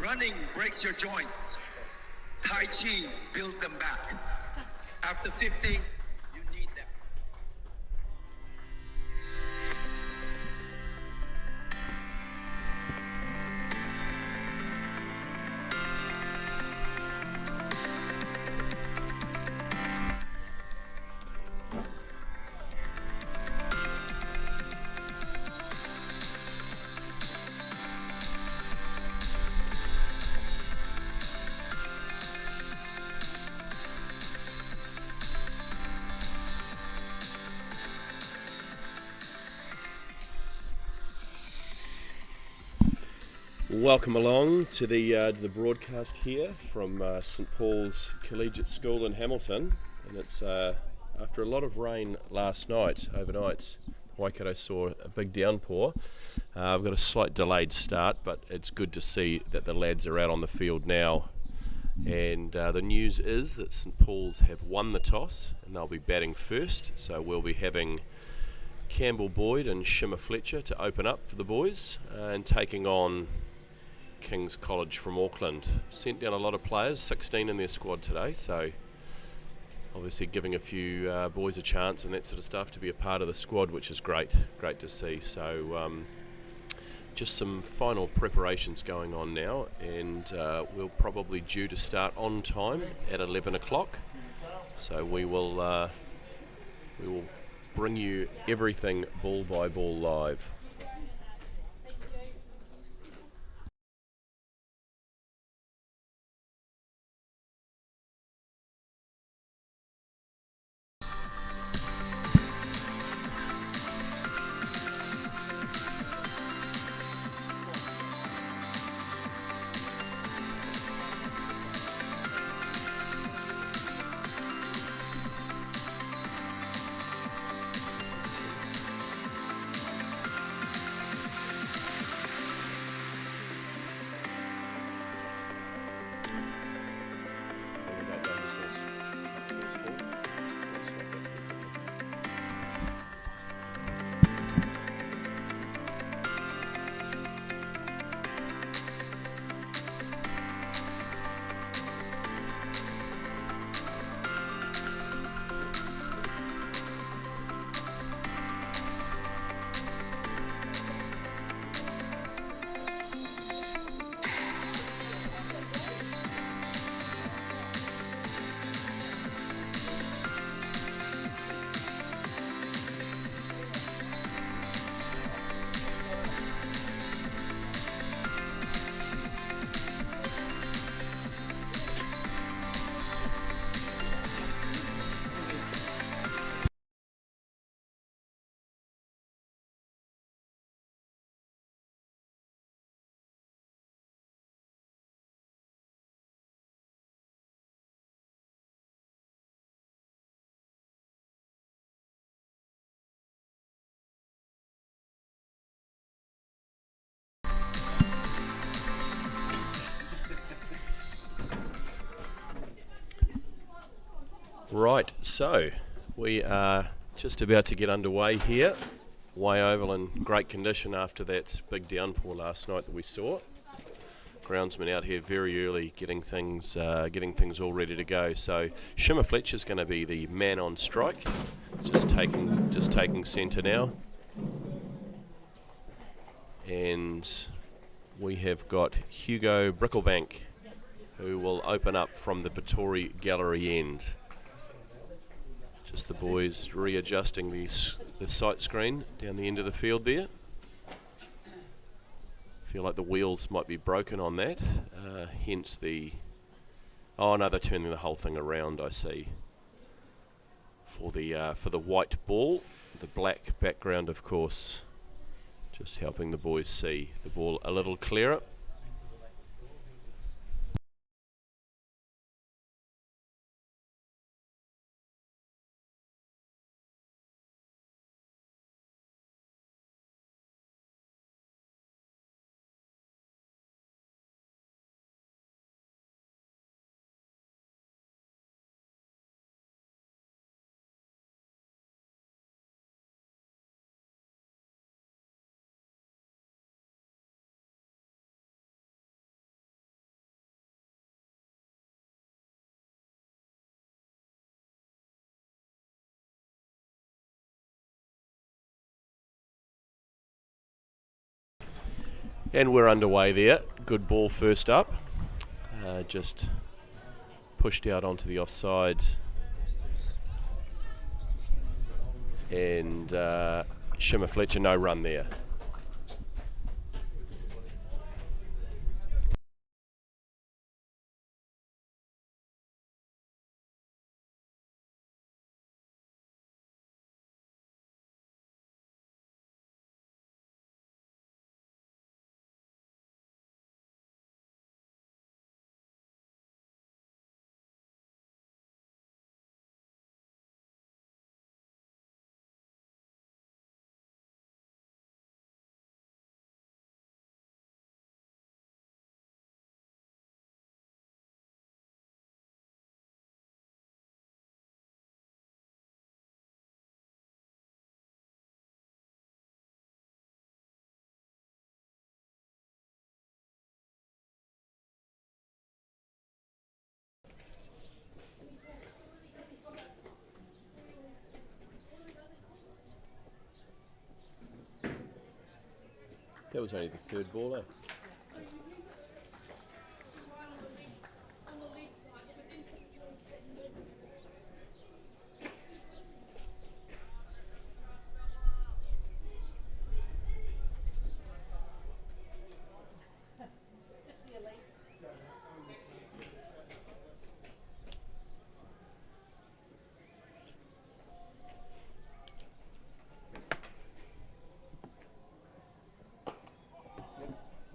Running breaks your joints. Tai Chi builds them back. After 50, you need them. Welcome along to the broadcast here from St Paul's Collegiate School in Hamilton, and it's after a lot of rain last night, overnight. Waikato saw a big downpour. We've got a slight delayed start, but it's good to see that the lads are out on the field now. And the news is that St Paul's have won the toss and they'll be batting first, so we'll be having Campbell Boyd and Shimmer Fletcher to open up for the boys and taking on King's College from Auckland. Sent down a lot of players, 16 in their squad today, so obviously giving a few boys a chance and that sort of stuff to be a part of the squad, which is great to see. So just some final preparations going on now, and we're probably due to start on time at 11 o'clock, so we will bring you everything ball by ball live. Right, so we are just about to get underway here. Way Oval in great condition after that big downpour last night that we saw. Groundsman out here very early, getting things all ready to go. So Shimmer Fletcher's going to be the man on strike, just taking centre now, and we have got Hugo Bricklebank, who will open up from the Vittori Gallery end. Just the boys readjusting the sight screen down the end of the field there. Feel like the wheels might be broken on that, hence the... Oh no, they're turning the whole thing around, I see. For the white ball, the black background, of course, just helping the boys see the ball a little clearer. And we're underway there. Good ball first up. Just pushed out onto the offside. And Shimmer Fletcher, no run there. That was only the third ball, eh?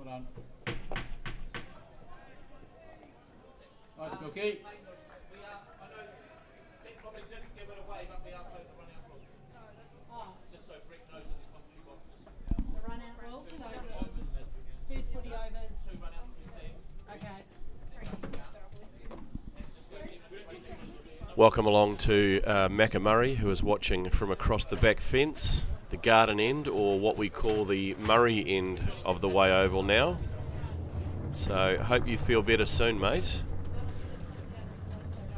Well done. Nice, Milky. Run out rule. So first 40 overs. Okay. Welcome along to Macamurray, who is watching from across the back fence, the garden end, or what we call the Murray end of the Way Oval now. So hope you feel better soon, mate.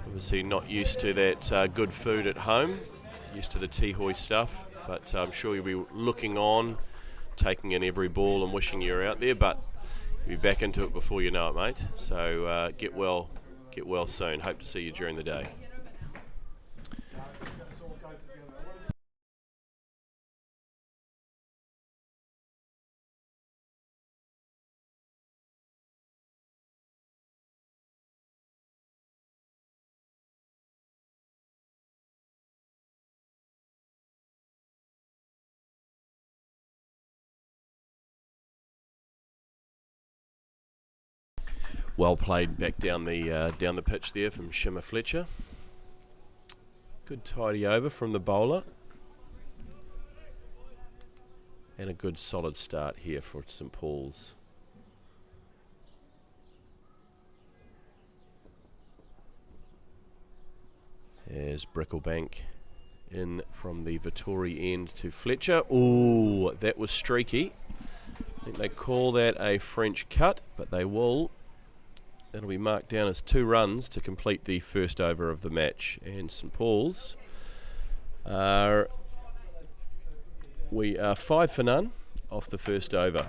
Obviously not used to that good food at home, used to the Tihoy stuff, but I'm sure you'll be looking on, taking in every ball and wishing you were out there, but you'll be back into it before you know it, mate. So get well soon. Hope to see you during the day. Well played back down the pitch there from Shimmer Fletcher. Good tidy over from the bowler. And a good solid start here for St Paul's. There's Bricklebank in from the Vittori end to Fletcher. Ooh, that was streaky. I think they call that a French cut, but they will. That'll be marked down as 2 runs to complete the first over of the match. And St Paul's we are 5 for none off the first over.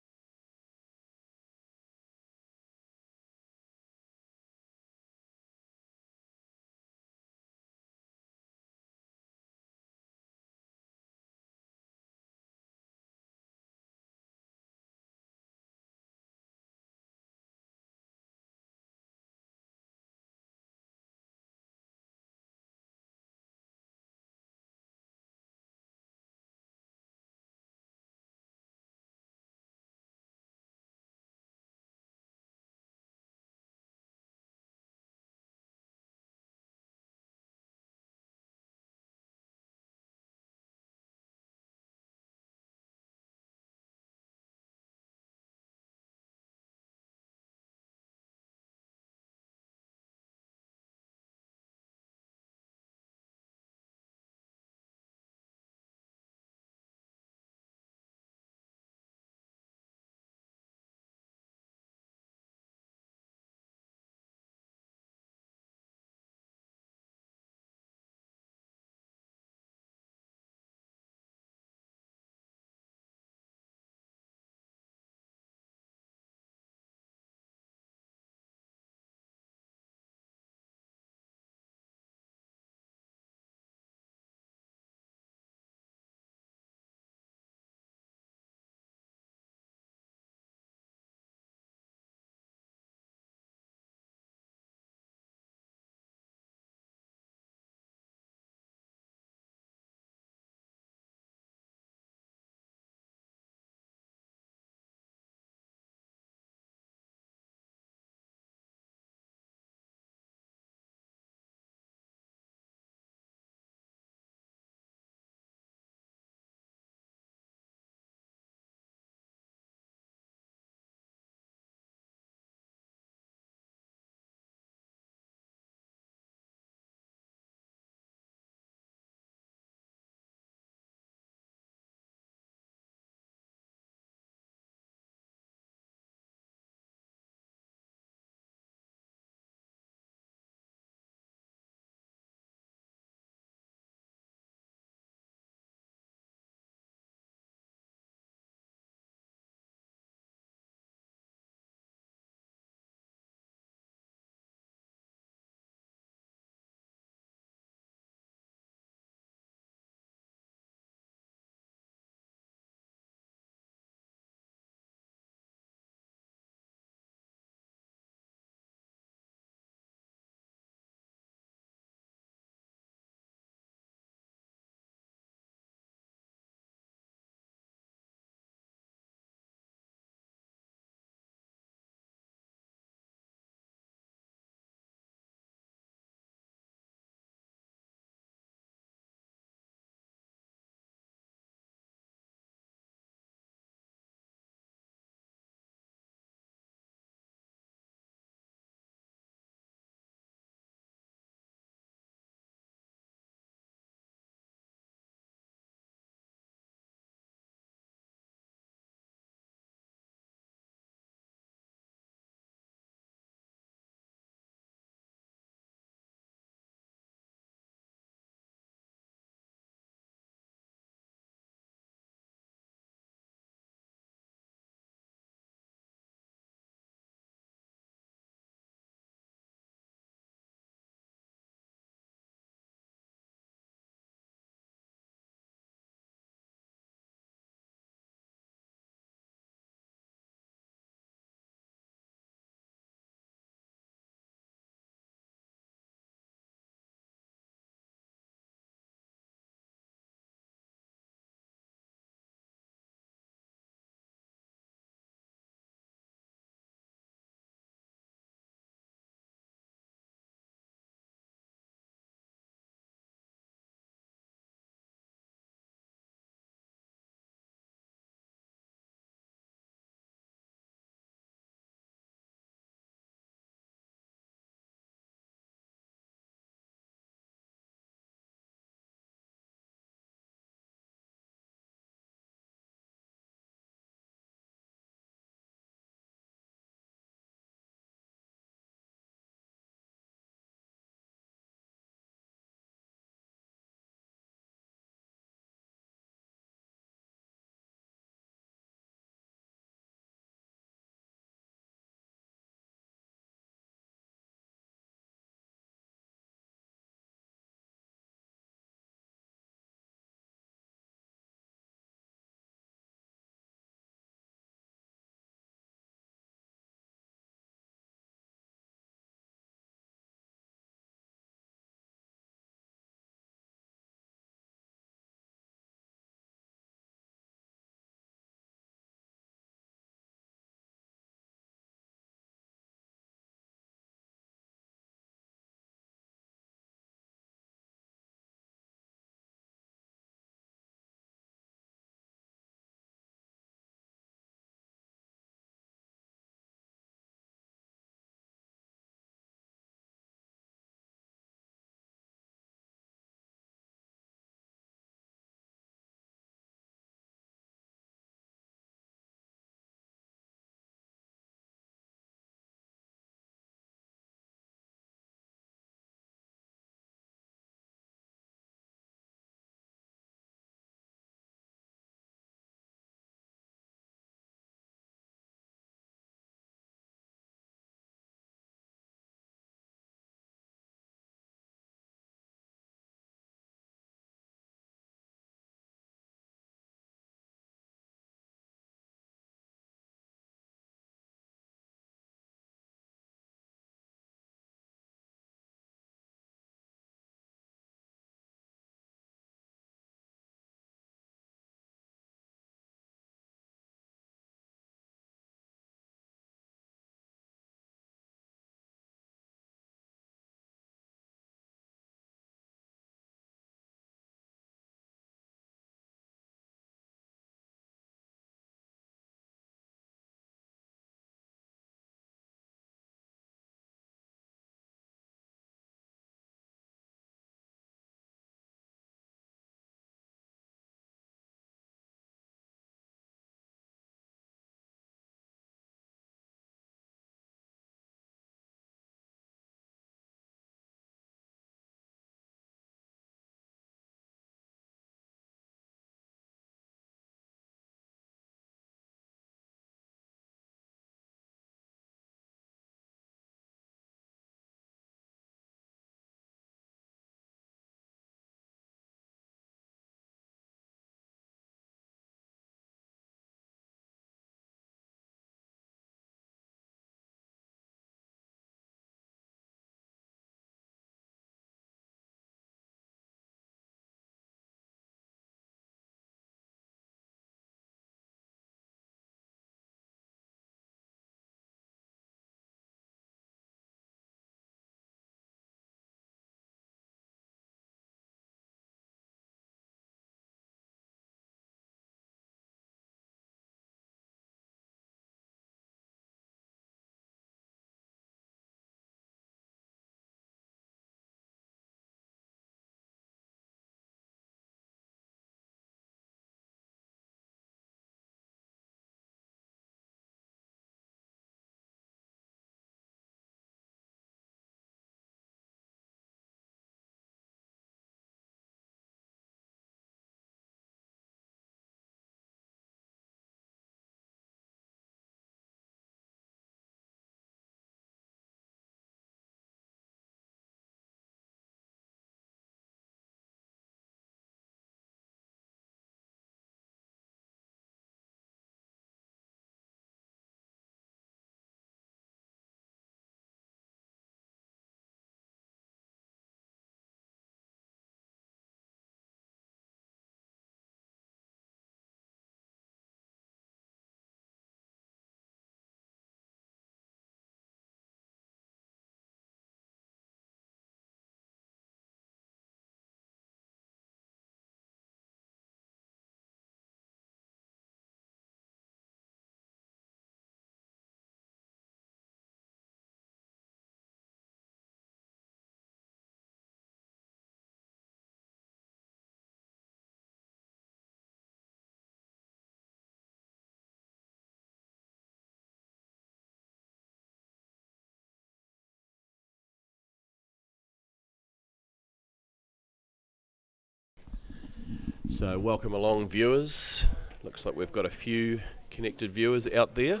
So welcome along, viewers. Looks like we've got a few connected viewers out there.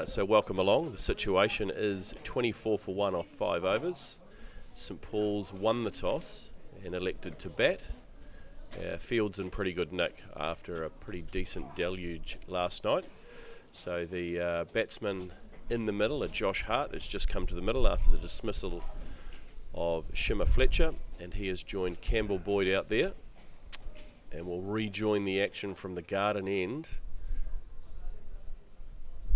So welcome along. The situation is 24 for 1 off 5 overs. St Paul's won the toss and elected to bat. Field's in pretty good nick after a pretty decent deluge last night. So the batsman in the middle, Josh Hart, has just come to the middle after the dismissal of Shimmer Fletcher, and he has joined Campbell Boyd out there. And we'll rejoin the action from the garden end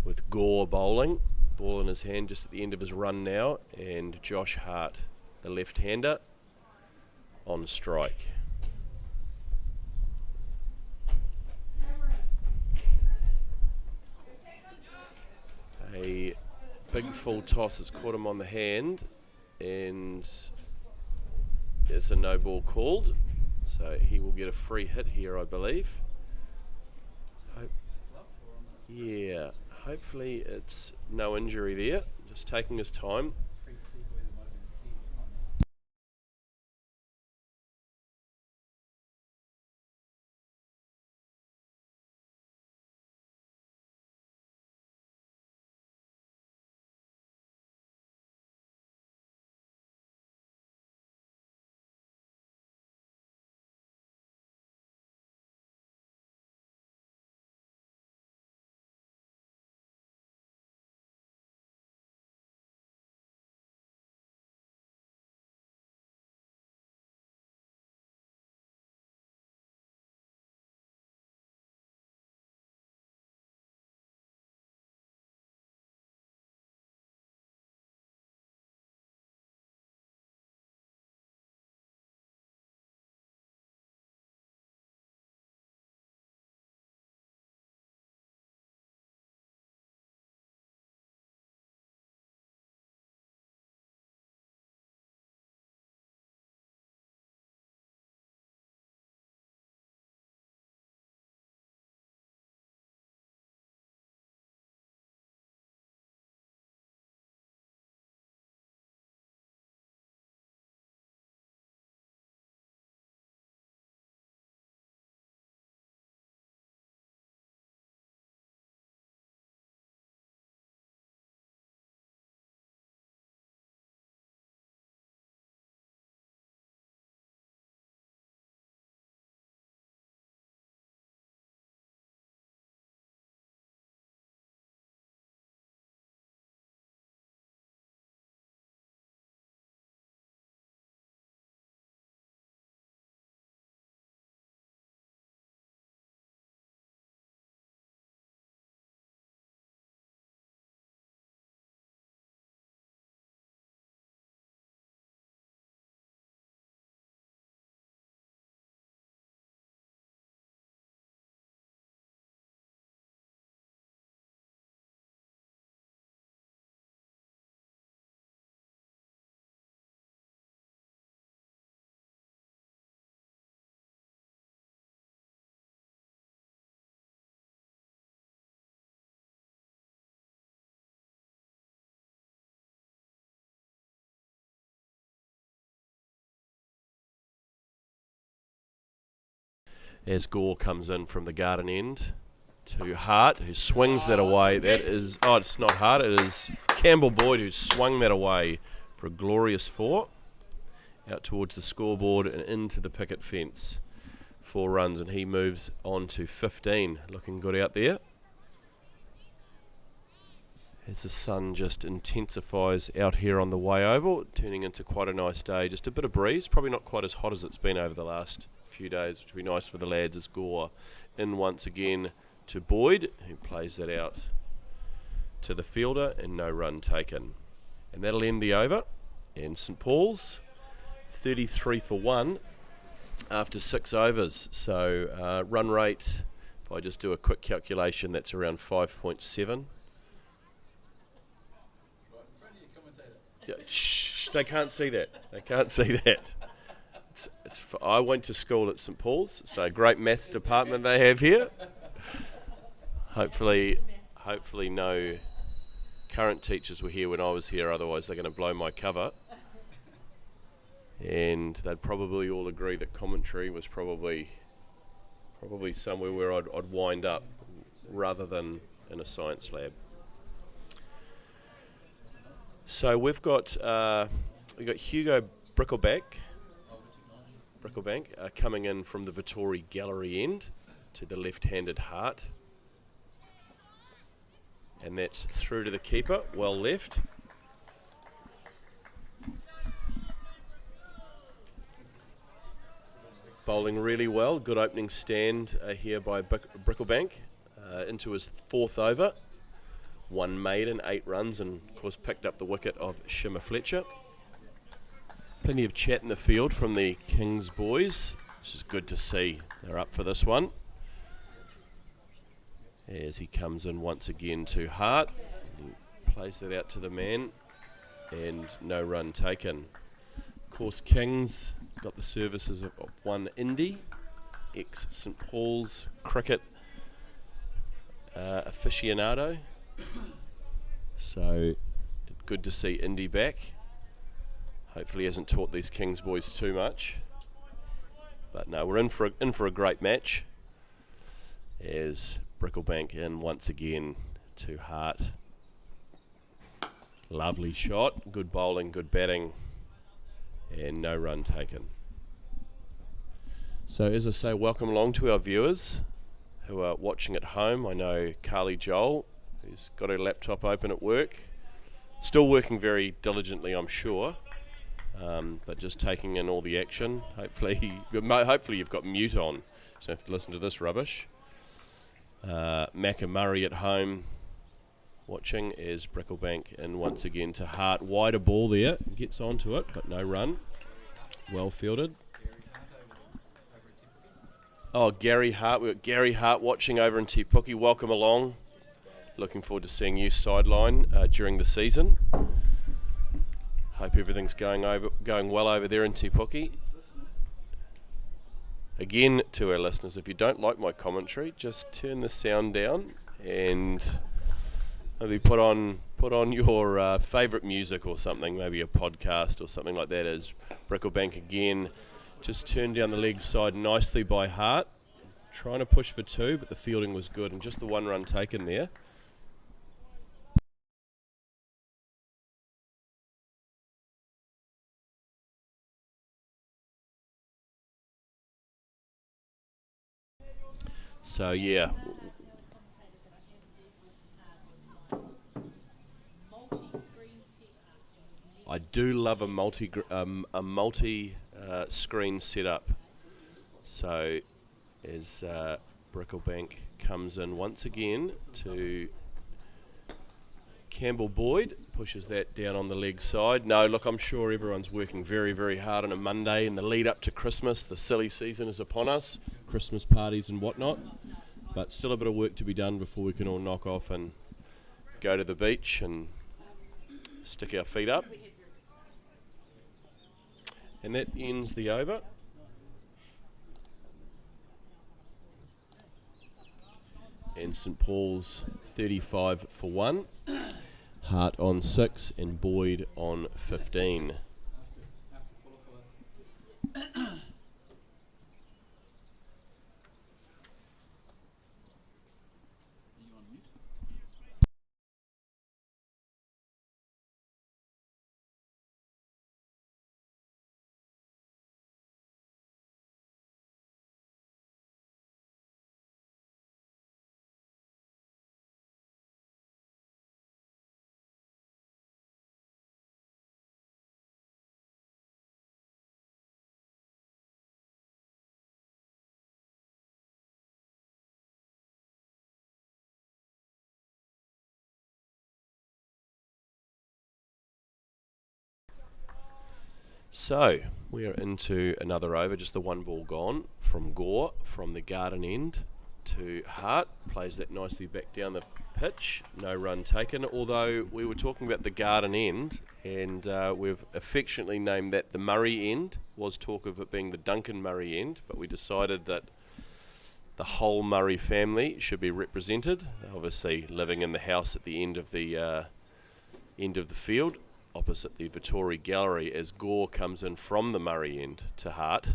with Gore bowling. Ball in his hand just at the end of his run now, and Josh Hart, the left-hander, on strike. A big full toss has caught him on the hand, and it's a no ball called. So he will get a free hit here, I believe. Hopefully it's no injury there. Just taking his time. As Gore comes in from the garden end to Hart, who swings that away. That is, it's not Hart, it is Campbell Boyd who swung that away for a glorious 4. Out towards the scoreboard and into the picket fence. 4 runs, and he moves on to 15. Looking good out there. As the sun just intensifies out here on the way oval, turning into quite a nice day. Just a bit of breeze, probably not quite as hot as it's been over the last few days, which will be nice for the lads. As Gore in once again to Boyd, who plays that out to the fielder, and no run taken. And that'll end the over. And St Paul's 33 for 1 after 6 overs. So run rate, if I just do a quick calculation, that's around 5.7. Yeah, shh, they can't see that. They can't see that. I went to school at St Paul's, so great maths department they have here. Hopefully no current teachers were here when I was here, otherwise they're going to blow my cover. And they'd probably all agree that commentary was probably Probably somewhere where I'd wind up rather than in a science lab. So we've got Hugo Bricklebank coming in from the Vittori gallery end to the left-handed heart. And that's through to the keeper, well left. Bowling really well, good opening stand here by Bricklebank into his fourth over. One maiden, 8 runs, and of course picked up the wicket of Shimmer Fletcher. Plenty of chat in the field from the Kings boys, which is good to see. They're up for this one. As he comes in once again to Hart, he plays it out to the man, and no run taken. Of course, Kings got the services of one Indy, ex-St Paul's cricket aficionado. So good to see Indy back. Hopefully he hasn't taught these Kings boys too much. But no, we're in for a great match. As Bricklebank in once again to Hart. Lovely shot, good bowling, good batting, and no run taken. So as I say, welcome along to our viewers who are watching at home. I know Carly Joel, who's got her laptop open at work, still working very diligently, I'm sure, but just taking in all the action. Hopefully you've got mute on, so you don't have to listen to this rubbish. Mac and Murray at home watching as Bricklebank in once again to Hart. Wider ball there, gets onto it, but no run. Well fielded. Oh, Gary Hart. We've got Gary Hart watching over in Te Puke. Welcome along. Looking forward to seeing you sideline during the season. Hope everything's going well over there in Te Puke. Again, to our listeners, if you don't like my commentary, just turn the sound down and maybe put on your favourite music or something, maybe a podcast or something like that. As Bricklebank again, just turned down the leg side nicely by Hart, trying to push for 2, but the fielding was good and just the 1 run taken there. So yeah, I do love a multi-screen setup. So as Bricklebank comes in once again to Campbell Boyd, pushes that down on the leg side. No, look, I'm sure everyone's working very, very hard on a Monday in the lead up to Christmas. The silly season is upon us, Christmas parties and whatnot, but still a bit of work to be done before we can all knock off and go to the beach and stick our feet up. And that ends the over. And St Paul's 35 for 1. Hart on 6 and Boyd on 15. So we are into another over, just the 1 ball gone from Gore from the garden end to Hart. Plays that nicely back down the pitch, no run taken, although we were talking about the garden end and we've affectionately named that the Murray end. Was talk of it being the Duncan Murray end, but we decided that the whole Murray family should be represented, obviously living in the house at the end of the field, opposite the Vittori gallery, as Gore comes in from the Murray end to Hart.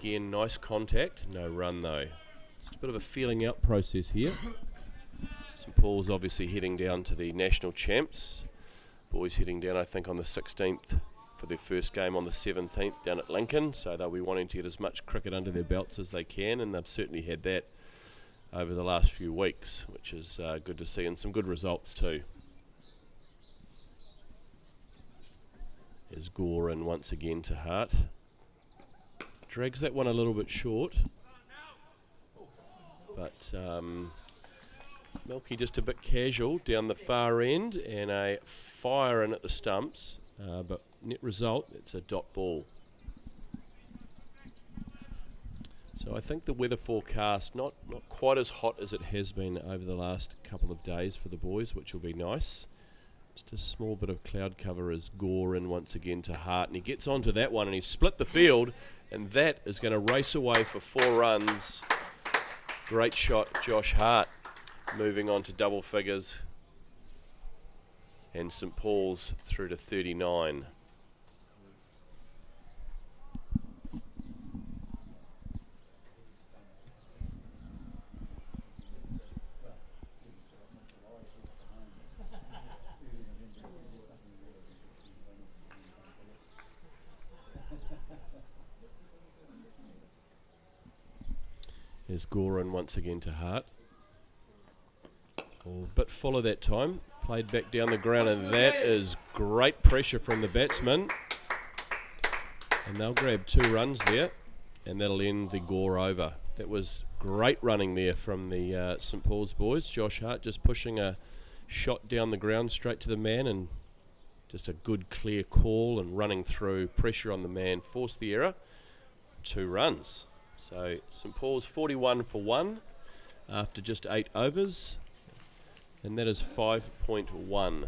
again, nice contact, no run though. Just a bit of a feeling out process here. St Paul's obviously heading down to the national champs. Boys heading down, I think, on the 16th for their first game on the 17th down at Lincoln. So they'll be wanting to get as much cricket under their belts as they can, and they've certainly had that over the last few weeks, which is good to see, and some good results too. Is Gore in once again to Hart. Drags that one a little bit short, but Milky just a bit casual down the far end, and a fire in at the stumps, but net result, it's a dot ball. So I think the weather forecast not quite as hot as it has been over the last couple of days for the boys, which will be nice. Just a small bit of cloud cover as Gore in once again to Hart, and he gets onto that one and he's split the field, and that is going to race away for 4 runs. Great shot, Josh Hart, moving on to double figures, and St Paul's through to 39. There's Goran once again to Hart. A bit full of that time. Played back down the ground, and that is great pressure from the batsman. And they'll grab 2 runs there, and that'll end the Gore over. That was great running there from the St Paul's boys. Josh Hart just pushing a shot down the ground straight to the man, and just a good clear call and running through, pressure on the man, forced the error. 2 runs. So St Paul's 41 for 1 after just 8 overs, and that is 5.1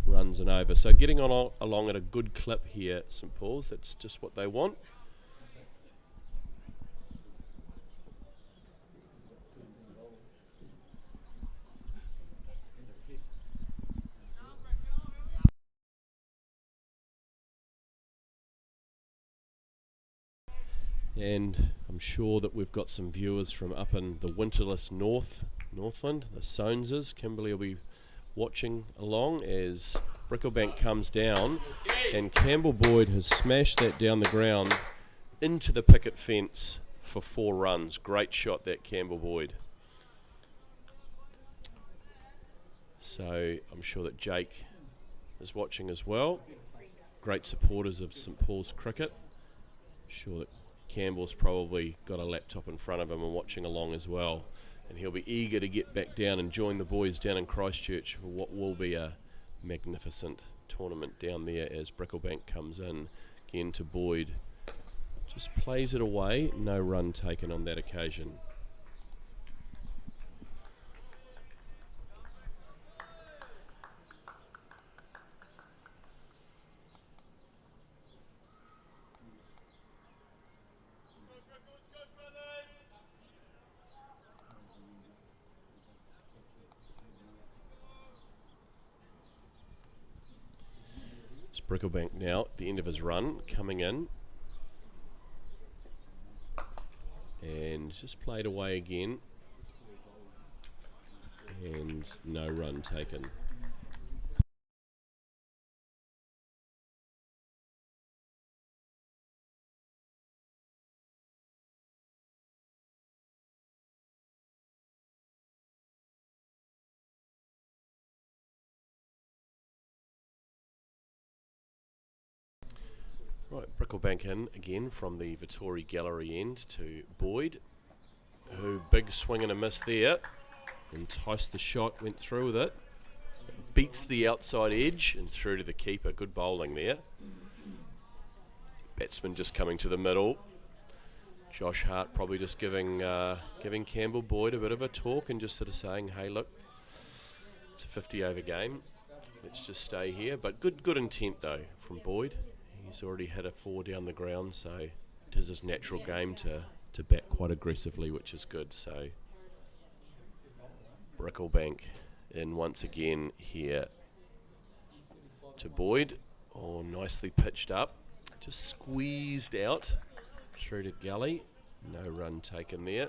runs and over. So getting on along at a good clip here, St Paul's. That's just what they want. And I'm sure that we've got some viewers from up in the winterless Northland, the Soneses. Kimberley will be watching along as Bricklebank comes down, and Campbell Boyd has smashed that down the ground into the picket fence for 4 runs. Great shot, that Campbell Boyd. So I'm sure that Jake is watching as well. Great supporters of St Paul's cricket. I'm sure that Campbell's probably got a laptop in front of him and watching along as well, and he'll be eager to get back down and join the boys down in Christchurch for what will be a magnificent tournament down there as Bricklebank comes in again to Boyd. Just plays it away, no run taken on that occasion. Bricklebank now at the end of his run, coming in, and just played away again, and no run taken. Right, Bricklebank in again from the Vittori gallery end to Boyd, who big swing and a miss there, enticed the shot, went through with it, beats the outside edge and through to the keeper. Good bowling there. Batsman just coming to the middle. Josh Hart probably just giving Campbell Boyd a bit of a talk and just sort of saying, hey look, it's a 50 over game, let's just stay here. But good intent though from Boyd. He's already hit a 4 down the ground, so it is his natural game to bat quite aggressively, which is good. So Bricklebank in once again here to Boyd. Oh, nicely pitched up, just squeezed out through to gully. No run taken there.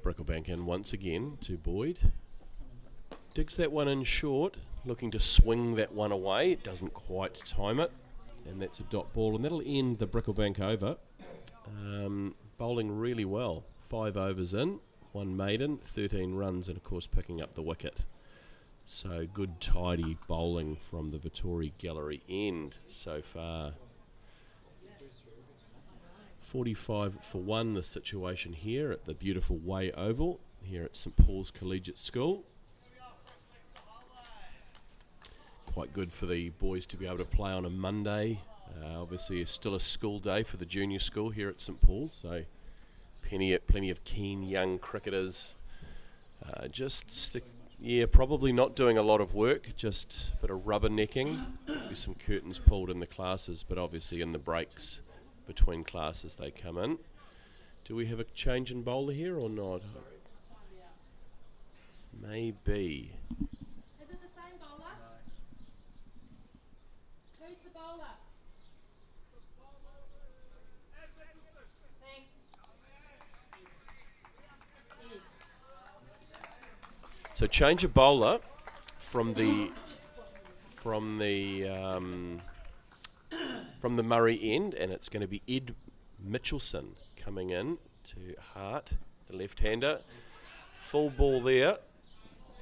Bricklebank in once again to Boyd. Digs that one in short, looking to swing that one away. It doesn't quite time it, and that's a dot ball, and that'll end the Bricklebank over. Bowling really well. 5 overs in, 1 maiden, 13 runs, and of course picking up the wicket. So good tidy bowling from the Vittori Gallery end so far. 45 for 1 the situation here at the beautiful Way Oval here at St Paul's Collegiate School. Quite good for the boys to be able to play on a Monday. Obviously it's still a school day for the junior school here at St Paul's, so plenty of keen young cricketers. Probably not doing a lot of work, just a bit of rubbernecking. There's some curtains pulled in the classes, but obviously in the breaks between classes they come in. Do we have a change in bowler here or not? Maybe. Is it the same bowler? Who's the bowler? Thanks. So change of bowler from the Murray end, and it's going to be Ed Mitchelson coming in to Hart, the left-hander. Full ball there,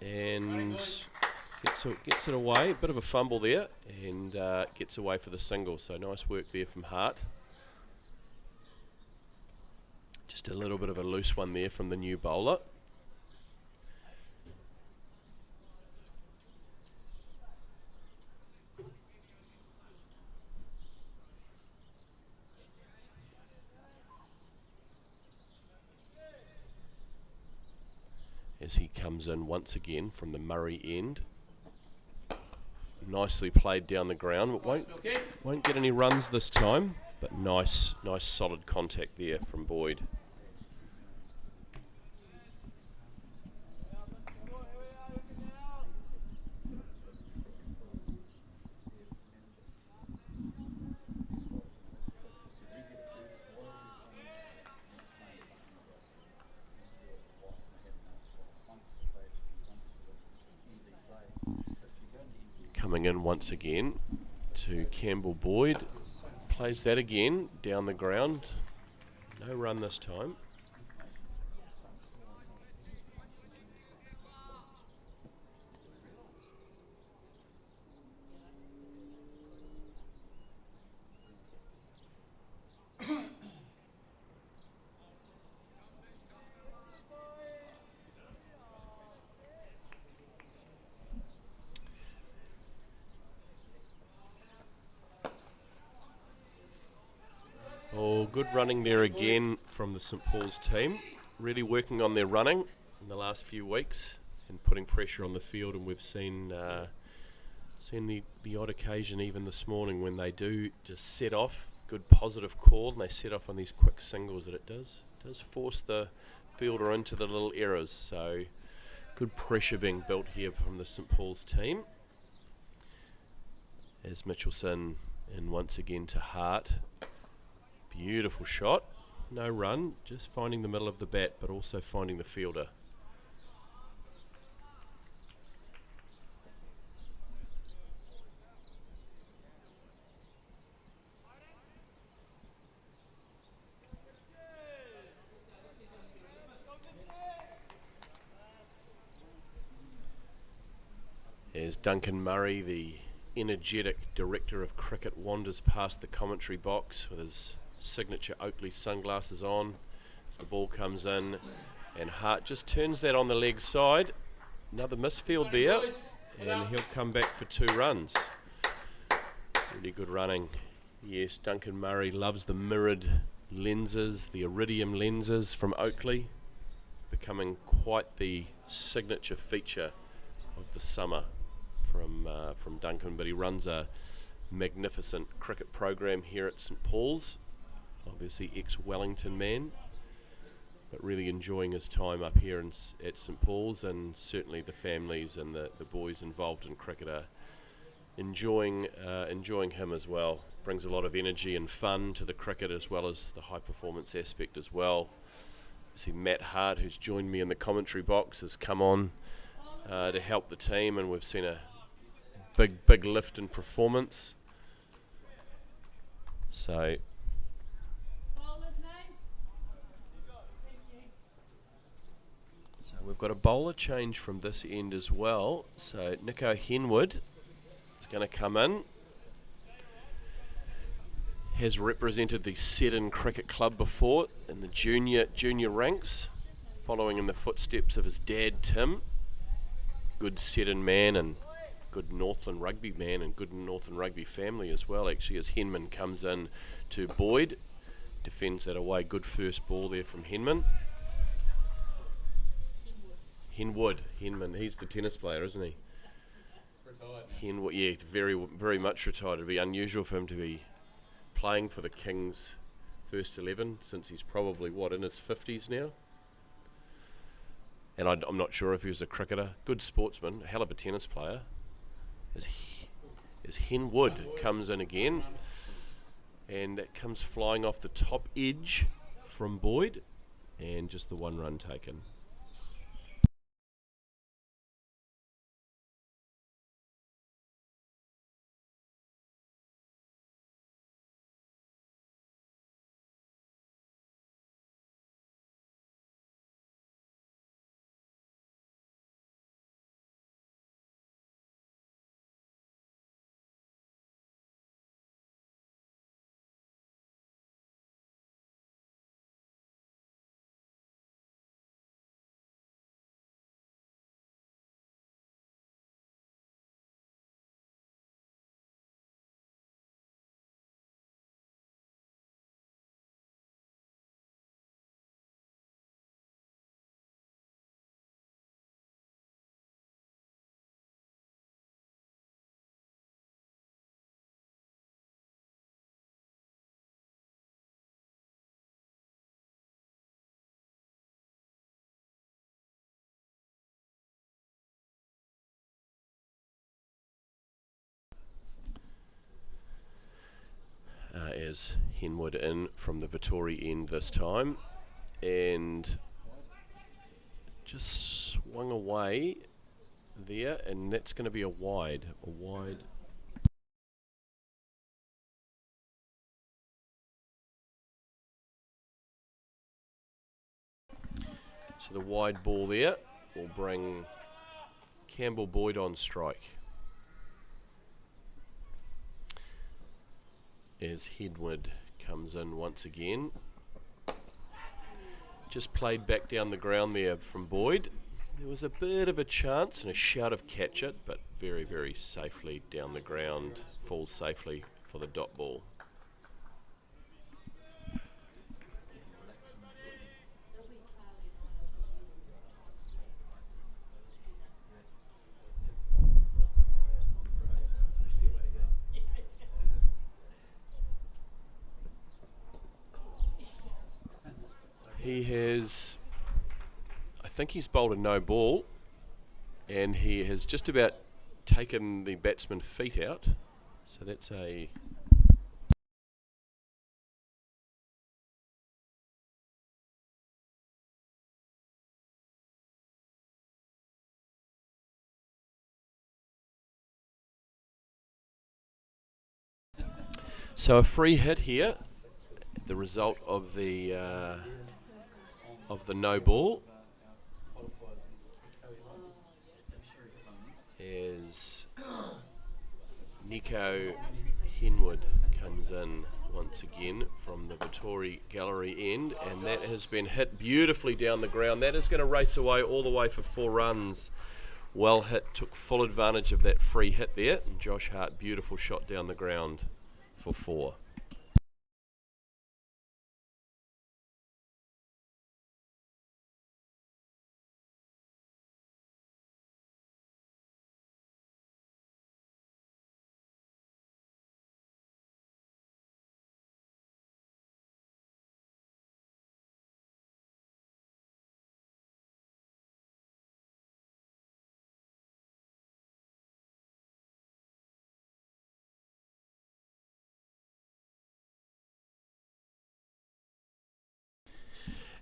and gets it away. Bit of a fumble there, and gets away for the single. So nice work there from Hart. Just a little bit of a loose one there from the new bowler. As he comes in once again from the Murray end. Nicely played down the ground, but won't get any runs this time, but nice solid contact there from Boyd. Coming in once again to Campbell Boyd, plays that again down the ground, no run this time. Oh, good running there again from the St Paul's team. Really working on their running in the last few weeks and putting pressure on the field, and we've seen the odd occasion even this morning when they do just set off, good positive call, and they set off on these quick singles that it does force the fielder into the little errors. So good pressure being built here from the St Paul's team. As Mitchelson in once again to Hart. Beautiful shot, no run, just finding the middle of the bat but also finding the fielder. As Duncan Murray, the energetic director of cricket, wanders past the commentary box with his signature Oakley sunglasses on as the ball comes in, and Hart just turns that on the leg side. Another misfield there, and he'll come back for 2 runs. Really good running. Yes, Duncan Murray loves the mirrored lenses, the iridium lenses from Oakley, becoming quite the signature feature of the summer from Duncan, but he runs a magnificent cricket program here at St Paul's. Obviously ex-Wellington man, but really enjoying his time up here at St Paul's, and certainly the families and the boys involved in cricket are enjoying him as well. Brings a lot of energy and fun to the cricket, as well as the high performance aspect as well. I see Matt Hart, who's joined me in the commentary box, has come on to help the team, and we've seen a big lift in performance. So we've got a bowler change from this end as well. So Nico Henwood is going to come in. Has represented the Seddon Cricket Club before in the junior ranks, following in the footsteps of his dad Tim. Good Seddon man and good Northland rugby man, and good Northland rugby family as well, actually, as Henman comes in to Boyd. Defends that away. Good first ball there from Henman. Henman, he's the tennis player, isn't he? Retired. Henwood, yeah, very much retired. It'd be unusual for him to be playing for the Kings first 11 since he's probably, in his 50s now. And I'm not sure if he was a cricketer. Good sportsman, a hell of a tennis player. As Henwood comes in again, and it comes flying off the top edge from Boyd, and just the 1 run taken. As Henwood in from the Vittori end this time, and just swung away there, and that's going to be a wide. So the wide ball there will bring Campbell Boyd on strike. As Henwood comes in once again. Just played back down the ground there from Boyd. There was a bit of a chance and a shout of catch it, but very safely down the ground, falls safely for the dot ball. He has, I think he's bowled a no ball, and he has just about taken the batsman's feet out. So that's a... So a free hit here, the result of the no ball, as Nico Henwood comes in once again from the Vittori gallery end, and that has been hit beautifully down the ground. That is going to race away all the way for 4 runs. Well hit, took full advantage of that free hit there, and Josh Hart, beautiful shot down the ground for 4.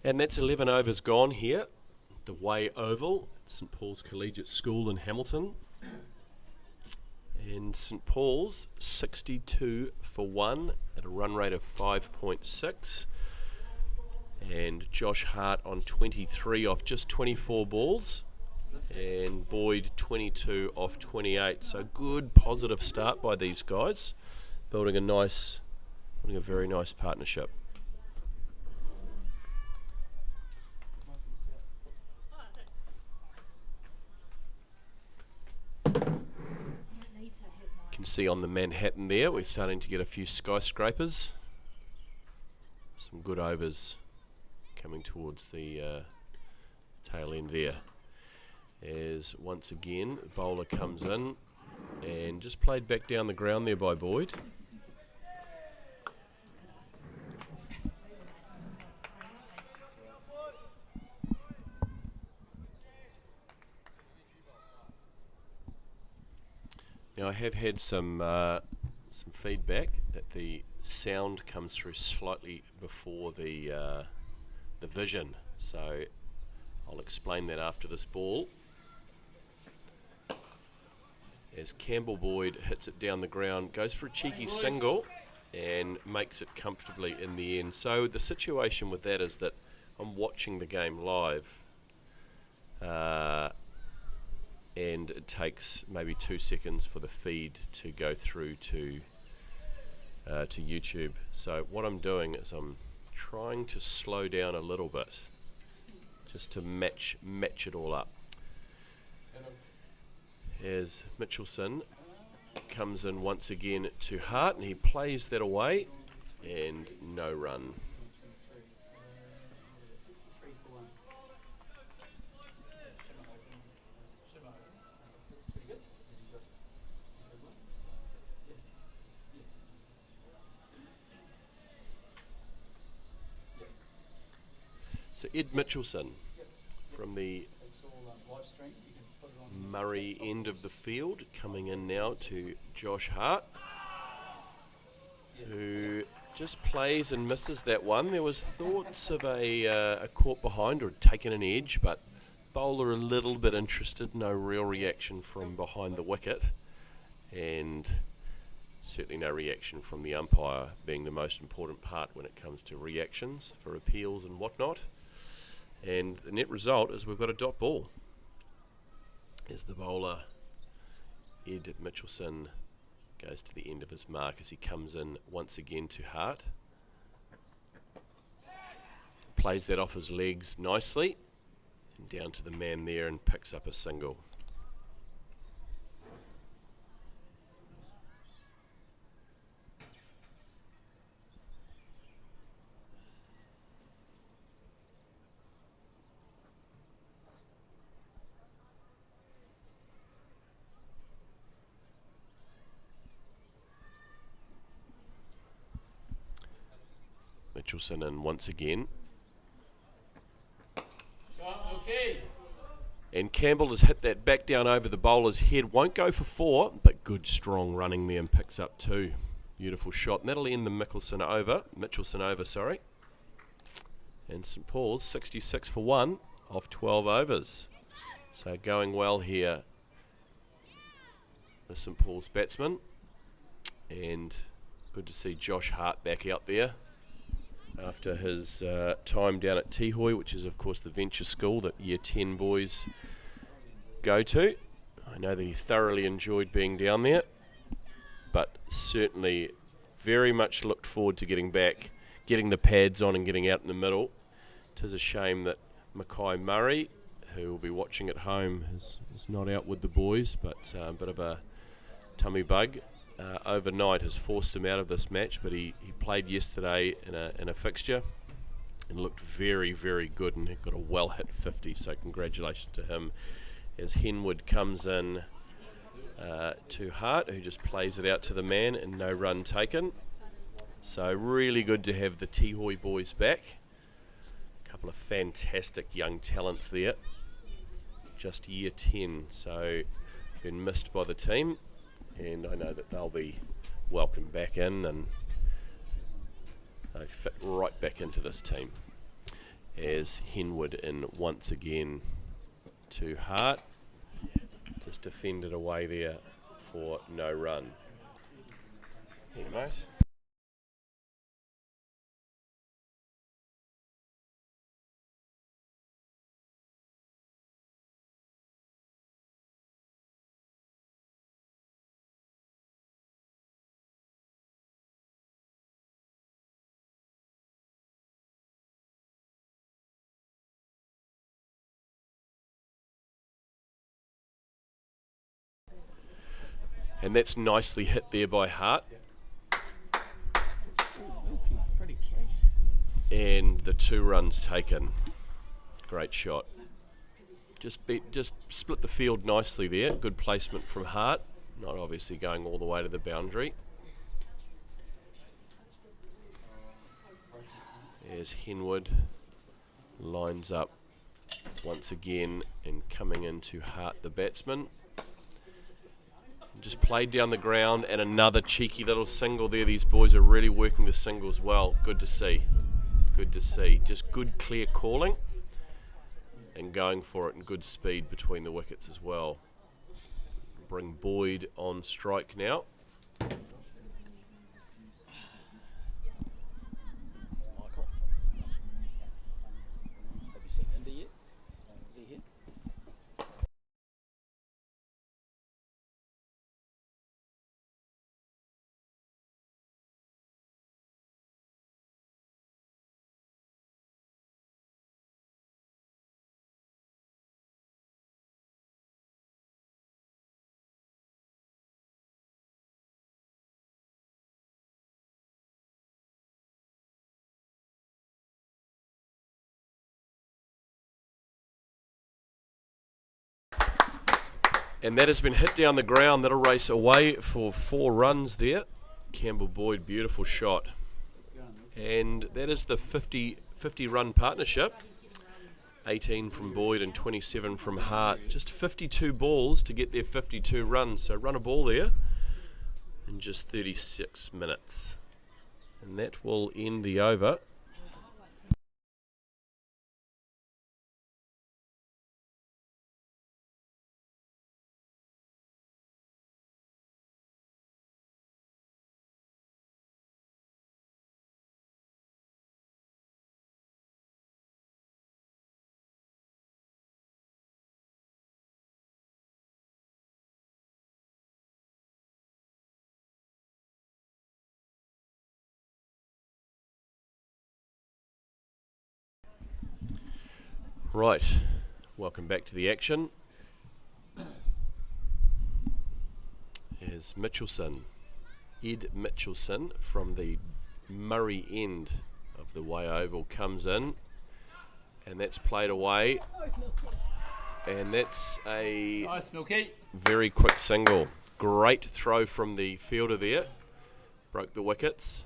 And that's 11 overs gone here, the Way Oval at St Paul's Collegiate School in Hamilton. And St Paul's 62 for 1 at a run rate of 5.6. And Josh Hart on 23 off just 24 balls. And Boyd 22 off 28. So good positive start by these guys, building a very nice partnership. You can see on the Manhattan there, we're starting to get a few skyscrapers. Some good overs coming towards the tail end there. As once again, the bowler comes in and just played back down the ground there by Boyd. Now I have had some feedback that the sound comes through slightly before the vision, so I'll explain that after this ball. As Campbell Boyd hits it down the ground, goes for a cheeky single and makes it comfortably in the end. So the situation with that is that I'm watching the game live, and it takes maybe 2 seconds for the feed to go through to YouTube. So what I'm doing is I'm trying to slow down a little bit, just to match it all up. As Mitchelson comes in once again to Hart, and he plays that away, and no run. So Ed Mitchelson from the Murray end of the field, coming in now to Josh Hart, who just plays and misses that one. There was thoughts of a caught behind or taken an edge, but bowler a little bit interested, no real reaction from behind the wicket, and certainly no reaction from the umpire, being the most important part when it comes to reactions for appeals and whatnot. And the net result is we've got a dot ball, as the bowler Ed Mitchelson goes to the end of his mark as he comes in once again to Hart. Plays that off his legs nicely and down to the man there and picks up a single. Mitchelson in once again. Okay. And Campbell has hit that back down over the bowler's head. Won't go for 4, but good strong running there and picks up 2. Beautiful shot. And that'll end the Mitchelson over, sorry. And St Paul's 66 for 1 off 12 overs. So going well here, the St Paul's batsman. And good to see Josh Hart back out there after his time down at Tihoy, which is of course the venture school that Year 10 boys go to. I know that he thoroughly enjoyed being down there, but certainly very much looked forward to getting back, getting the pads on and getting out in the middle. 'Tis a shame that Mackay Murray, who will be watching at home, is not out with the boys, but a bit of a tummy bug overnight has forced him out of this match, but he played yesterday in a fixture and looked very, very good and got a well hit 50, so congratulations to him. As Henwood comes in to Hart, who just plays it out to the man and no run taken. So really good to have the Tihoy boys back. A couple of fantastic young talents there, just Year 10, so been missed by the team, and I know that they'll be welcomed back in and they fit right back into this team. as Henwood in once again to Hart. Just defended away there for no run. Here, mate. And that's nicely hit there by Hart. Pretty cash. And the 2 runs taken. Great shot. Just split the field nicely there. Good placement from Hart. Not obviously going all the way to the boundary. As Henwood lines up once again and coming into Hart, the batsman. Just played down the ground and another cheeky little single there. These boys are really working the singles well. Good to see. Good to see. Just good clear calling and going for it, and good speed between the wickets as well. Bring Boyd on strike now. Have you seen Indy yet? Is he here? And that has been hit down the ground. That'll race away for 4 runs there. Campbell Boyd, beautiful shot. And that is the 50 run partnership. 18 from Boyd and 27 from Hart. Just 52 balls to get their 52 runs. So run a ball there in just 36 minutes. And that will end the over. Right, welcome back to the action. As Mitchelson, Ed Mitchelson from the Murray end of the Way Oval comes in, and that's played away, and that's a Nice, Milky. very quick single. Great throw from the fielder there, broke the wickets,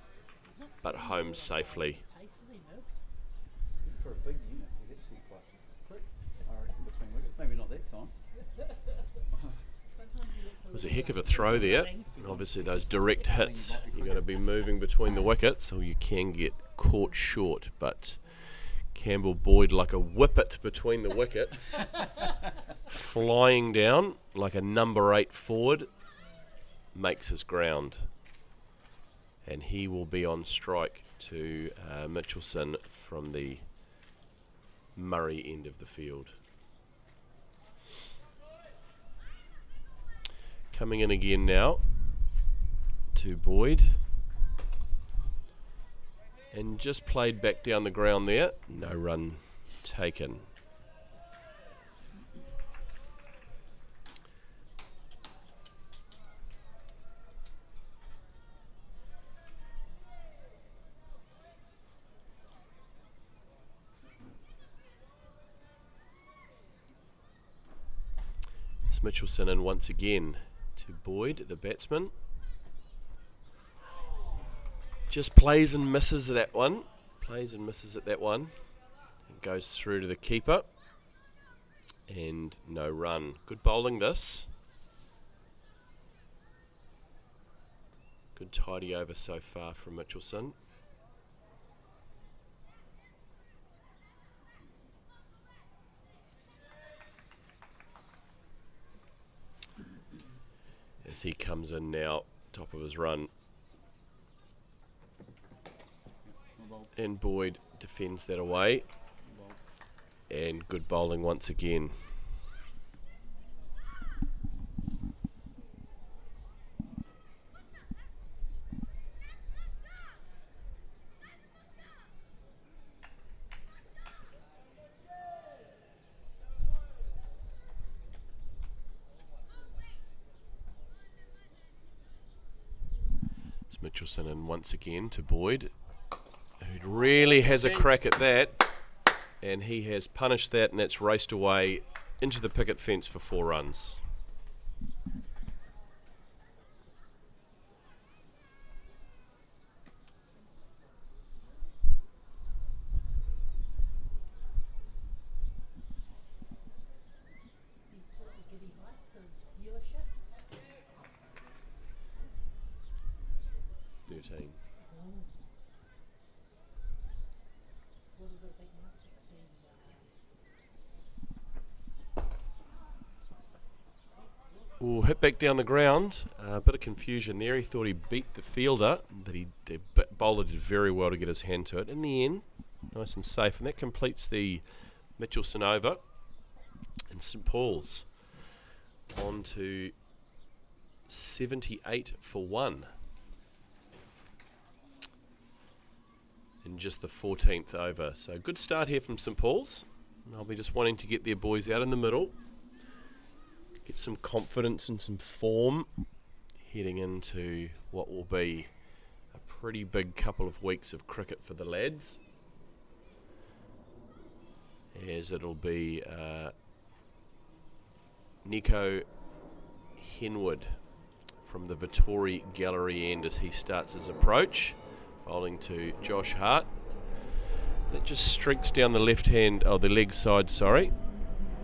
but home safely. For a big unit, he's actually quite quick, I reckon, between wickets. Maybe not that time. It was a heck of a throw there. And obviously those direct hits, you're going to be moving between the wickets, or you can get caught short. But Campbell Boyd, like a whippet between the wickets, flying down like a number 8 forward, makes his ground. And he will be on strike to Mitchelson from the Murray end of the field. Coming in again now to Boyd, and just played back down the ground there. No run taken. It's Mitchelson in once again to Boyd, the batsman. Just plays and misses at that one. Plays and misses at that one. And goes through to the keeper. And no run. Good bowling this. Good tidy over so far from Mitchelson. as he comes in now, top of his run. And Boyd defends that away. And good bowling once again. It's Mitchelson in once again to Boyd, who really has a crack at that, and he has punished that, and that's raced away into the picket fence for 4 runs. He's still at the giddy heights of viewership. 13. What have we got now? 16 is out. Ooh, hit back down the ground. A bit of confusion there. He thought he beat the fielder, but the bowler did very well to get his hand to it. In the end, nice and safe. And that completes the Mitchelson over. And St Paul's on to 78 for 1. In just the 14th over. So good start here from St Paul's. I'll be just wanting to get their boys out in the middle. Get some confidence and some form heading into what will be a pretty big couple of weeks of cricket for the lads. As it'll be Nico Henwood from the Vittori Gallery end as he starts his approach. Bowling to Josh Hart. That just streaks down the the leg side, sorry.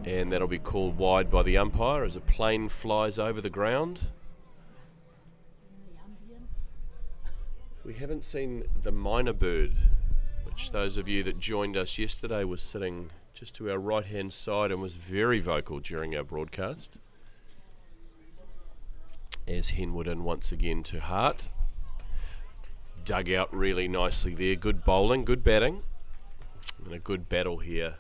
And that'll be called wide by the umpire as a plane flies over the ground. The ambience. We haven't seen the minor bird, which those of you that joined us yesterday was sitting just to our right hand side and was very vocal during our broadcast. As Henwood in once again to Hart. Dug out really nicely there. Good bowling, good batting, and a good battle here.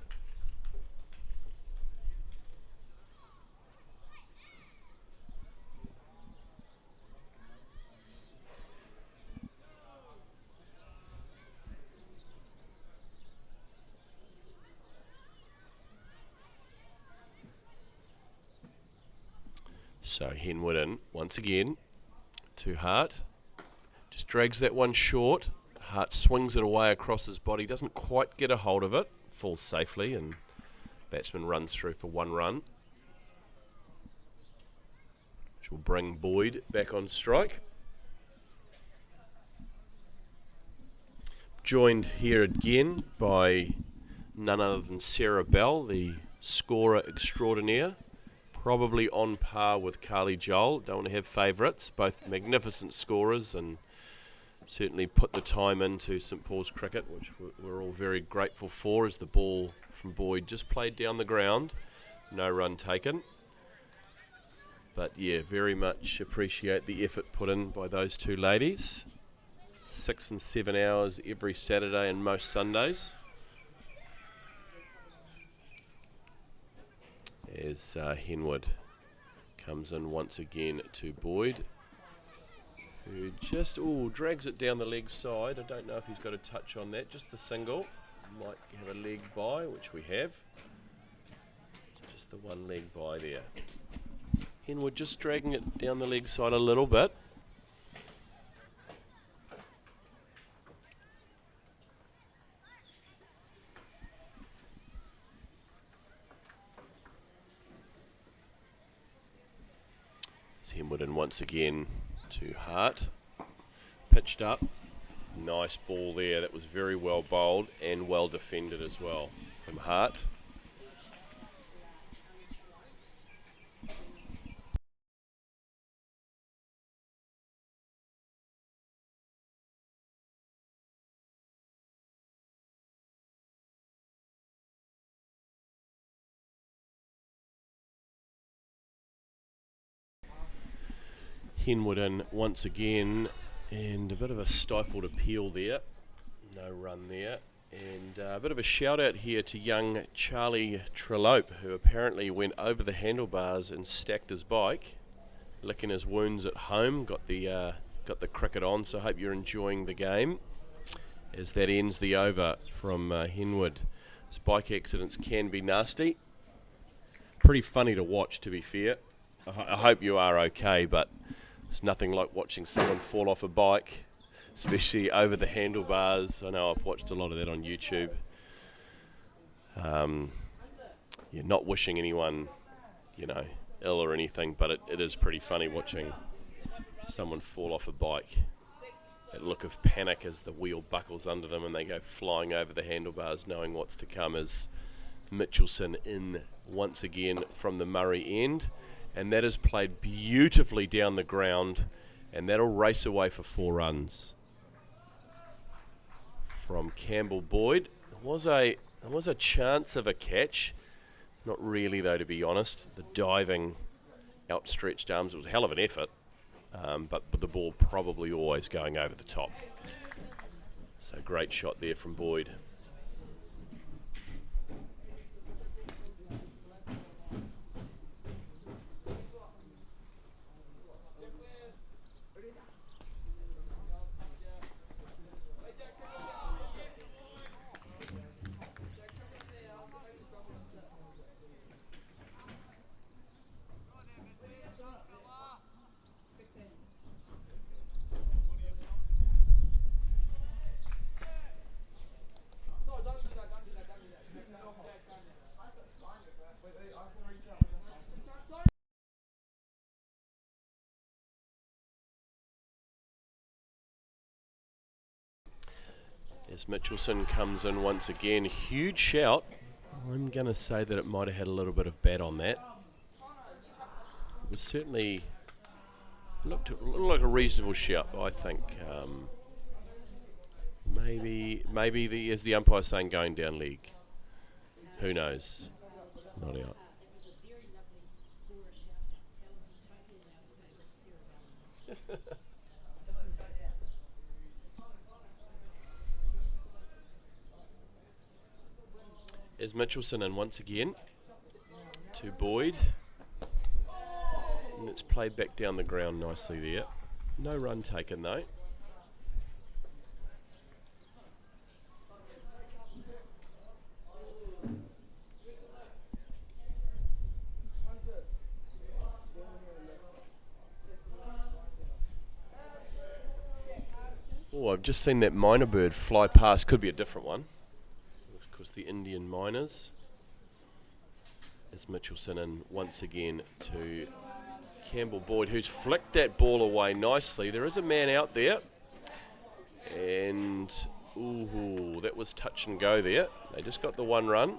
So Henwood in once again to Hart. Just drags that one short. Hart swings it away across his body. Doesn't quite get a hold of it. Falls safely and batsman runs through for 1 run. Which will bring Boyd back on strike. Joined here again by none other than Sarah Bell, the scorer extraordinaire. Probably on par with Carly Joel. Don't want to have favourites. Both magnificent scorers and certainly put the time into St Paul's cricket, which we're all very grateful for, as the ball from Boyd just played down the ground. No run taken. But yeah, very much appreciate the effort put in by those two ladies. 6 and 7 hours every Saturday and most Sundays. As Henwood comes in once again to Boyd, who just drags it down the leg side. I don't know if he's got a touch on that, just the single. Might have a leg by, which we have. So just the one leg by there. Henwood just dragging it down the leg side a little bit. Henwood in once again to Hart. Pitched up. Nice ball there. That was very well bowled and well defended as well from Hart. Henwood in once again, and a bit of a stifled appeal there. No run there. And a bit of a shout out here to young Charlie Trelope, who apparently went over the handlebars and stacked his bike, licking his wounds at home. Got the cricket on, so I hope you're enjoying the game as that ends the over from Henwood. These bike accidents can be nasty. Pretty funny to watch, to be fair. I hope you are okay, but it's nothing like watching someone fall off a bike, especially over the handlebars. I know I've watched a lot of that on YouTube. Not wishing anyone, ill or anything, but it is pretty funny watching someone fall off a bike. That look of panic as the wheel buckles under them and they go flying over the handlebars, knowing what's to come. As Mitchelson in once again from the Murray end, and that is played beautifully down the ground, and that'll race away for 4 runs. From Campbell Boyd, there was a chance of a catch, not really though, to be honest. The diving, outstretched arms, it was a hell of an effort, but the ball probably always going over the top. So great shot there from Boyd. As Mitchelson comes in once again, huge shout. I'm going to say that it might have had a little bit of bat on that. It was certainly looked like a reasonable shout, I think. Maybe as the umpire saying going down leg. Who knows? Not out. Is Mitchelson in once again to Boyd, and it's played back down the ground nicely there. No run taken though. Oh, I've just seen that minor bird fly past. Could be a different one. The Indian Miners. As Mitchelson in once again to Campbell Boyd, who's flicked that ball away nicely. There is a man out there, and that was touch and go there. They just got the 1 run.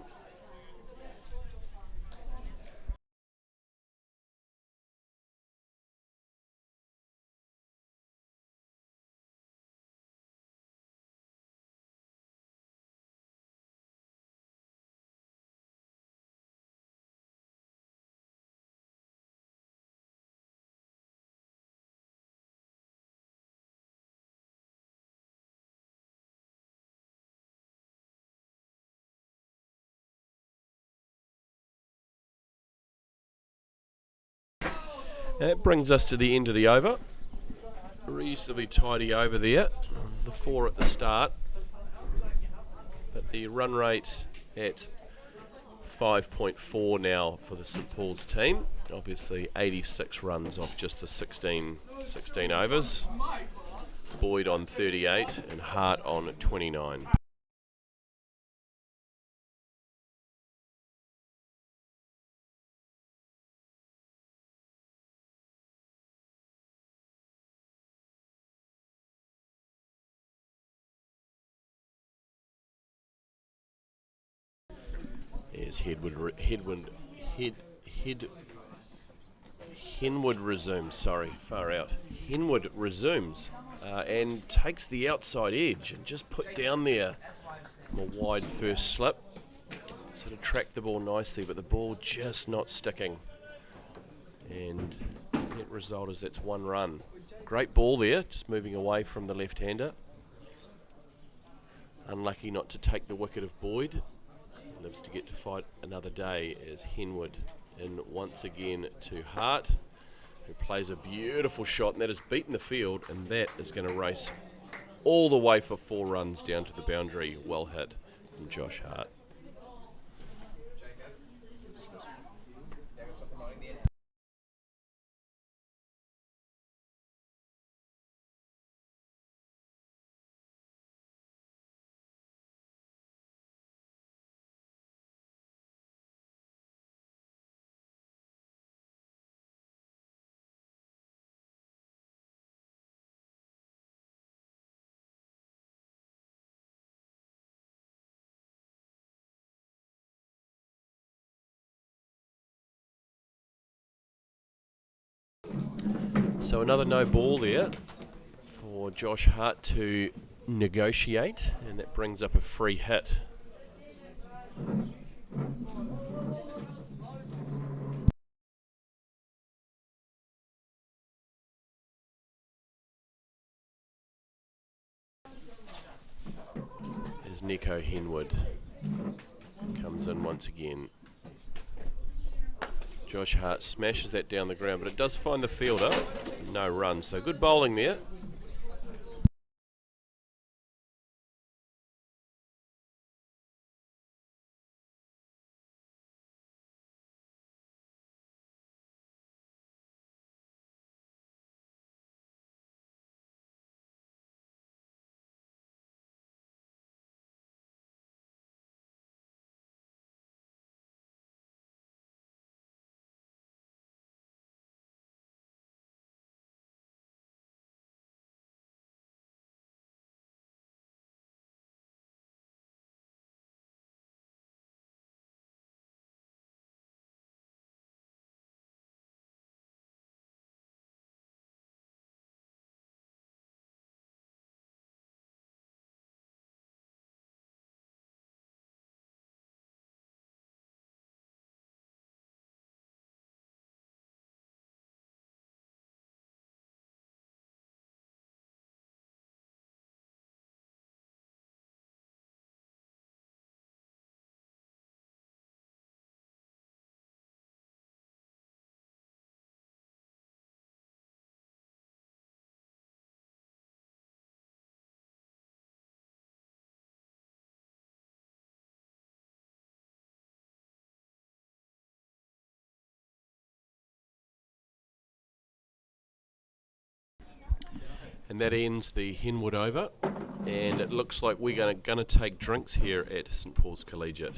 That brings us to the end of the over. Reasonably tidy over there. The 4 at the start. But the run rate at 5.4 now for the St Paul's team. Obviously 86 runs off just the 16 overs. Boyd on 38 and Hart on 29. As Henwood resumes, far out. Henwood resumes and takes the outside edge and just put down there a wide first slip. Sort of tracked the ball nicely, but the ball just not sticking. And Net result is that's 1 run. Great ball there, just moving away from the left-hander. Unlucky not to take the wicket of Boyd. Lives to get to fight another day as Henwood in once again to Hart, who plays a beautiful shot, and that has beaten the field, and that is going to race all the way for 4 runs down to the boundary. Well hit from Josh Hart. So another no ball there for Josh Hart to negotiate, and that brings up a free hit. As Nico Henwood comes in once again. Josh Hart smashes that down the ground, but it does find the fielder. No run, so good bowling there. And that ends the Henwood over, and it looks like we're going to take drinks here at St Paul's Collegiate.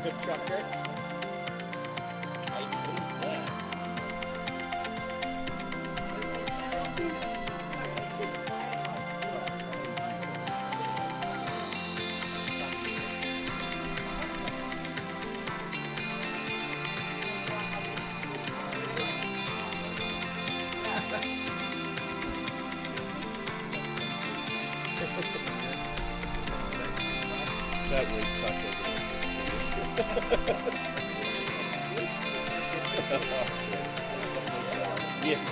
Good shot, Dex. Who's that? That would suck, yes.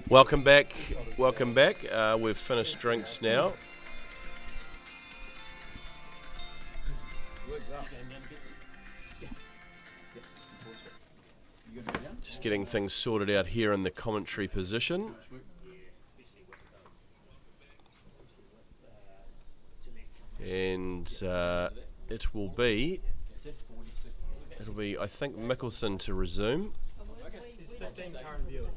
Welcome back. Welcome back. We've finished drinks now. Just getting things sorted out here in the commentary position. And it'll be, I think, Mickelson to resume. There's 15 current viewers.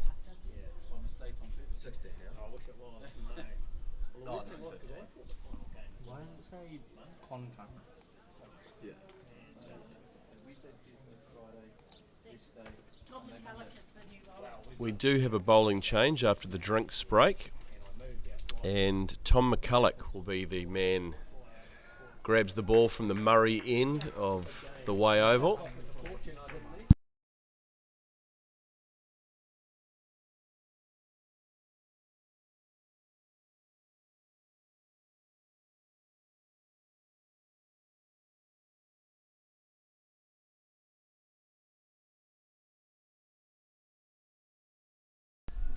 16 now. I wish it was. No. Well, No, it was good. Why don't you say concurrent? Yeah. Tom McCulloch is the new bowler. We do have a bowling change after the drinks break. And Tom McCulloch will be the man, grabs the ball from the Murray end of the way oval.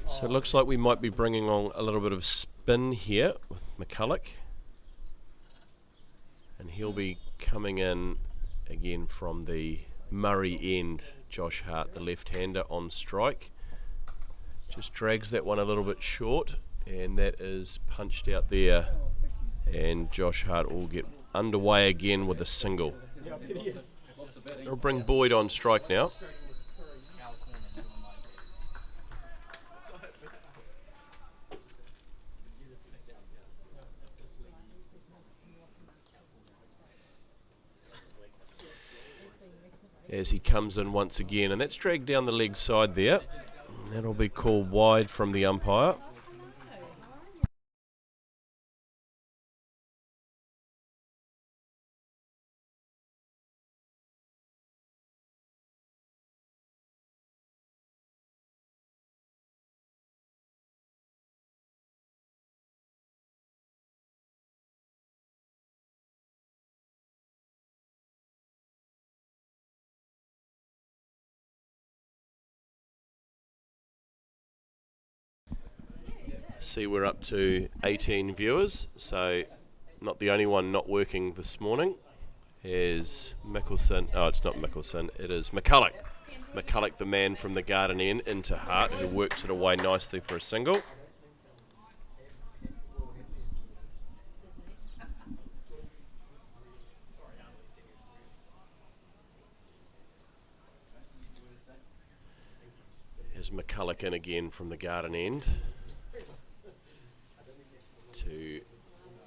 So it looks like we might be bringing on a little bit of spin here with McCulloch. And he'll be coming in again from the Murray end. Josh Hart, the left-hander, on strike. Just drags that one a little bit short, and that is punched out there. And Josh Hart will get underway again with a single. It'll bring Boyd on strike now. As he comes in once again, and that's dragged down the leg side there. That'll be called wide from the umpire. See, we're up to 18 viewers, so not the only one not working this morning is Mickelson. Oh, it's not Mickelson, it is McCulloch. McCulloch, the man from the garden end, into Hart, who works it away nicely for a single. Here's McCulloch in again from the garden end to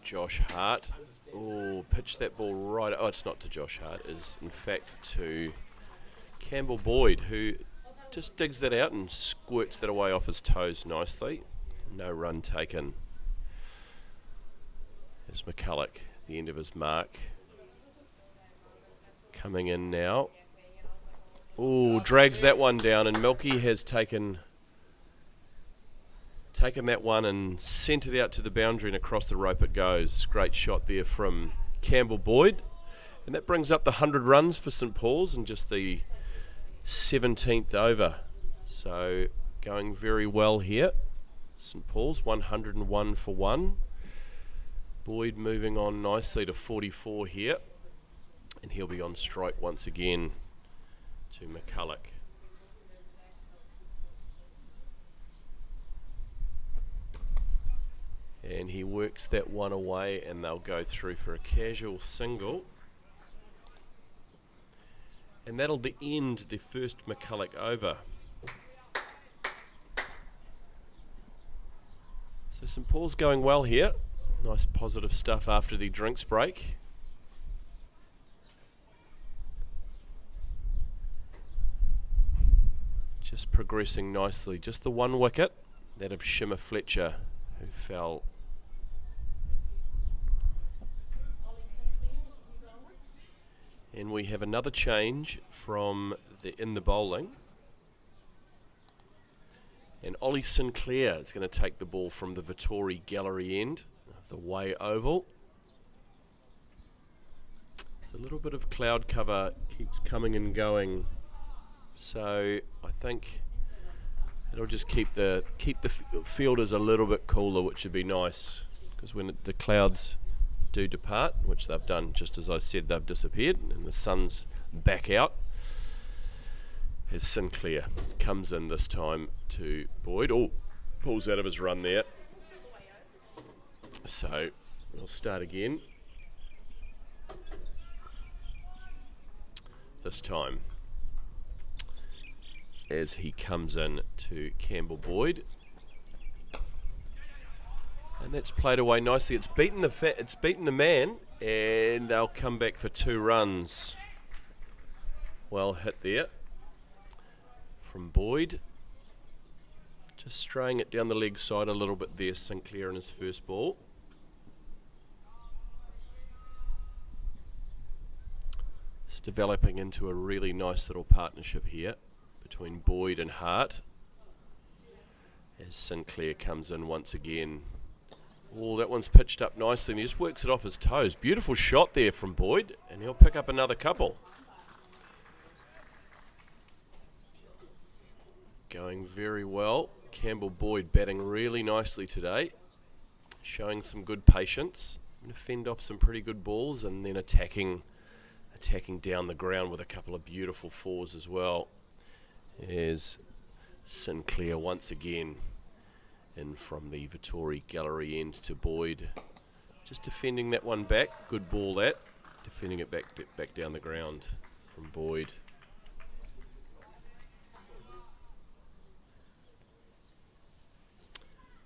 Josh Hart. Oh, pitched that ball right. Oh, it's not to Josh Hart. It is in fact to Campbell Boyd, who just digs that out and squirts that away off his toes nicely. No run taken. There's McCulloch at the end of his mark. Coming in now. Oh, drags that one down, and Milky has taken that one and sent it out to the boundary, and across the rope it goes. Great shot there from Campbell Boyd. And that brings up the 100 runs for St Paul's in just the 17th over. So going very well here. St Paul's 101 for 1. Boyd moving on nicely to 44 here. And he'll be on strike once again to McCulloch. And he works that one away, and they'll go through for a casual single. And that'll end the first McCulloch over. So So St Paul's going well here. Nice positive stuff after the drinks break. Just progressing nicely. Just the one wicket, that of Shimmer Fletcher, who fell. And we have another change from in the bowling. And Ollie Sinclair is going to take the ball from the Vittori Gallery end of the Way Oval. So a little bit of cloud cover keeps coming and going. So I think it'll just keep the fielders a little bit cooler, which would be nice, because when the clouds do depart, which they've done, just as I said, they've disappeared, and the sun's back out, as Sinclair comes in this time to Boyd. Oh, pulls out of his run there. So we'll start again. This time, as he comes in to Campbell Boyd, and that's played away nicely. It's beaten the man, and they'll come back for 2 runs. Well hit there from Boyd. Just straying it down the leg side a little bit there, Sinclair in his first ball. It's developing into a really nice little partnership here between Boyd and Hart, as Sinclair comes in once again. Oh, that one's pitched up nicely, and he just works it off his toes. Beautiful shot there from Boyd, and he'll pick up another couple. Going very well. Campbell Boyd batting really nicely today, showing some good patience. Going to fend off some pretty good balls, and then attacking down the ground with a couple of beautiful 4s as well. As Sinclair once again in from the Vittori Gallery end to Boyd, just defending that one back. Good ball that, defending it back down the ground from Boyd.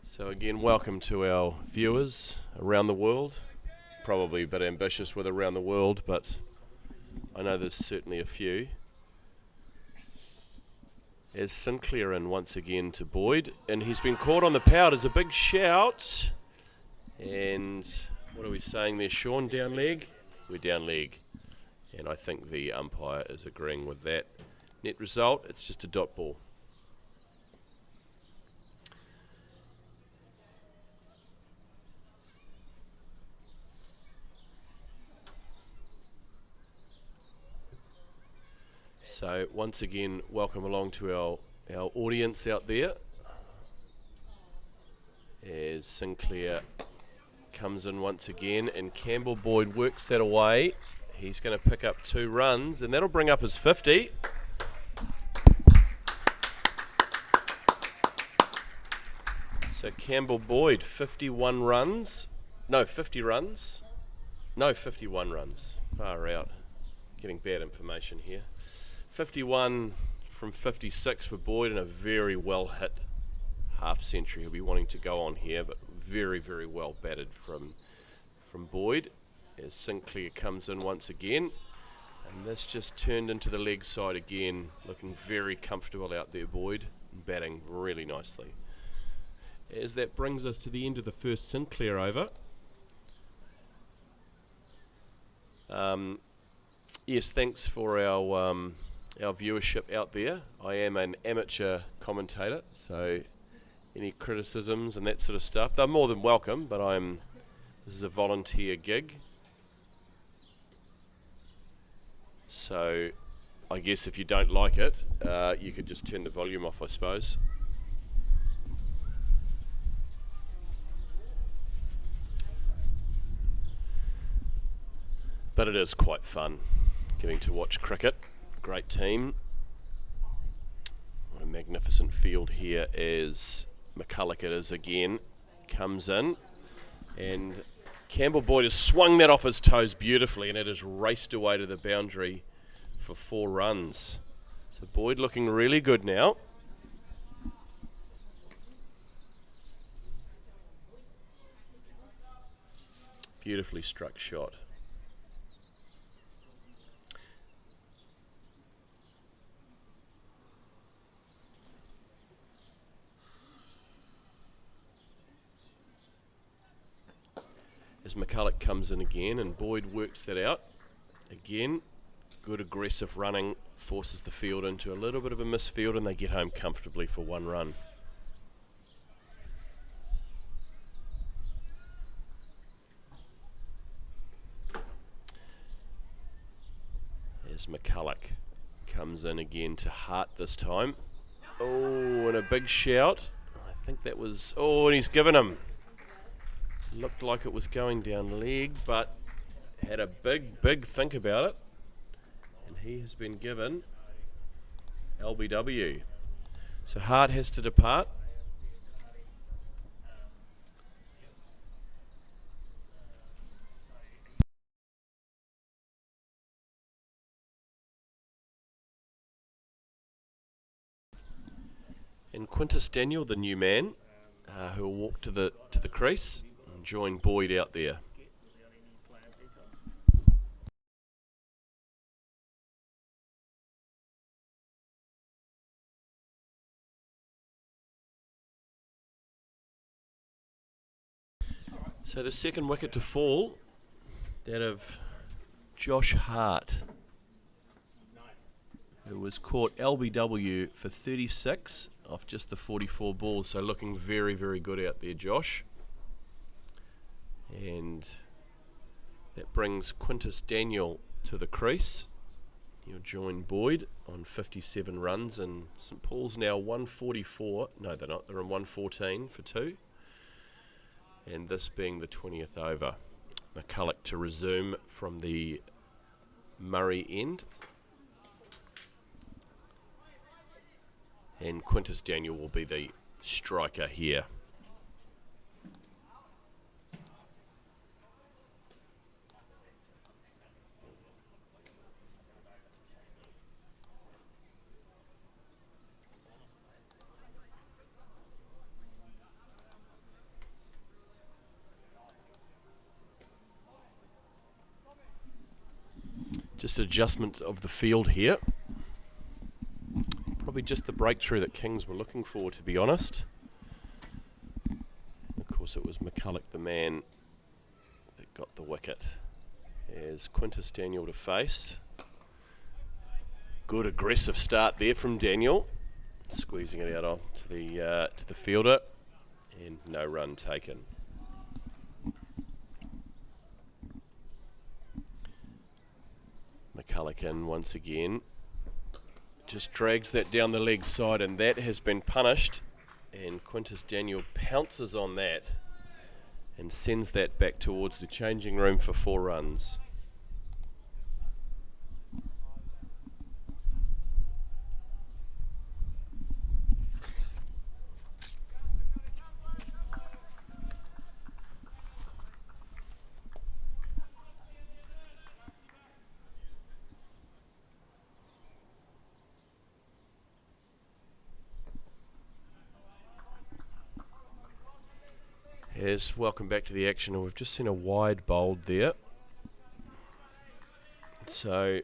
So again, welcome to our viewers around the world. Probably a bit ambitious with around the world, but I know there's certainly a few. As Sinclair in once again to Boyd, and he's been caught on the power. There's a big shout, and what are we saying there, Sean? Down leg? We're down leg, and I think the umpire is agreeing with that. Net result, it's just a dot ball. So once again, welcome along to our audience out there, as Sinclair comes in once again, and Campbell Boyd works that away. He's going to pick up 2 runs, and that'll bring up his 50. So Campbell Boyd, 51 runs. No, 50 runs. No, 51 runs. Far out. Getting bad information here. 51 from 56 for Boyd, and a very well hit half century. He'll be wanting to go on here, but very, very well batted from Boyd, as Sinclair comes in once again, and this just turned into the leg side again. Looking very comfortable out there, Boyd, batting really nicely. As that brings us to the end of the first Sinclair over. Yes, thanks for our viewership out there. I am an amateur commentator, so any criticisms and that sort of stuff, they're more than welcome, but this is a volunteer gig. So I guess if you don't like it, you could just turn the volume off, I suppose. But it is quite fun getting to watch cricket. Great team. What a magnificent field here as McCulloch it is again. Comes in, and Campbell Boyd has swung that off his toes beautifully, and it has raced away to the boundary for 4 runs. So Boyd looking really good now. Beautifully struck shot. As McCulloch comes in again and Boyd works that out. Again, good aggressive running forces the field into a little bit of a misfield and they get home comfortably for one run. As McCulloch comes in again to Hart this time. Oh, and a big shout. I think that was, oh, and he's given him. Looked like it was going down leg, but had a big think about it. And he has been given LBW. So Hart has to depart. And Quintus Daniel, the new man, who will walk to the crease and join Boyd out there. So the second wicket to fall, that of Josh Hart, who was caught LBW for 36 off just the 44 balls. So looking very good out there, Josh. And that brings Quintus Daniel to the crease. He'll join Boyd on 57 runs, and St Paul's now 144. No, they're not. They're on 114 for 2. And this being the 20th over. McCulloch to resume from the Murray end. And Quintus Daniel will be the striker here. Just adjustment of the field here. Probably just the breakthrough that Kings were looking for, to be honest. Of course, it was McCulloch, the man, that got the wicket. As Quintus Daniel to face. Good aggressive start there from Daniel, squeezing it out to the fielder, and no run taken. McCulloch in once again. Just drags that down the leg side, and that has been punished, and Quintus Daniel pounces on that and sends that back towards the changing room for 4 runs. Yes, welcome back to the action. We've just seen a wide bowled there. So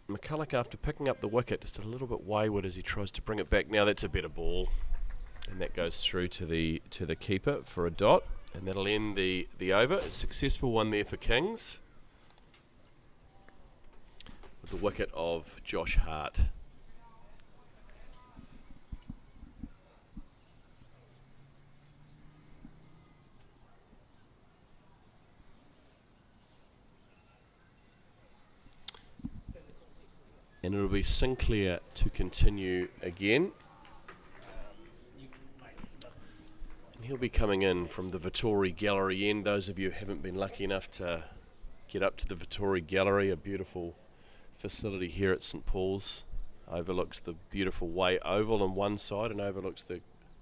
McCulloch, after picking up the wicket, just a little bit wayward as he tries to bring it back. Now that's a better ball, and that goes through to the keeper for a dot, and that'll end the over. A successful one there for Kings, with the wicket of Josh Hart. And it'll be Sinclair to continue again. And he'll be coming in from the Vittori Gallery end. Those of you who haven't been lucky enough to get up to the Vittori Gallery, a beautiful facility here at St Paul's. Overlooks the beautiful Way Oval on one side and overlooks the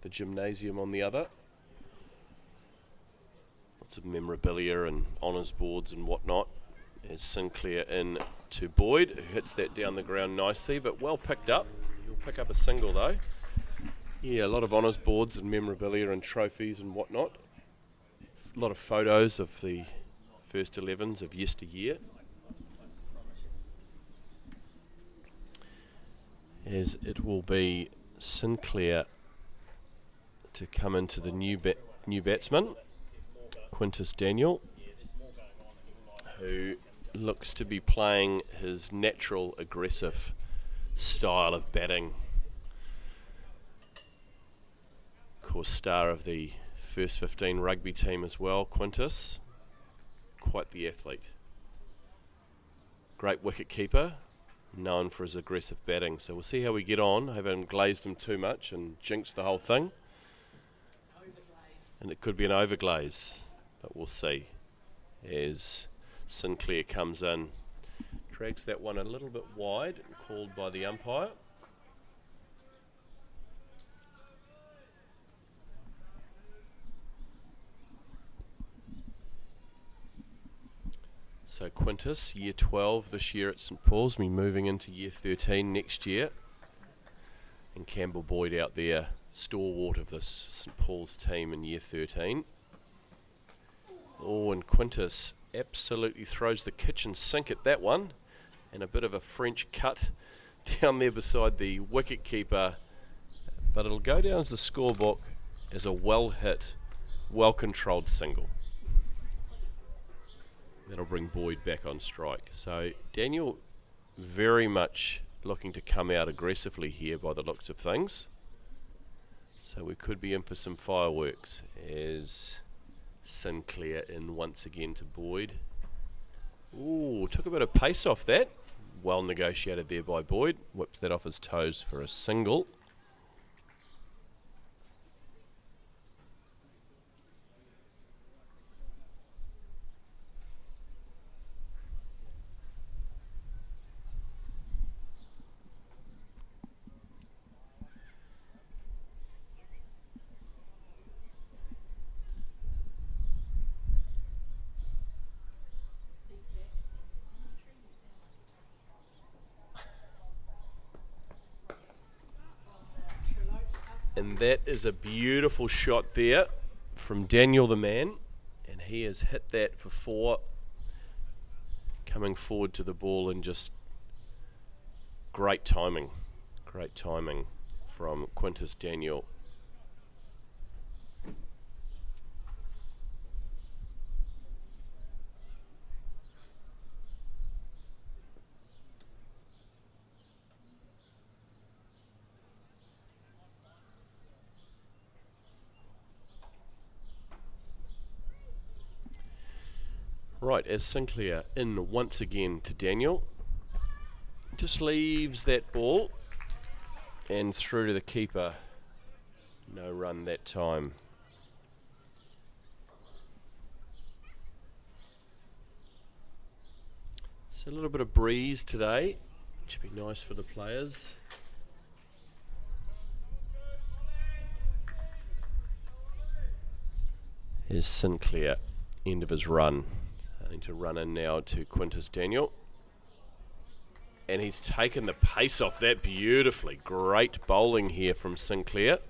gymnasium on the other. Lots of memorabilia and honours boards and whatnot. As Sinclair in to Boyd, who hits that down the ground nicely, but well picked up. He'll pick up a single though. Yeah, a lot of honours boards and memorabilia and trophies and whatnot. A lot of photos of the first 11s of yesteryear. As it will be Sinclair to come into the new batsman, Quintus Daniel, who looks to be playing his natural aggressive style of batting. Of course, star of the first 15 rugby team as well, Quintus. Quite the athlete. Great wicket keeper, known for his aggressive batting. So we'll see how we get on. I haven't glazed him too much and jinxed the whole thing. And it could be an overglaze, but we'll see as Sinclair comes in. Drags that one a little bit wide, called by the umpire. So Quintus, year 12 this year at St Paul's, me moving into year 13 next year. And Campbell Boyd out there, stalwart of this St Paul's team in year 13. Oh, and Quintus absolutely throws the kitchen sink at that one. And a bit of a French cut down there beside the wicket keeper. But it'll go down as the scorebook as a well hit, well controlled single. That'll bring Boyd back on strike. So Daniel very much looking to come out aggressively here by the looks of things. So we could be in for some fireworks as Sinclair in once again to Boyd. Ooh, took a bit of pace off that. Well negotiated there by Boyd. Whips that off his toes for a single. And that is a beautiful shot there from Daniel the man. And he has hit that for 4. Coming forward to the ball and just great timing. Great timing from Quintus Daniel. Right, as Sinclair in once again to Daniel, just leaves that ball and through to the keeper. No run that time. So a little bit of breeze today, which would be nice for the players. Here's Sinclair, end of his run. Need to run in now to Quintus Daniel. And he's taken the pace off that beautifully. Great bowling here from Sinclair.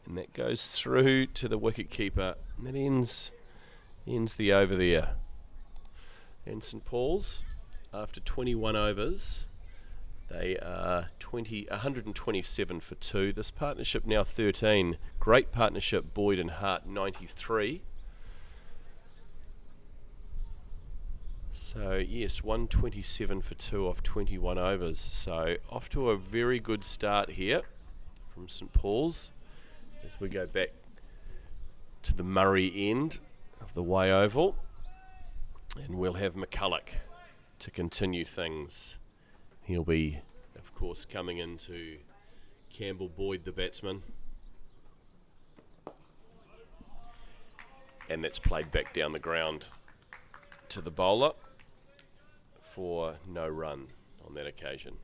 And that goes through to the wicketkeeper. And that ends the over there. And St Paul's, after 21 overs, they are 127 for 2. This partnership now 13. Great partnership, Boyd and Hart, 93. So yes, 127 for 2 off 21 overs. So off to a very good start here from St Paul's as we go back to the Murray end of the Way Oval. And we'll have McCulloch to continue things. He'll be, of course, coming into Campbell Boyd, the batsman. And that's played back down the ground to the bowler for no run on that occasion.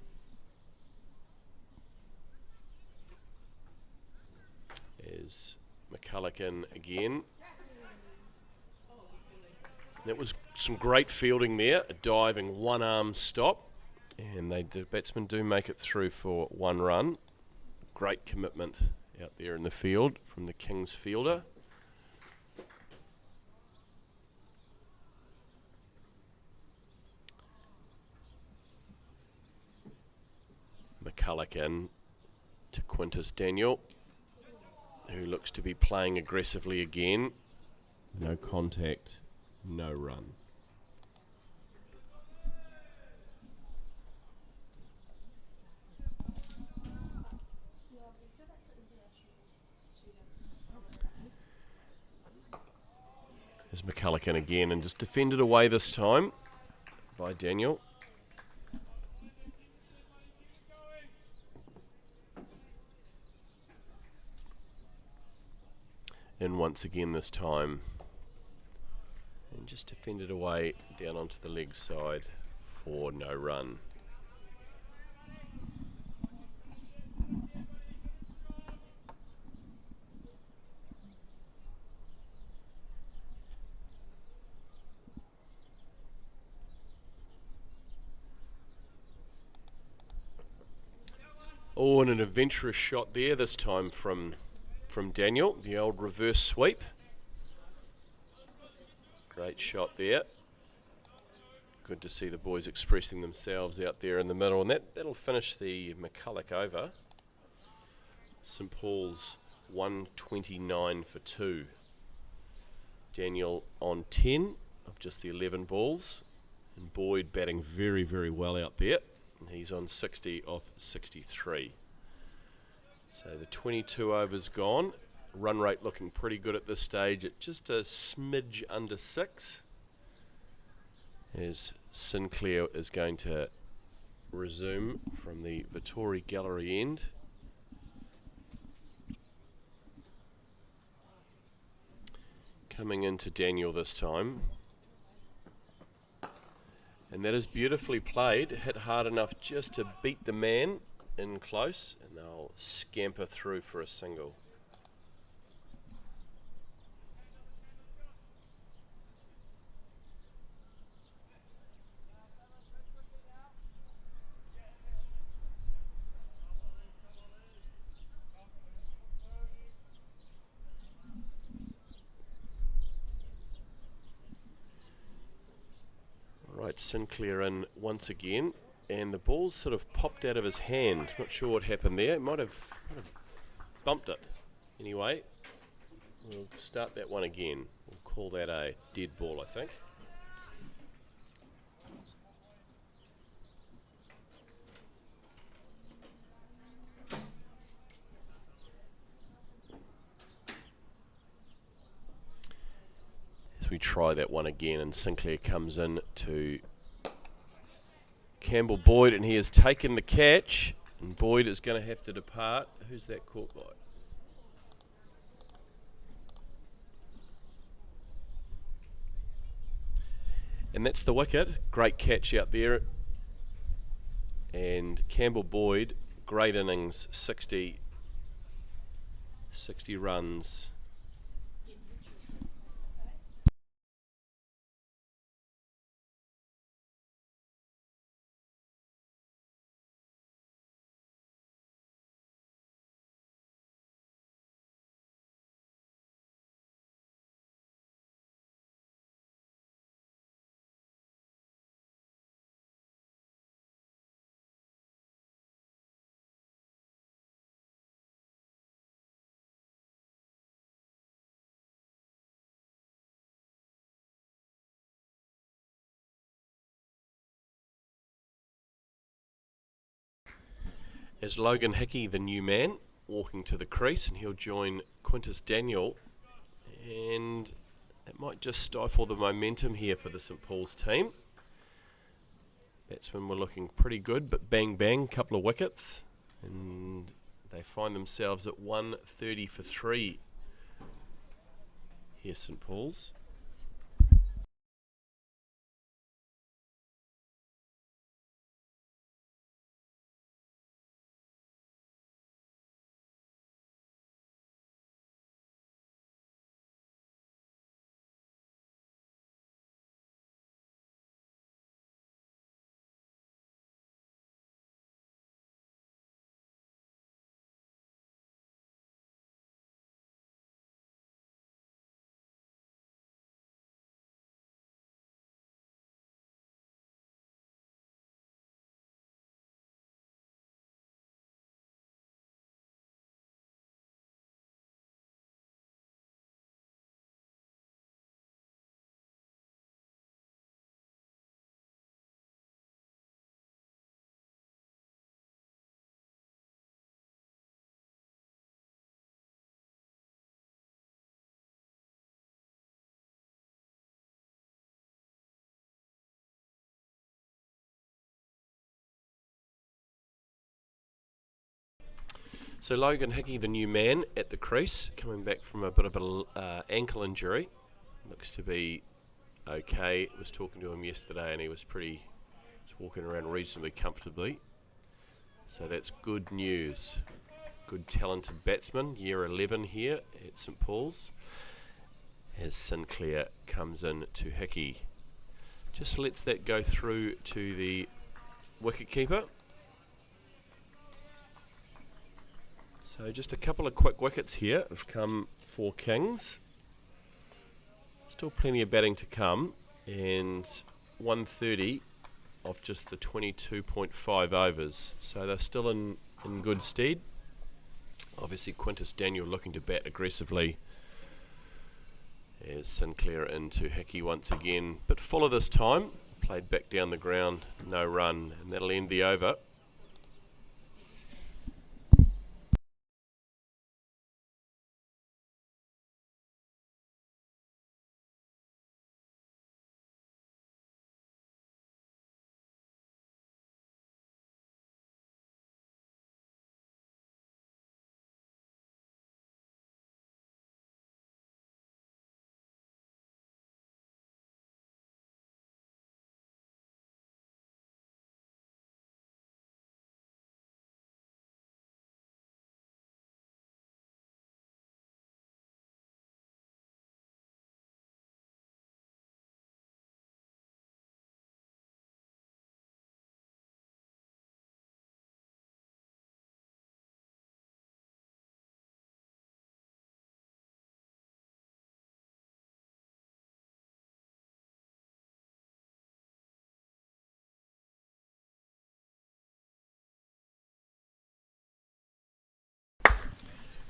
Is McCulloch in again. That was some great fielding there, a diving one-arm stop, and the batsmen do make it through for 1 run. Great commitment out there in the field from the Kings fielder. McCulloch in to Quintus Daniel, who looks to be playing aggressively again. No contact, no run. There's McCulloch in again and just defended away this time by Daniel. And once again this time. And just defended away down onto the leg side for no run. Oh, and an adventurous shot there, this time from Daniel, the old reverse sweep. Great shot there. Good to see the boys expressing themselves out there in the middle, and that'll finish the McCulloch over. St Paul's 129 for 2. Daniel on 10 of just the 11 balls, and Boyd batting very, very well out there. And he's on 60 off 63. So the 22 overs gone. Run rate looking pretty good at this stage at just a smidge under 6. As Sinclair is going to resume from the Vittori Gallery end. Coming into Daniel this time. And that is beautifully played, hit hard enough just to beat the man in close, and they'll scamper through for a single. Right, Sinclair in once again, and the ball's sort of popped out of his hand. Not sure what happened there. Might have bumped it. Anyway, we'll start that one again. We'll call that a dead ball, I think. We try that one again, and Sinclair comes in to Campbell Boyd, and he has taken the catch, and Boyd is going to have to depart. Who's that caught by? And that's the wicket. Great catch out there, and Campbell Boyd, great innings, 60 runs. As Logan Hickey, the new man, walking to the crease, and he'll join Quintus Daniel, and it might just stifle the momentum here for the St Paul's team. Batsmen were looking pretty good, but bang bang, couple of wickets, and they find themselves at 130 for 3 here, St Paul's. So Logan Hickey, the new man at the crease, coming back from a bit of an ankle injury. Looks to be okay. I was talking to him yesterday and he was walking around reasonably comfortably. So that's good news. Good talented batsman, year 11 here at St Paul's. As Sinclair comes in to Hickey. Just lets that go through to the wicketkeeper. So just a couple of quick wickets here have come for Kings. Still plenty of batting to come, and 130 off just the 22.5 overs. So they're still in good stead. Obviously Quintus Daniel looking to bat aggressively as Sinclair into Hickey once again. Bit fuller this time, played back down the ground, no run, and that'll end the over.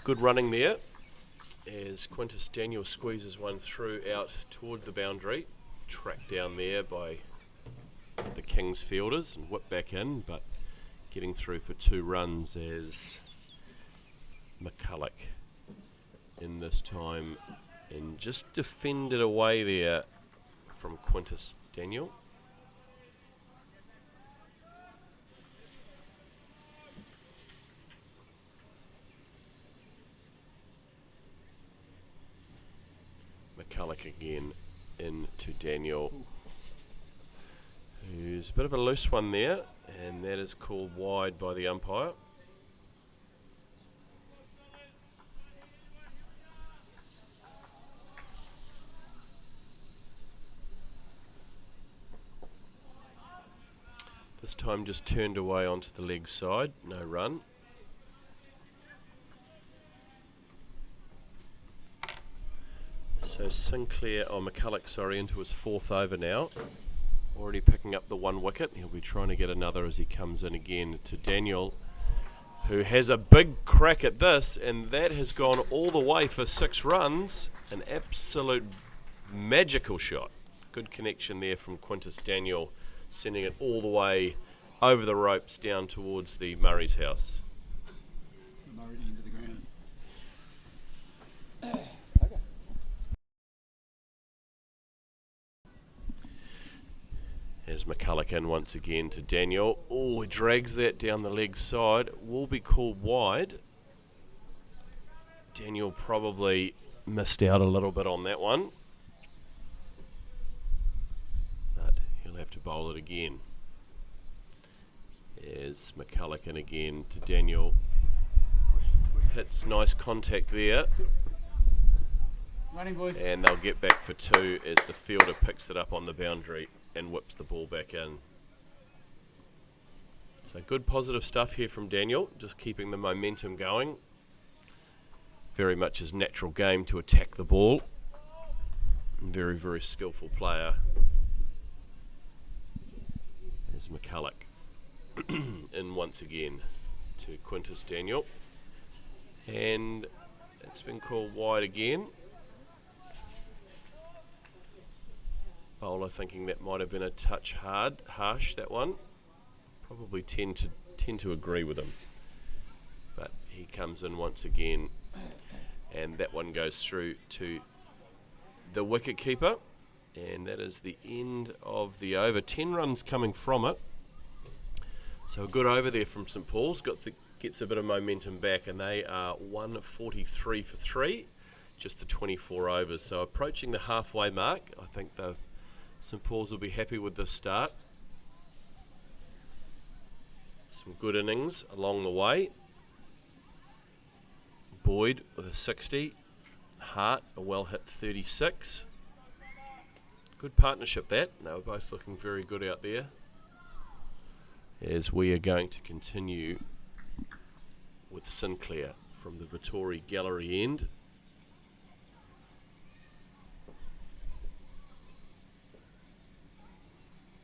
Good running there as Quintus Daniel squeezes one through out toward the boundary. Tracked down there by the Kings fielders and whipped back in, but getting through for 2 runs as McCulloch in this time and just defended away there from Quintus Daniel. McCulloch again into Daniel, who's a bit of a loose one there, and that is called wide by the umpire. This time just turned away onto the leg side, no run. So Sinclair, McCulloch, sorry, into his 4th over now. Already picking up the 1 wicket. He'll be trying to get another as he comes in again to Daniel, who has a big crack at this, and that has gone all the way for 6 runs. An absolute magical shot. Good connection there from Quintus Daniel, sending it all the way over the ropes down towards the Murray's house. Murray into the ground. As McCulloch in once again to Daniel. Oh, he drags that down the leg side. Will be called wide. Daniel probably missed out a little bit on that one, but he'll have to bowl it again. As McCulloch in again to Daniel. Hits nice contact there. Running, boys. And they'll get back for 2 as the fielder picks it up on the boundary and whips the ball back in. So good positive stuff here from Daniel, just keeping the momentum going. Very much his natural game to attack the ball. Very, very skillful player. There's McCulloch in once again to Quintus Daniel. And it's been called wide again. Bowler thinking that might have been a touch harsh, that one. Probably tend to agree with him. But he comes in once again, and that one goes through to the wicket keeper, and that is the end of the over. 10 runs coming from it. So a good over there from St Paul's. Got gets a bit of momentum back, and they are 143 for 3, just the 24 overs. So approaching the halfway mark. I think the St Paul's will be happy with this start. Some good innings along the way. Boyd with a 60, Hart a well hit 36. Good partnership that. They were both looking very good out there. As we are going to continue with Sinclair from the Vittori Gallery end.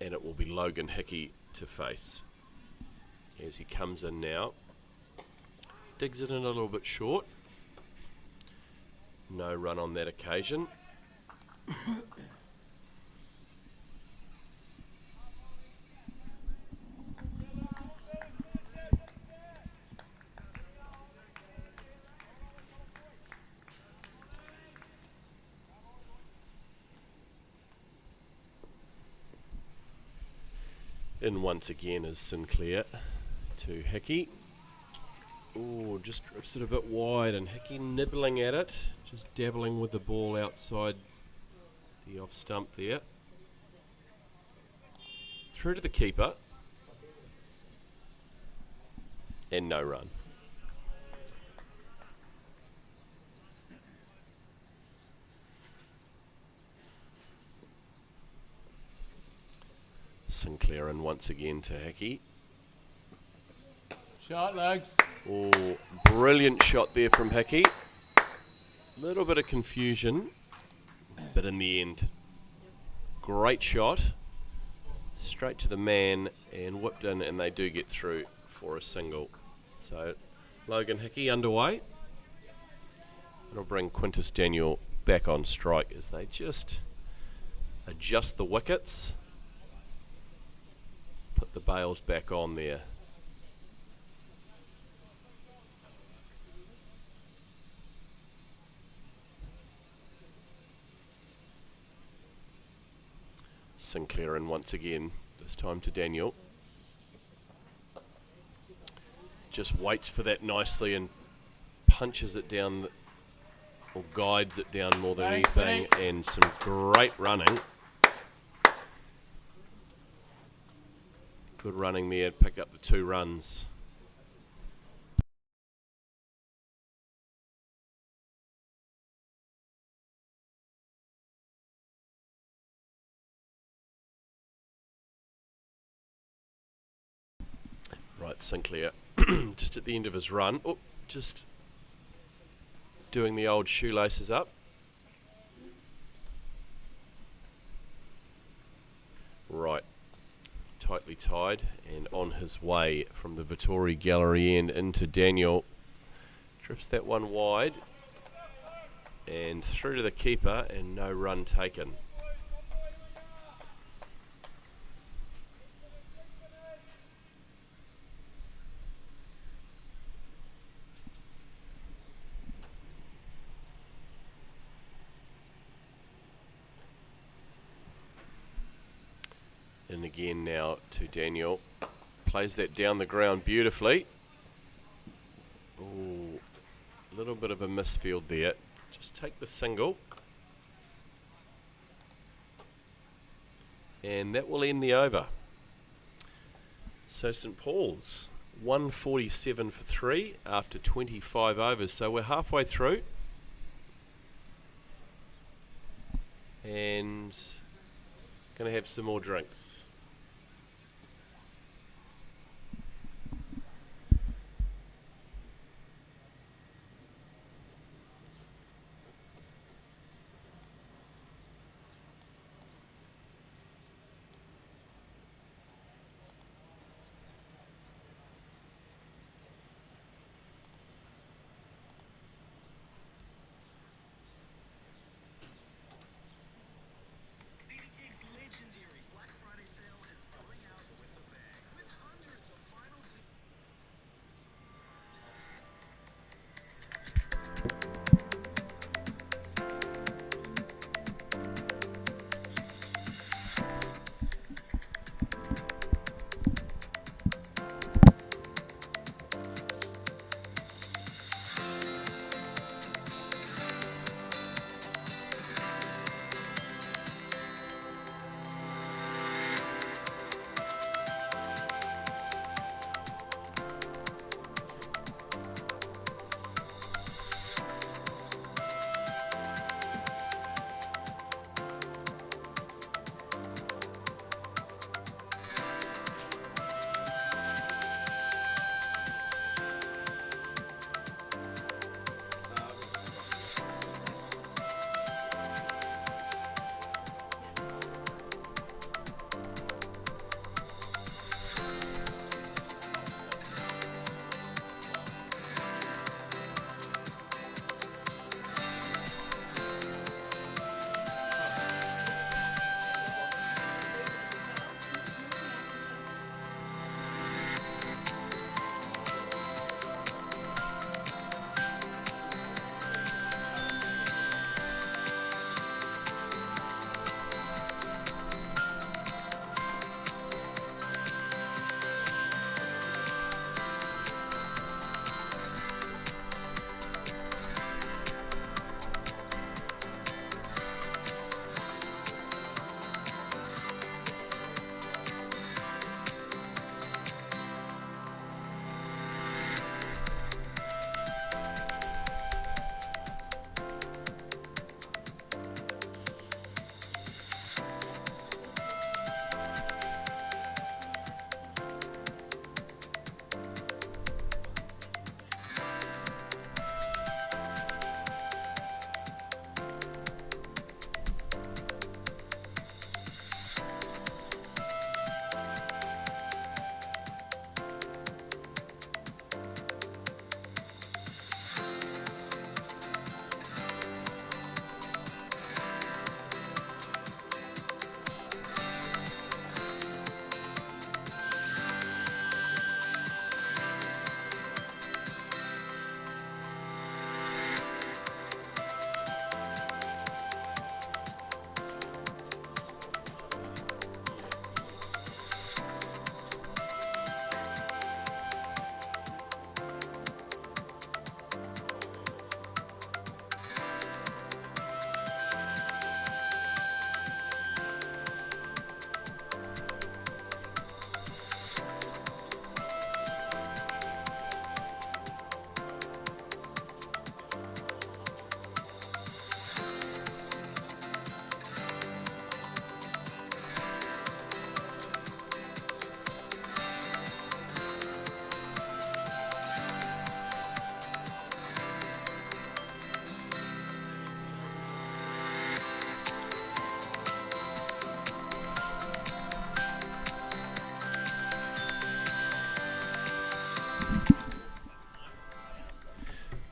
And it will be Logan Hickey to face. As he comes in now. Digs it in a little bit short. No run on that occasion. In once again is Sinclair to Hickey. Oh, just drifts it a bit wide, and Hickey nibbling at it, just dabbling with the ball outside the off stump there. Through to the keeper. And no run. Sinclair in once again to Hickey. Shot legs. Oh, brilliant shot there from Hickey. Little bit of confusion, but in the end, great shot. Straight to the man and whipped in, and they do get through for a single. So Logan Hickey underway. It'll bring Quintus Daniel back on strike as they just adjust the wickets. Put the bails back on there. Sinclair in once again, this time to Daniel. Just waits for that nicely and punches it down, or guides it down more than anything, and some great running. Good running there, pick up the 2 runs. Right, Sinclair, just at the end of his run. Oh, just doing the old shoelaces up. Right, tightly tied and on his way from the Vittori Gallery end into Daniel. Drifts that one wide and through to the keeper, and no run taken. And again now to Daniel. Plays that down the ground beautifully. Oh, a little bit of a misfield there. Just take the single. And that will end the over. So St Paul's 147 for 3 after 25 overs. So we're halfway through. And going to have some more drinks. BBT's legendary Black Friday sale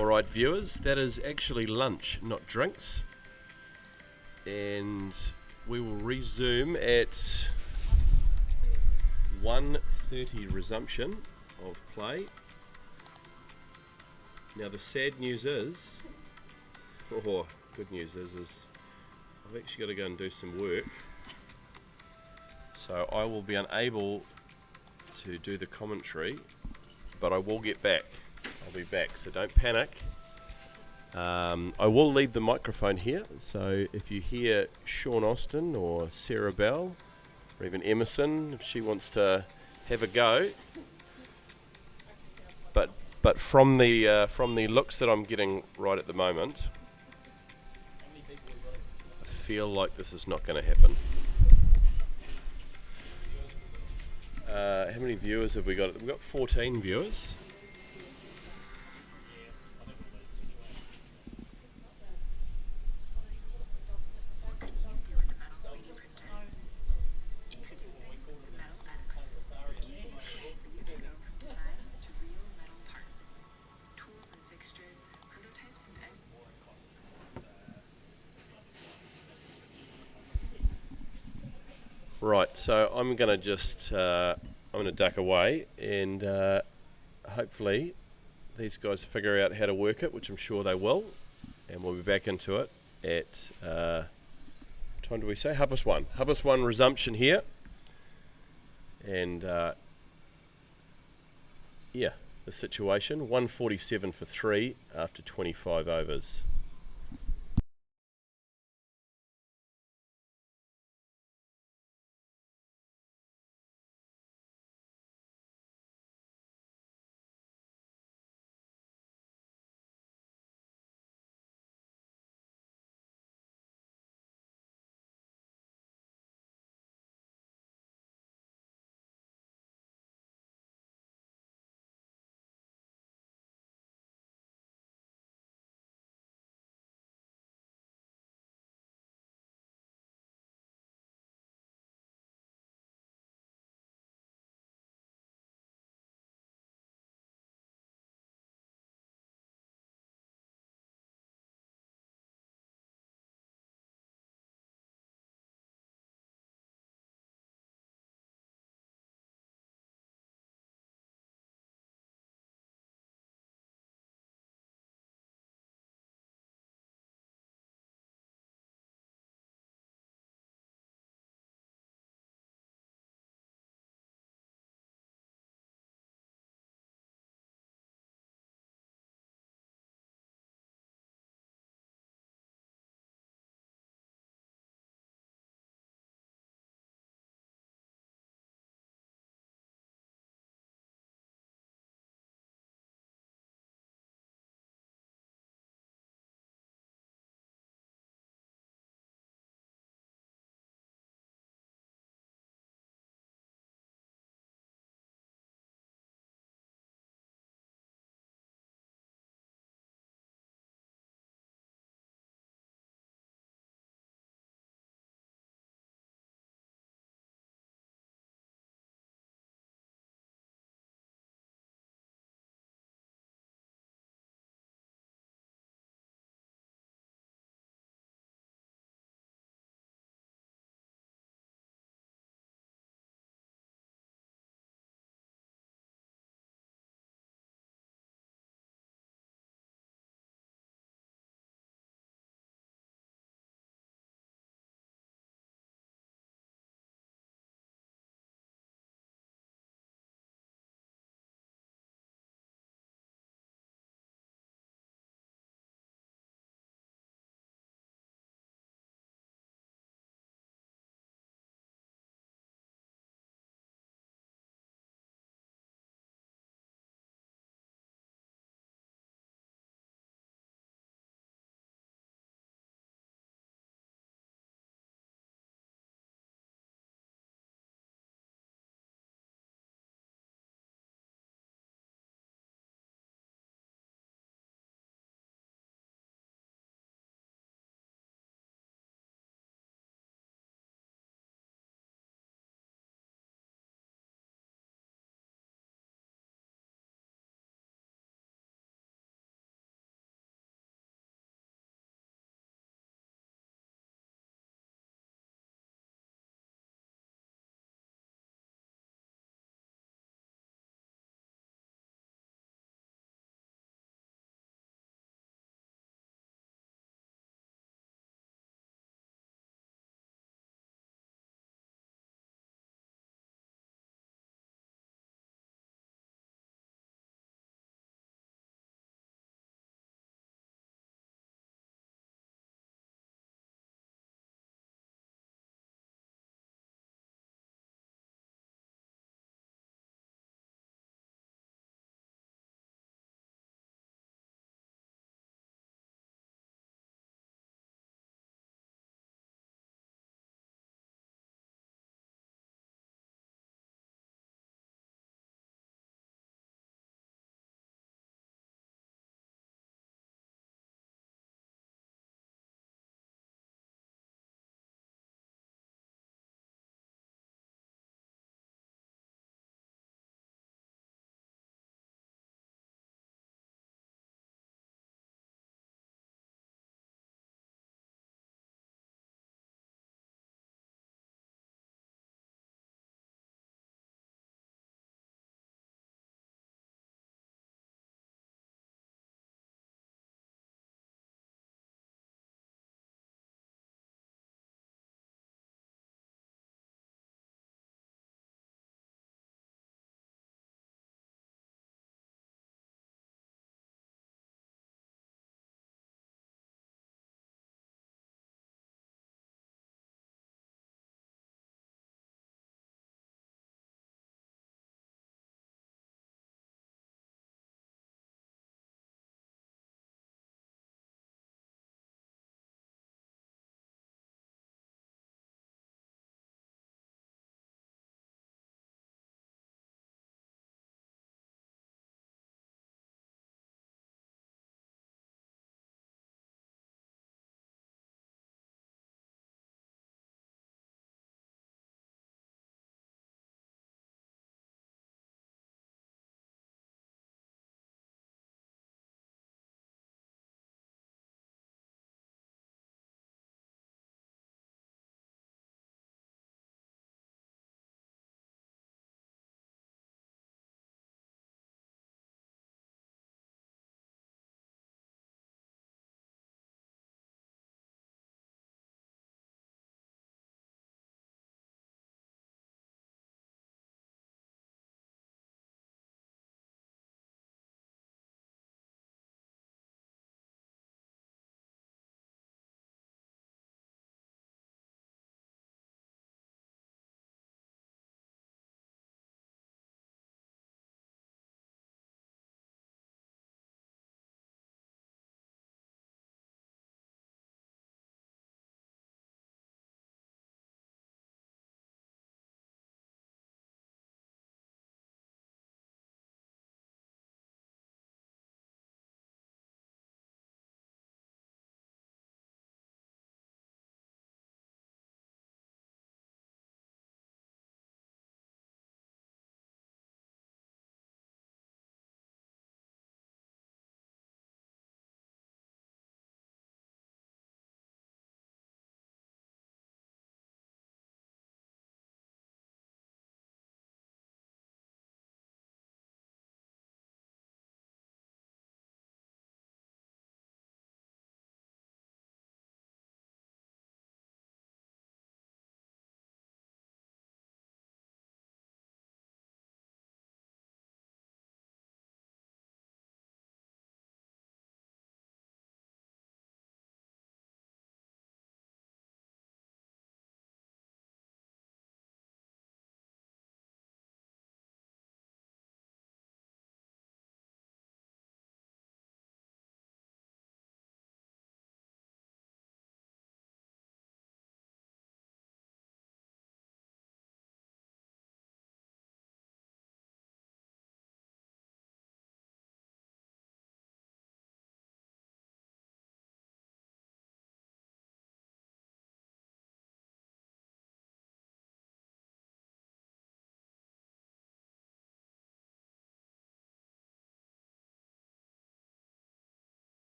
Alright viewers, that is actually lunch, not drinks. And we will resume at 1:30 resumption of play. Now the sad news is, or good news is I've actually got to go and do some work. So I will be unable to do the commentary, but I will get back. I'll be back, so don't panic. I will leave the microphone here, so if you hear Sean Austin or Sarah Bell, or even Emerson, if she wants to have a go. But from the looks that I'm getting right at the moment, I feel like this is not going to happen. How many viewers have we got? We've got 14 viewers. Introducing the Metal X, the easiest way for you to go from design to real metal part. Tools and fixtures, prototypes and Right, so I'm going to just I'm going to duck away, and hopefully these guys figure out how to work it, which I'm sure they will, and we'll be back into it at what time do we say? 1:30. 1:30 resumption here, and yeah, the situation 1:47 for 3 after 25 overs.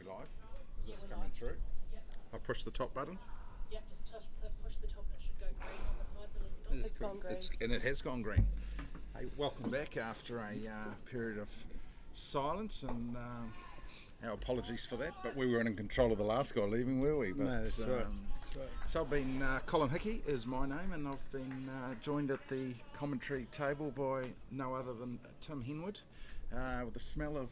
live. Is this coming through? I push the top button. Yep, just push the top and it should go green on the side, the little dot. It's gone green. And it has gone green. Hey, welcome back after a period of silence, and our apologies for that, but we weren't in control of the last guy leaving, were we? But, No, that's right. That's right. So I've been, Colin Hickey is my name, and I've been joined at the commentary table by no other than Tim Henwood, with the smell of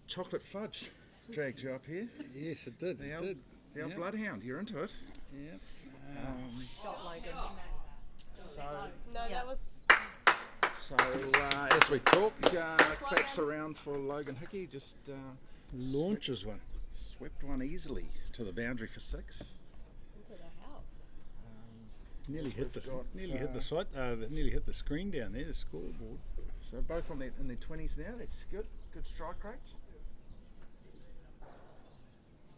chocolate fudge dragged you up here. Yes, it did. The It old, did. the old Yep. bloodhound, you're into it. Yep. Shot Logan. So, No, that was. as we talk, claps around for Logan Hickey, just Launches one. swept one easily to the boundary for 6. Into the house. Nearly hit the we've got, nearly hit the screen down there, the scoreboard. So both in their 20s now. That's good. Good strike rates.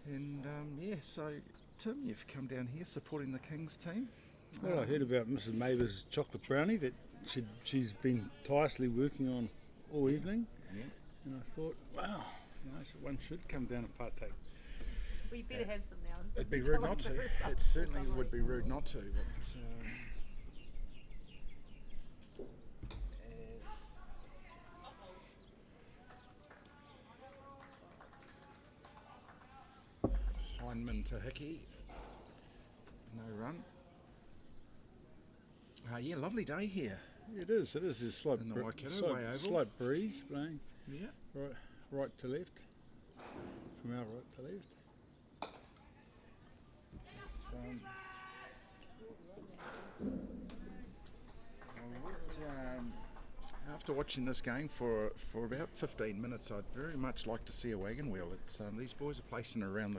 And so Tim, you've come down here supporting the Kings team. Well, I heard about Mrs. Maver's chocolate brownie that she's been tirelessly working on all evening, Yeah. and I thought, wow, one should come down and partake. Well, you better have some now. It'd be Tell rude us not the to. results It certainly or would be rude not to. But, Hindman to Hickey. No run. Yeah, lovely day here. It is. It's a slight, In the Waikato, way oval. slight breeze blowing Yeah. right to left, from our right to left. After watching this game for about 15 minutes, I'd very much like to see a wagon wheel. It's these boys are placing it around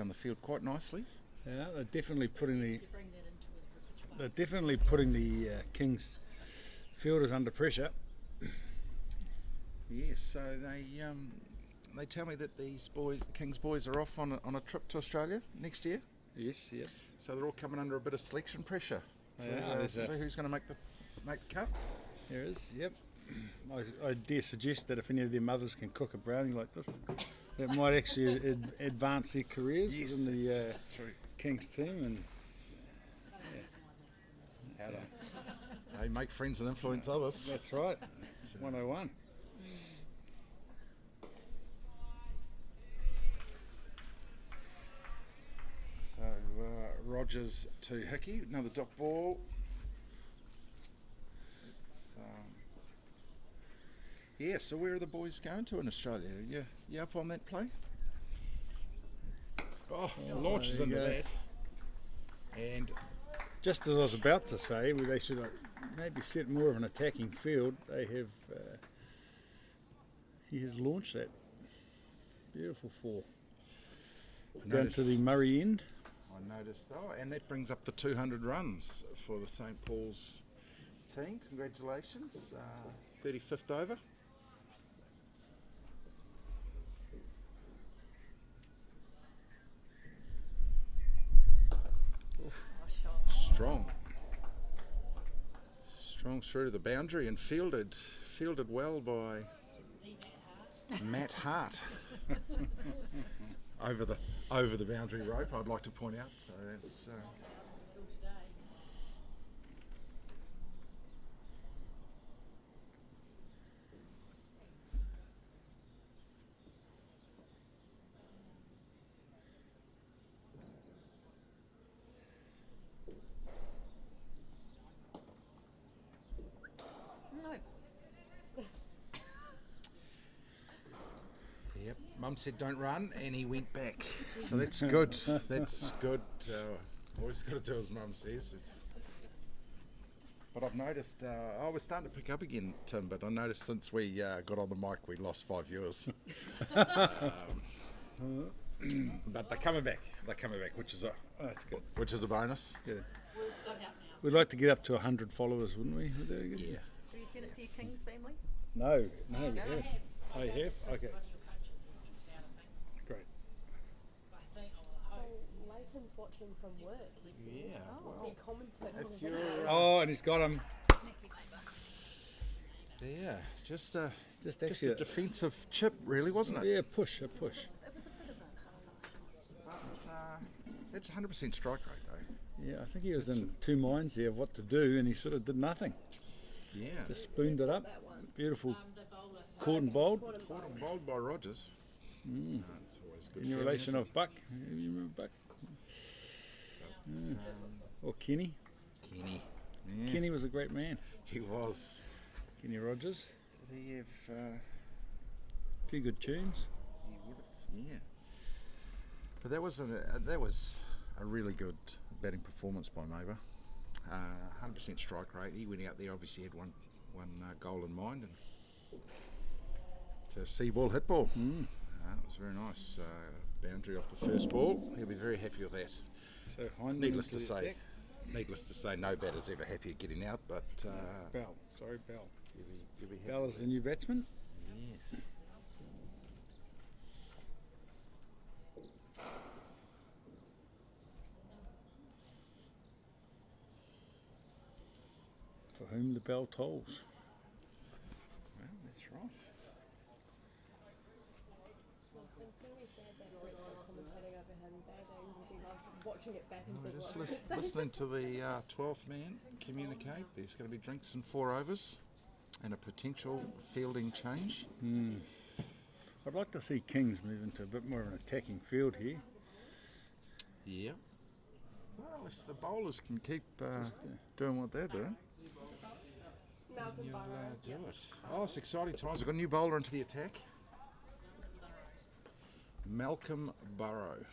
the field quite nicely. Yeah, they're definitely putting the To bring that into his repertoire. Kings fielders under pressure. Yes, so they tell me that these boys, Kings boys, are off on a trip to Australia next year. Yes, yeah. So they're all coming under a bit of selection pressure. So Yeah, see who's going to make the cut. There is, yep. I dare suggest that if any of their mothers can cook a brownie like this, that might actually advance their careers within the that's true. Kings team. And How to they make friends and influence others. that's right, 101. So Rogers to Hickey, another dot ball. So where are the boys going to in Australia? You up on that play? Oh, launches there you into go. that. And Just as I was about to say, where they should maybe set more of an attacking field, they have. He has launched that beautiful 4 down to the Murray end. I noticed though, and that brings up the 200 runs for the St. Paul's team. Congratulations, 35th over. Strong through to the boundary and fielded well by Matt Hart. over the boundary rope, I'd like to point out. So that's No. yep. Mum said don't run, and he went back. So that's good. That's good. Always got to do as Mum says. But I've noticed, I was starting to pick up again, Tim, but I noticed since we got on the mic, we lost 5 viewers. But they're coming back. Which is That's good. a bonus. Yeah. Will's got out now. We'd like to get up to 100 followers, wouldn't we? Would that be good? Yeah. Have you sent it to your Kings family? No, we have. I have. I have? Okay. One of your coaches has sent it out, I think. Great. I think, I hope. Leighton's watching from work. Yeah. He commented. If you're, Oh, and he's got him. yeah, just Just Just actually a defensive chip, really, wasn't it? yeah, a push. It was a bit of a But, it's 100% strike rate, though. Yeah, I think he was in two minds there of what to do, and he sort of did nothing. Yeah. Just spooned it up. That one. Beautiful the bowler. So caught and bowled. Caught and Caught bowled. and bowled by Rogers. It's always good. In your feeling, relation isn't of Buck. You remember Buck? it? Or Kenny. Kenny. Yeah. Kenny was a great man. He was. Kenny Rogers. Did he have? A few good tunes. He would have. Yeah. But that was a really good batting performance by Maber. 100% strike rate. He went out there, obviously had one goal in mind, and to see ball hit ball. It was very nice. Boundary off the first ball. He'll be very happy with that. So Hindman Needless into to the say, attack. no batter's ever happy at getting out, but Bell. Sorry, Bell. you'll be happy. Bell is the new batsman. Yes. For whom the bell tolls. Well, that's right. It's going to be sad that Brett's not commentating over him batting because he loves watching it back and We're just seeing listening to the 12th man communicate. There's going to be drinks in 4 overs and a potential fielding change. I'd like to see Kings move into a bit more of an attacking field here. Yeah. Well, if the bowlers can keep doing what they're doing, Malcolm you'll Burrow. do it. Oh, it's exciting times. We've got a new bowler into the attack. Malcolm Burrow.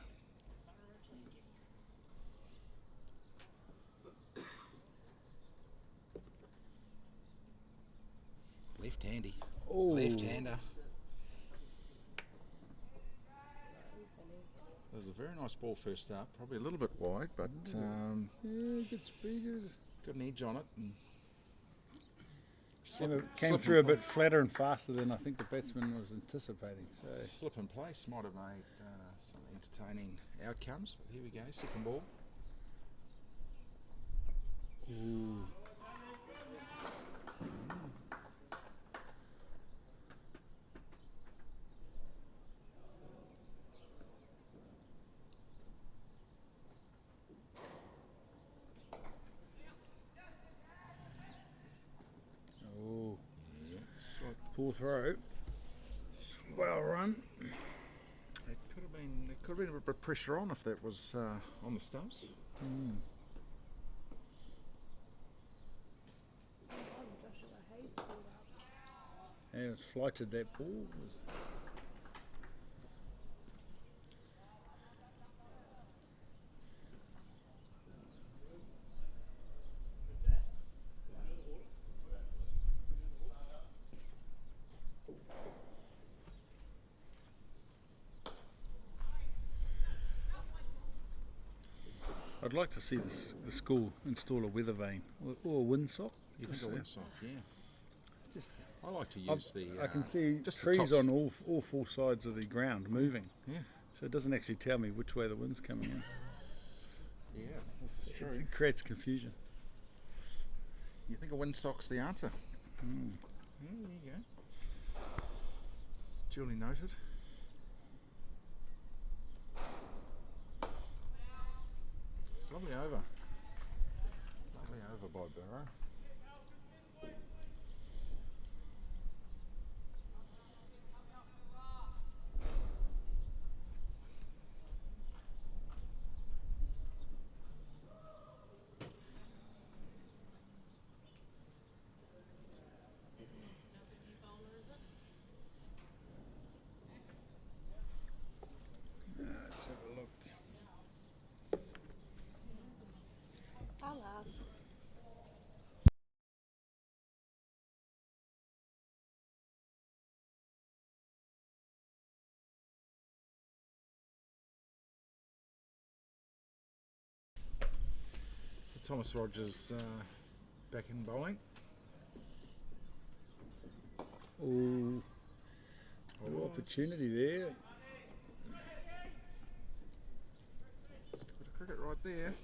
Left-handy. Oh, Left-hander. It was a very nice ball first up. Probably a little bit wide, but yeah, good speed. got an edge on it. And Came through a bit flatter and faster than I think the batsman was anticipating. So Slip in place might have made some entertaining outcomes, but here we go, second ball. oh, Yeah, so full throw. Well run. it could have been a bit of pressure on if that was on the stumps. Joshua Hayes pulled up. And it's flighted that ball. I'd like to see the school install a weather vane or a windsock. You think a windsock, yeah. Just I like to use the. I can see just the trees tops. on all four sides of the ground moving. Yeah, So it doesn't actually tell me which way the wind's coming in. yeah, this is true. It creates confusion. You think a windsock's the answer? Yeah, there you go. It's duly noted. It's lovely over. Lovely over by Burrow. Let's have a look. I'll ask. So Thomas Rogers back in bowling. Oh, little opportunity there. It's a bit of cricket right there.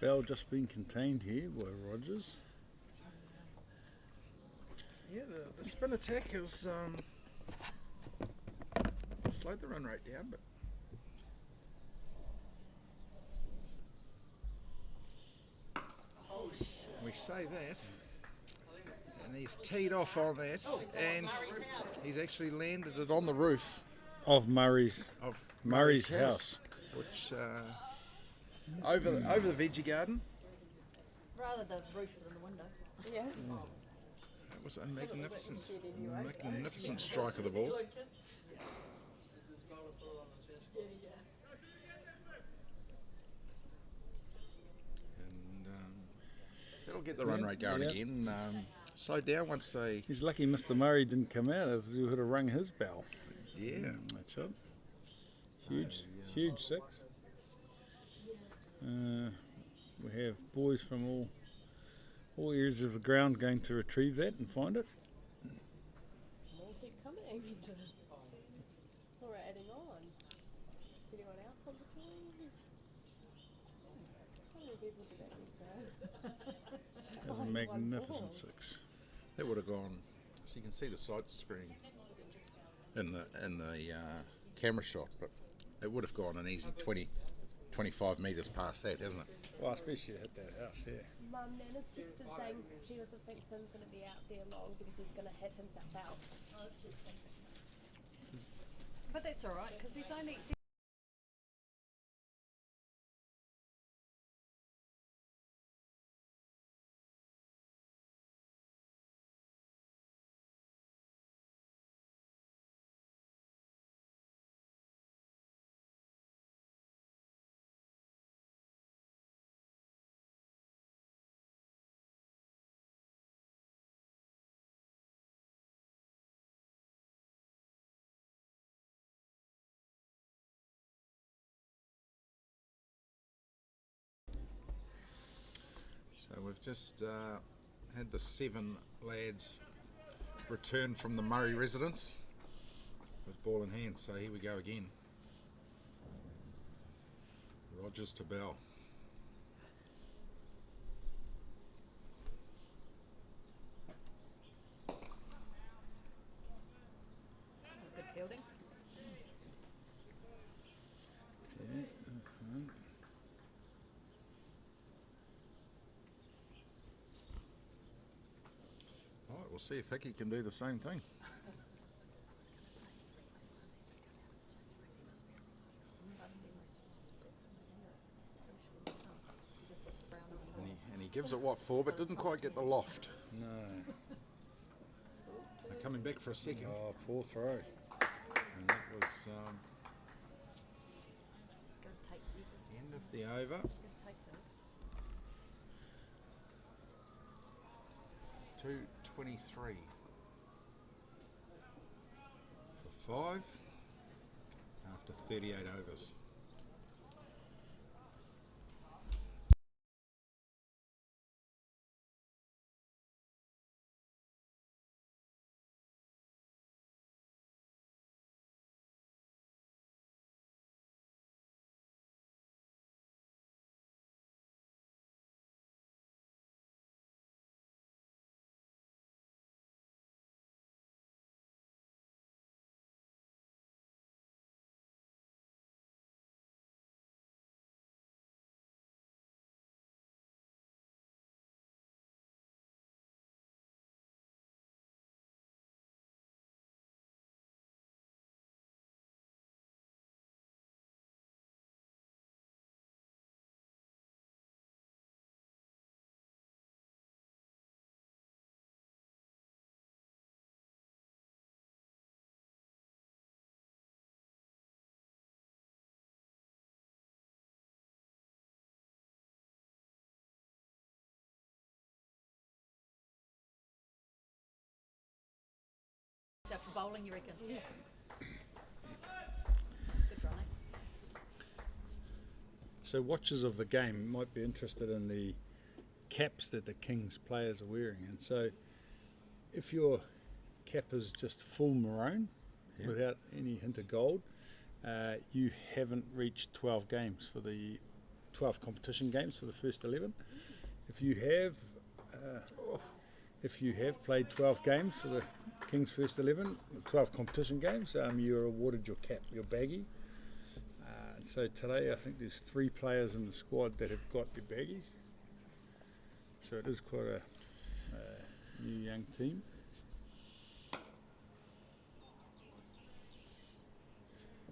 bell just been contained here by Rogers. Yeah, the spin attack has slowed the run rate down, but we say that, and he's teed off on that, and he's actually landed it on the roof Of Murray's of Murray's house. which over the veggie garden. Rather the roof than the window. Yeah. That was a magnificent strike of the ball. And that'll get the run rate going Yep. again. Slow down once they. He's lucky Mr. Murray didn't come out, as he would have rung his bell. Yeah. That's it. Huge six. We have boys from all areas of the ground going to retrieve that and find it. More keep coming. Or adding on. Anyone else on the team? How many people did that reach out? That's a magnificent six. That would have gone. So you can see the side screen in the camera shot, but it would have gone an easy 20, 25 metres past that, hasn't it? Well, especially hit that house, yeah. Mum, Nana's texted saying she doesn't think Tim's going to be out there long because he's going to hit himself out. Oh, it's just classic. But that's alright, because he's only. So we've just had the 7 lads return from the Murray residence with ball in hand. So here we go again. Rogers to Bell. Good fielding. All right, we'll see if Hickey can do the same thing. And he gives it what for, but didn't quite get the loft. No. They're coming back for a second. Oh, poor throw. And that was Go take these. end of the over. Go take those. 2:23 for 5 after 38 overs. So for bowling, you reckon? Yeah. It's good running. So watchers of the game might be interested in the caps that the Kings players are wearing. And so if your cap is just full maroon without any hint of gold, you haven't reached 12 games for the 12 competition games for the first 11. If you have played 12 games for the Kings first 11, 12 competition games, you're awarded your cap, your baggie. So today I think there's 3 players in the squad that have got their baggies. So it is quite a new young team.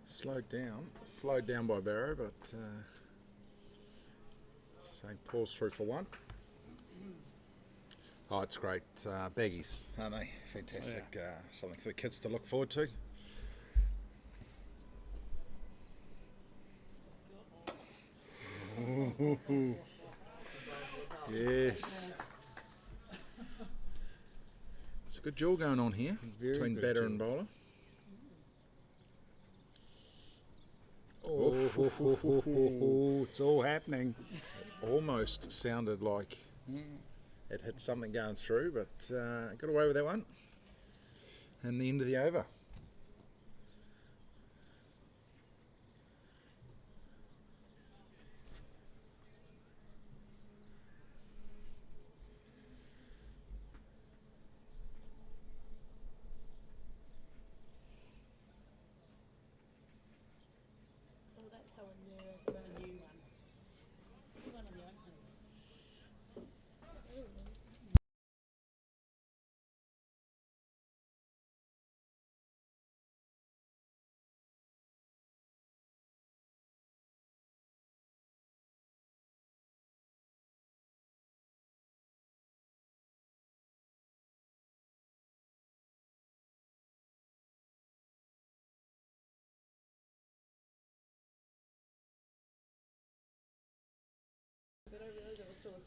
Slowed down by Barrow, but St Paul's through for 1. Oh, it's great. Baggies, aren't they? Fantastic. Something for the kids to look forward to. Yes. It's a good duel going on here between batter and bowler. It's all happening. Almost sounded like it hit something going through, but got away with that one. And the end of the over. Oh, that's so new. We've got a new one. One of the openers.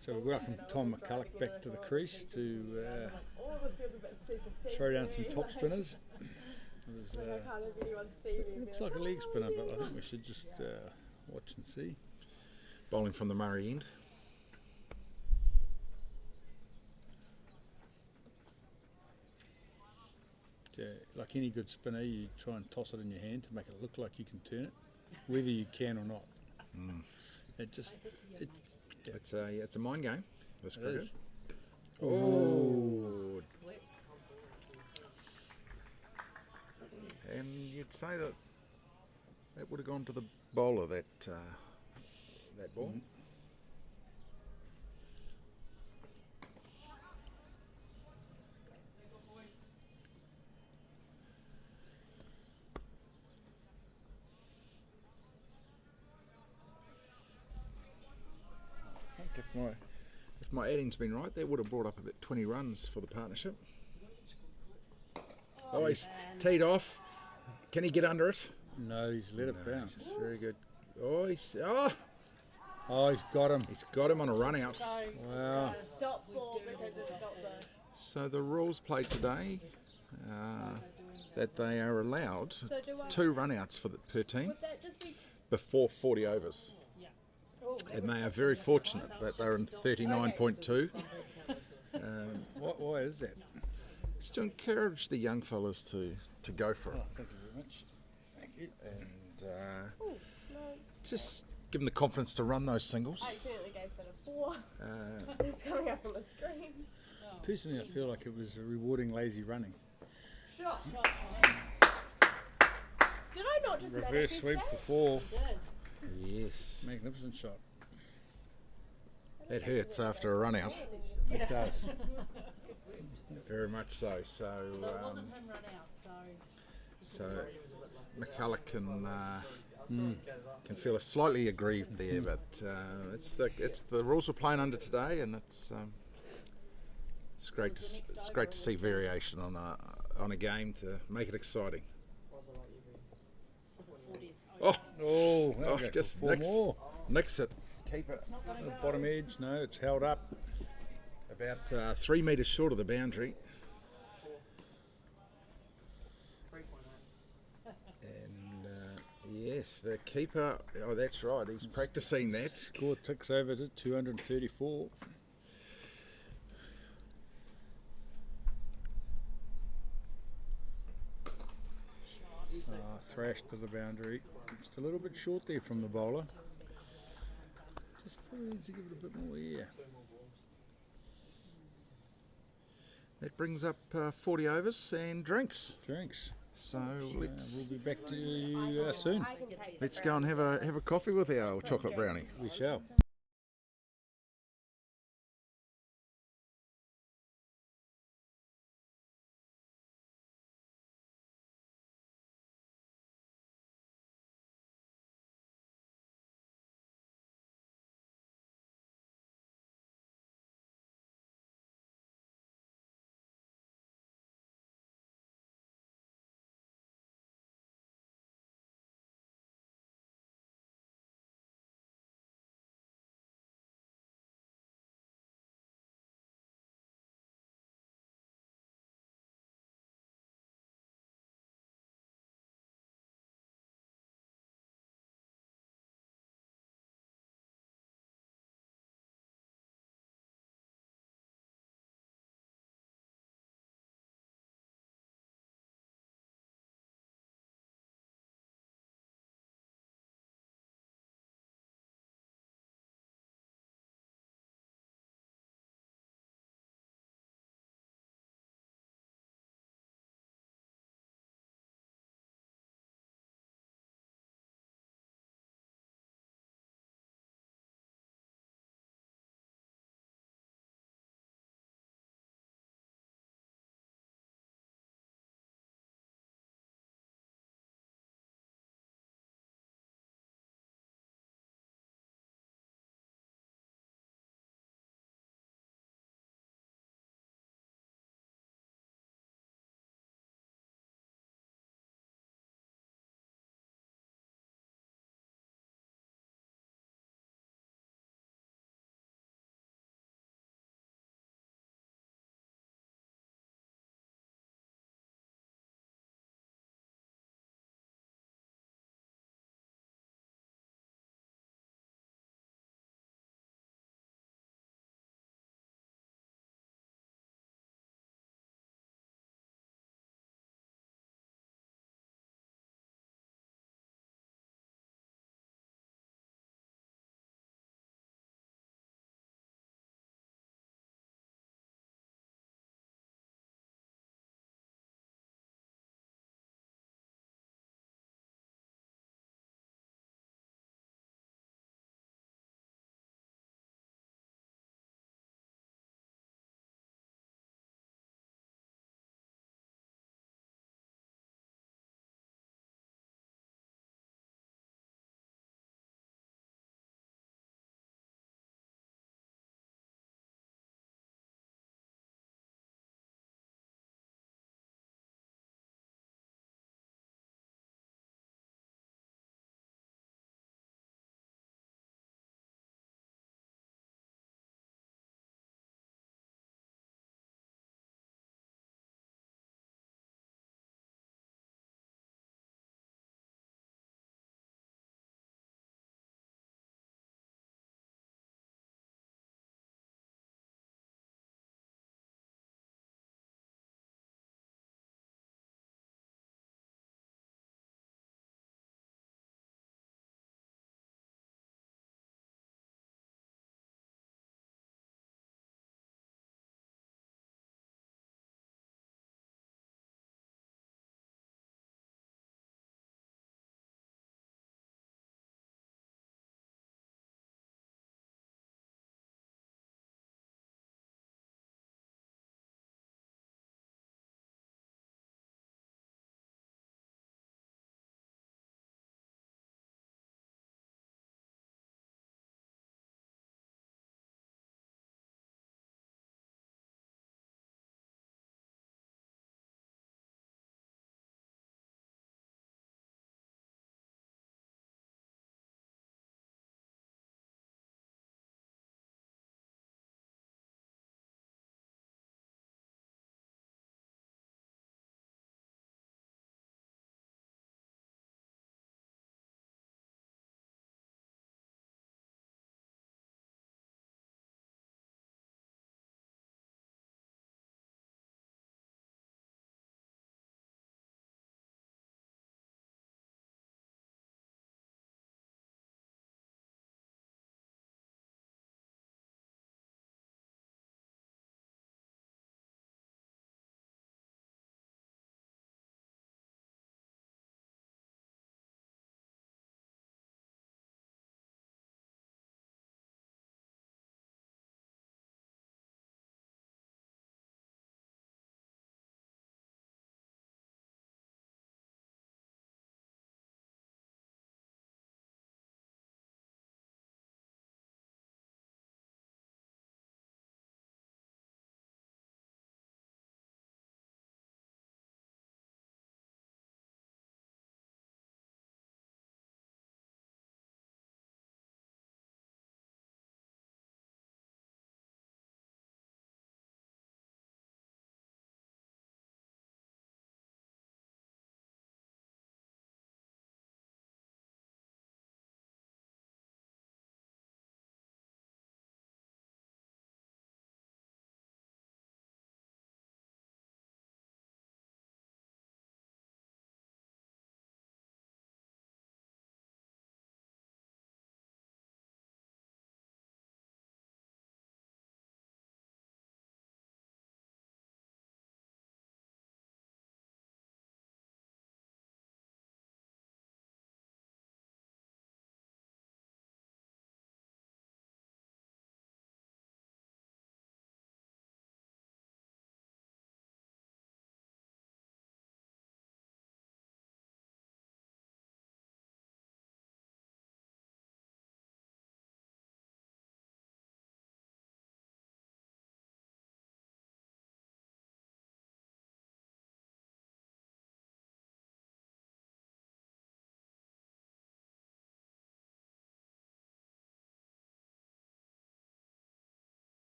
So we welcome Tom McCulloch back to the crease to All of us feels a bit super throw down some top spinners. It was, I can't have anyone see me. looks like a leg spinner, but I think we should just watch and see. Bowling from the Murray end. Like any good spinner, you try and toss it in your hand to make it look like you can turn it, whether you can or not. It's a mind game. This cricket. Is. Oh. And you'd say that would have gone to the bowler, that ball. I think if my adding's been right, that would have brought up about 20 runs for the partnership. Oh, he's teed off. Can he get under it? No, he's let it bounce. Very good. Oh, he's Got him. He's got him on a run out. Wow. Dot ball because it's not the. So the rules played today that they are allowed So do I, 2 run-outs per team would that just be? before 40 overs. And they are very fortunate that they're in 39.2. Why is that? Just to encourage the young fellas to go for it. Thank you very much. Thank you. And just give them the confidence to run those singles. I accidentally gave it a 4. It's coming up on the screen. Personally, I feel like it was a rewarding lazy running. Sure. Did I not just Reverse sweep for 4. Yes. Magnificent shot. It hurts after a run out. It does. Very much so. So, It wasn't him run out, so. so McCulloch can feel slightly aggrieved there, but it's the rules we're playing under today, and it's great to see variation on a game to make it exciting. Just nix it. Keep it. The bottom edge, no, it's held up. About 3 metres short of the boundary. And yes, the keeper, oh that's right, he's practicing that. Score ticks over to 234. Thrashed to the boundary. Just a little bit short there from the bowler. Just probably needs to give it a bit more, yeah. That brings up 40 overs and drinks. Drinks. So We'll be back to you soon. let's go and have a coffee with our chocolate brownie. We shall.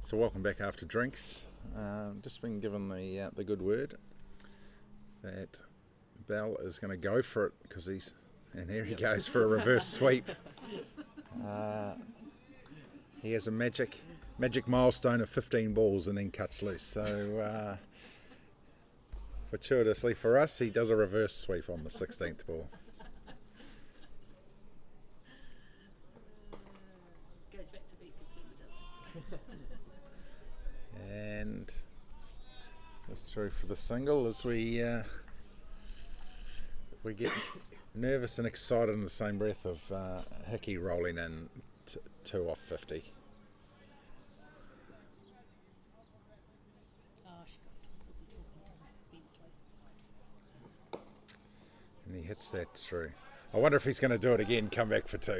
So welcome back after drinks. Just been given the good word that Bell is going to go for it because and here he goes for a reverse sweep. He has a magic milestone of 15 balls and then cuts loose. So fortuitously for us, he does a reverse sweep on the 16th ball. Goes back to being conservative. And just through for the single as we get nervous and excited in the same breath of Hickey rolling in 2 off 50. Oh, she got busy talking to Miss Spensley. And he hits that through. I wonder if he's going to do it again, come back for 2.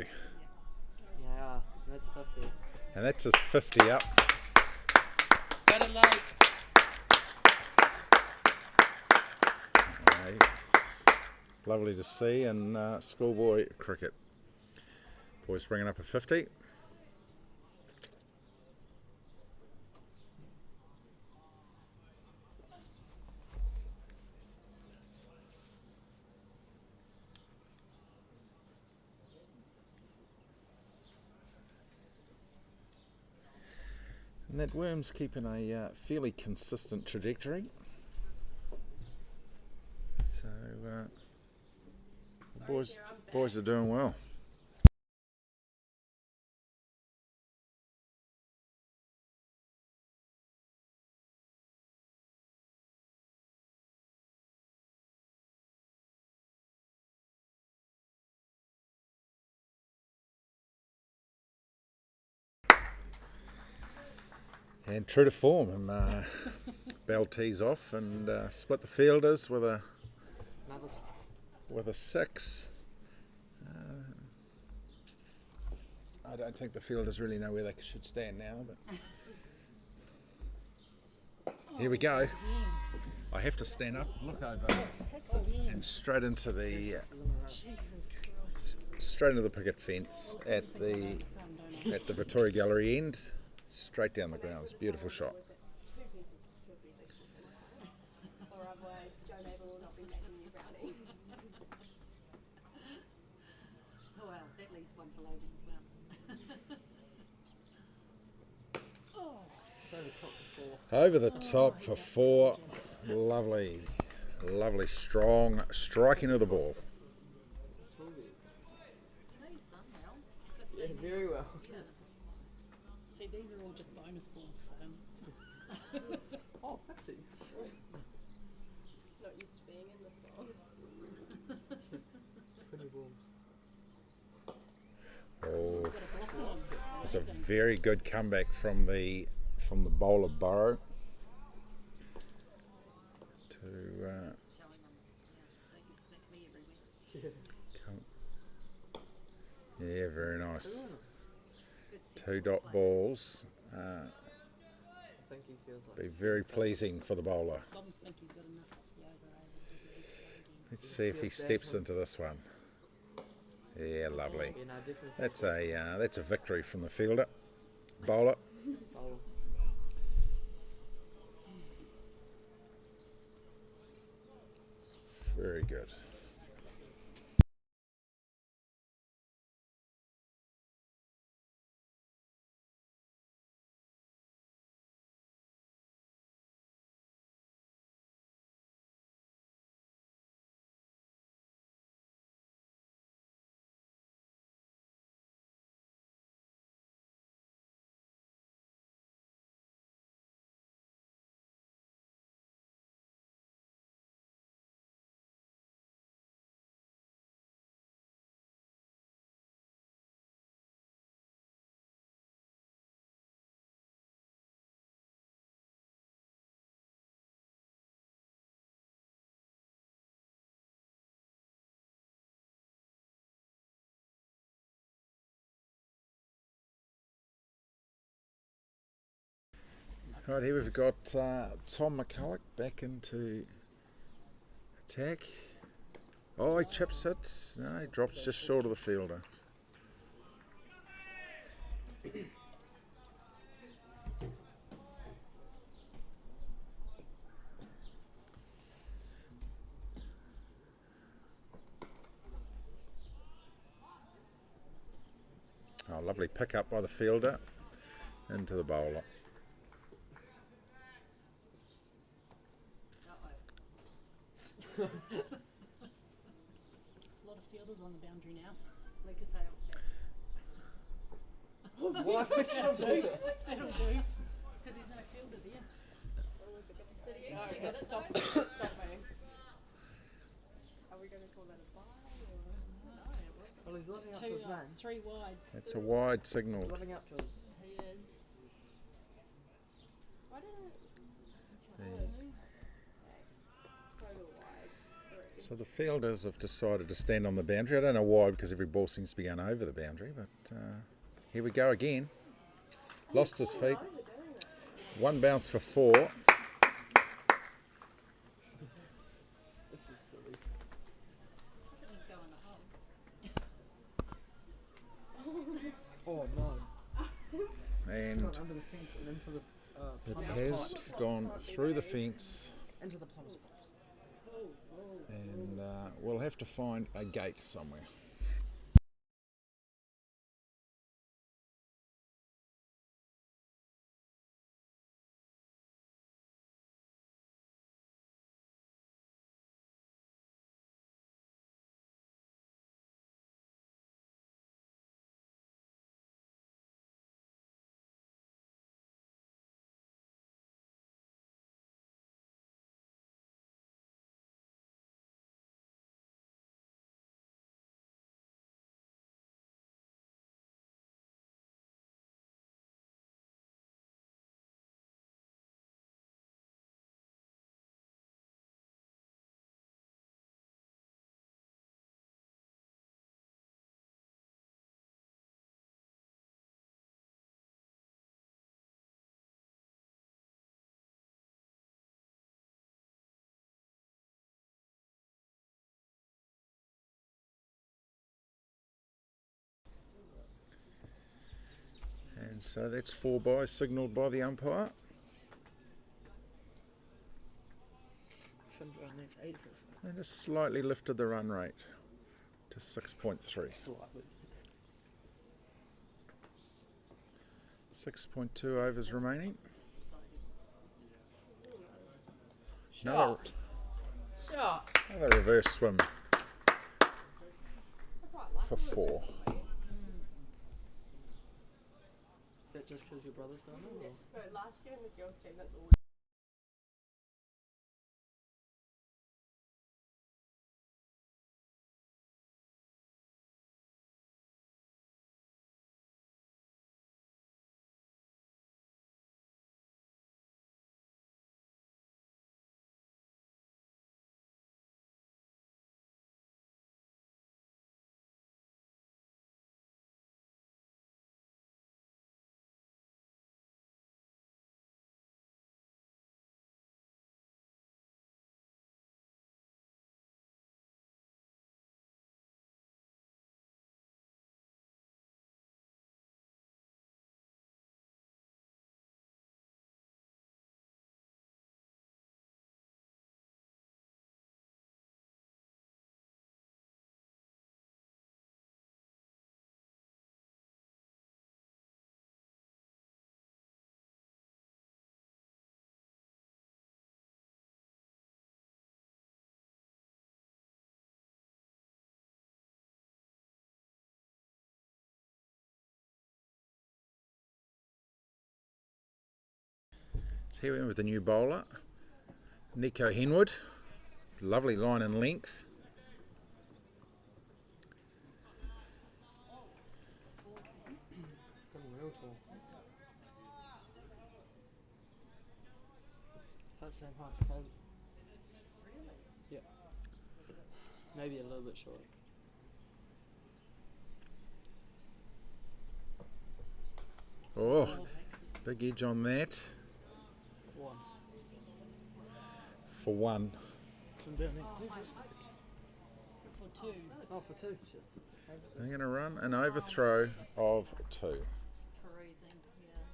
Yeah, that's 50. And that's his 50 up. Got it, nice. It's lovely to see in schoolboy cricket. Boys bringing up a 50. And that worm's keeping a fairly consistent trajectory. So the boys are doing well. And true to form, Bell tees off and split the fielders with a 6. I don't think the fielders really know where they should stand now, but here we go. I have to stand up, look over, and straight into the picket fence at the Victoria Gallery end. Straight down the ground. It's a beautiful shot. Or otherwise, Joe Mabel will not be making you brownie. Oh well, that leaves one for Logan as well. Over the top for 4. Lovely, lovely, strong striking of the ball. Hey, son, well, Yeah, very well. yeah. See, these are all just bonus balls for him. Oh, 50. Not used to being in this song. 20 balls. Oh, Got a block on. it's a very good comeback from the bowler Burrow to Showing them, don't you smack me everywhere. come. Yeah, very nice. Good sense 2 of dot play. balls. I think he feels like Be very pleasing for the bowler. Don't think he's got enough off the over. Does he again? Let's see if he steps into this one. Yeah, lovely. Yeah, no, definitely. That's a victory from the fielder, bowler. Oh, Very good. Right, here we've got Tom McCulloch back into attack. Oh, he chips it. No, he drops just short of the fielder. lovely pick up by the fielder into the bowler. A lot of fielders on the boundary now. Like a sales pitch. Why would you do that? That'll do. Because there's no fielder there. No, stop me. Are we going to call that a bye? Well, he's living up to his name. 3 wides. It's a wide signal. He's living up to his. He is. Why didn't total wides? 3. So the fielders have decided to stand on the boundary. I don't know why, because every ball seems to be going over the boundary, but here we go again. Lost his feet. One bounce for 4. This is silly. Go in the hole. Oh no. And Gone under the fence and into the it plumber's has pipes. gone through the fence, Into the plumber's pipes. and we'll have to find a gate somewhere. And so that's 4 byes signalled by the umpire. Finbar needs 8 for his And has slightly lifted the run rate to 6.3. slightly. 6.2 overs remaining. Shot. Another reverse swim I quite like for 4. Is that just because your brother's done it? Or? No, last year in the girls' team, that's all. So here we are with the new bowler, Nico Henwood. Lovely line and length. Getting real tall. It's that same height as Caleb. Yeah. Maybe a little bit short. Oh, big edge on that. 1. For 1. Finbar needs 2 for his. For 2. Oh, for 2. Shit. They're going to run an overthrow of 2. Perusing.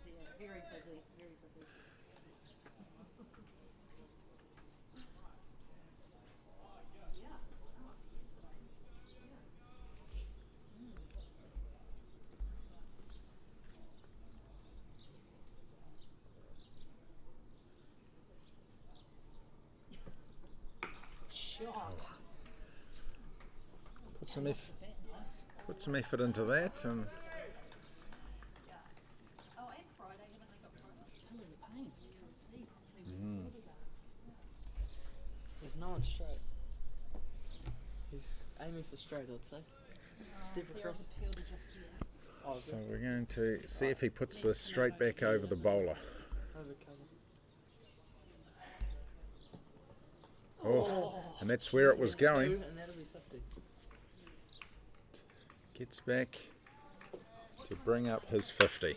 Yeah, very busy, very busy. shot. Put some effort into that, and Oh, and Friday, haven't they got Friday? I'm in pain. Can't see properly. There's no one straight. He's aiming for straight, I'd say. Dip They're on across. the field just here. Oh, so we're going to see if he puts the straight back over the bowler. over cover. Oh, and that's where it was going. Two, and that'll be 50. Gets back to bring up his 50.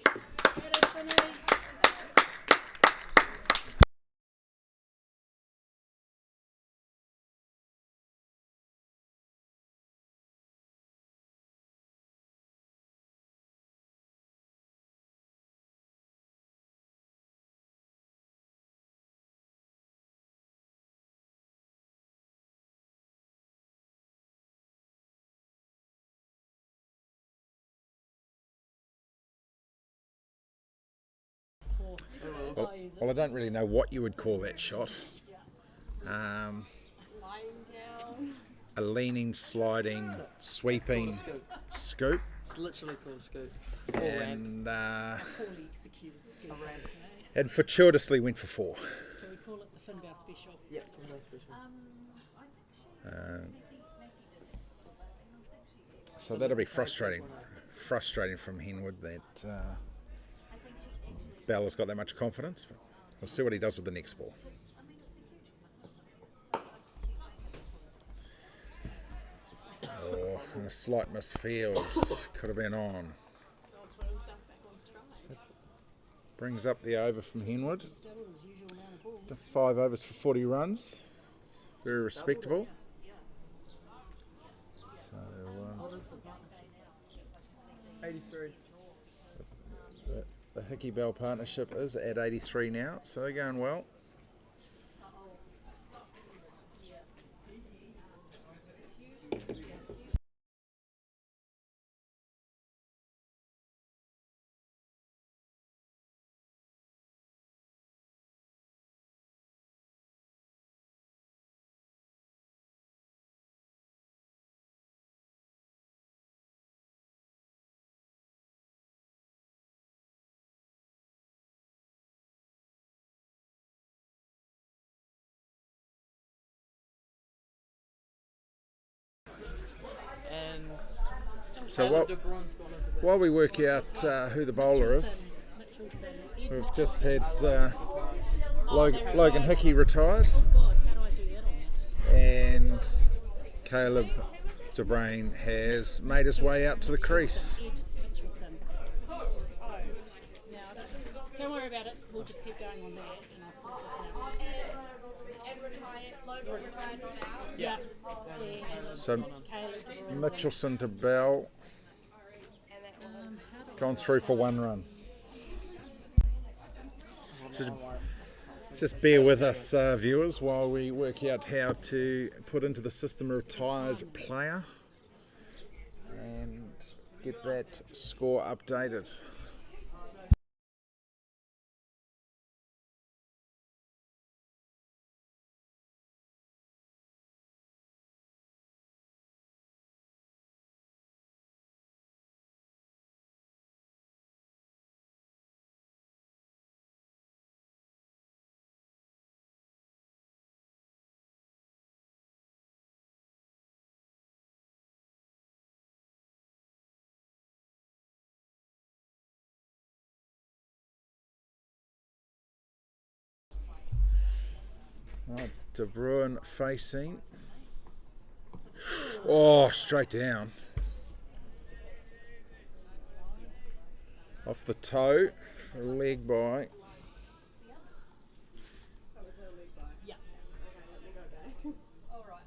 Well, I don't really know what you would call that shot. Lying down. A leaning, sliding, sweeping Scoop. scoop. It's literally called a scoop. Or ramp. And Poorly executed skill. and fortuitously went for 4. Shall we call it the Finbar special? Yep, from no special. So that'll be frustrating from Henwood that Bella's got that much confidence. But we'll see what he does with the next ball. Oh, and a slight misfield. Could have been on. I'll put himself back on stride. Brings up the over from Henwood. Double his usual amount of balls. The 5 overs for 40 runs. Very respectable. So 83. the Hickey Bell partnership is at 83 now, so they're going well. And So Caleb De Bruyne's gone into the while we work out who the bowler is, we've just had Logan Hickey retired, God, how do I do that on this? and Caleb De Bruyne has made his way out to the crease. Ed Mitchelson. Don't worry about it. We'll just keep going on that, and I'll sort this out. And retired, Logan retired not out. Yeah. So Caleb. Mitchelson to Bell, gone through for 1 run. So just bear with us, viewers, while we work out how to put into the system a retired player and get that score updated. Right, De Bruyne facing. Oh, straight down. Off the toe, for a leg by. Yeah. All right.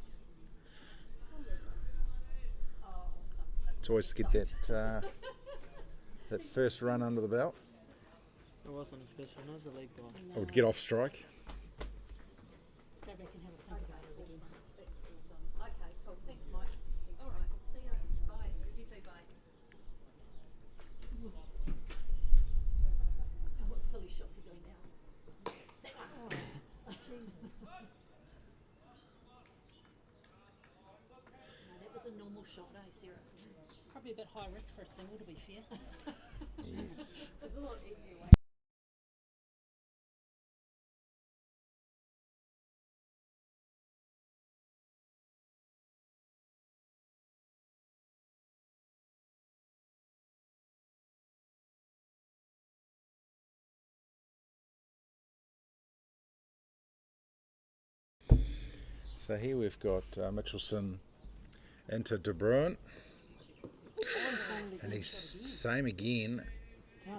It's always to get that that first run under the belt. It wasn't the first one, it was the leg ball. I would get off strike. Go back and have a think about it again. Okay, cool. Thanks, Mike. All right. See you. Bye. You too. Bye. Oh, what silly shots are you doing now? That one. Jesus. normal shot, Sarah? Probably a bit high risk for a single, to be fair. Yes. There's a lot easier way. So here we've got Mitchelson into De Bruin, and he's same again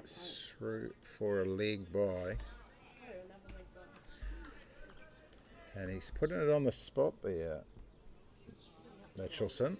through for a leg by, and he's putting it on the spot there, Mitchelson.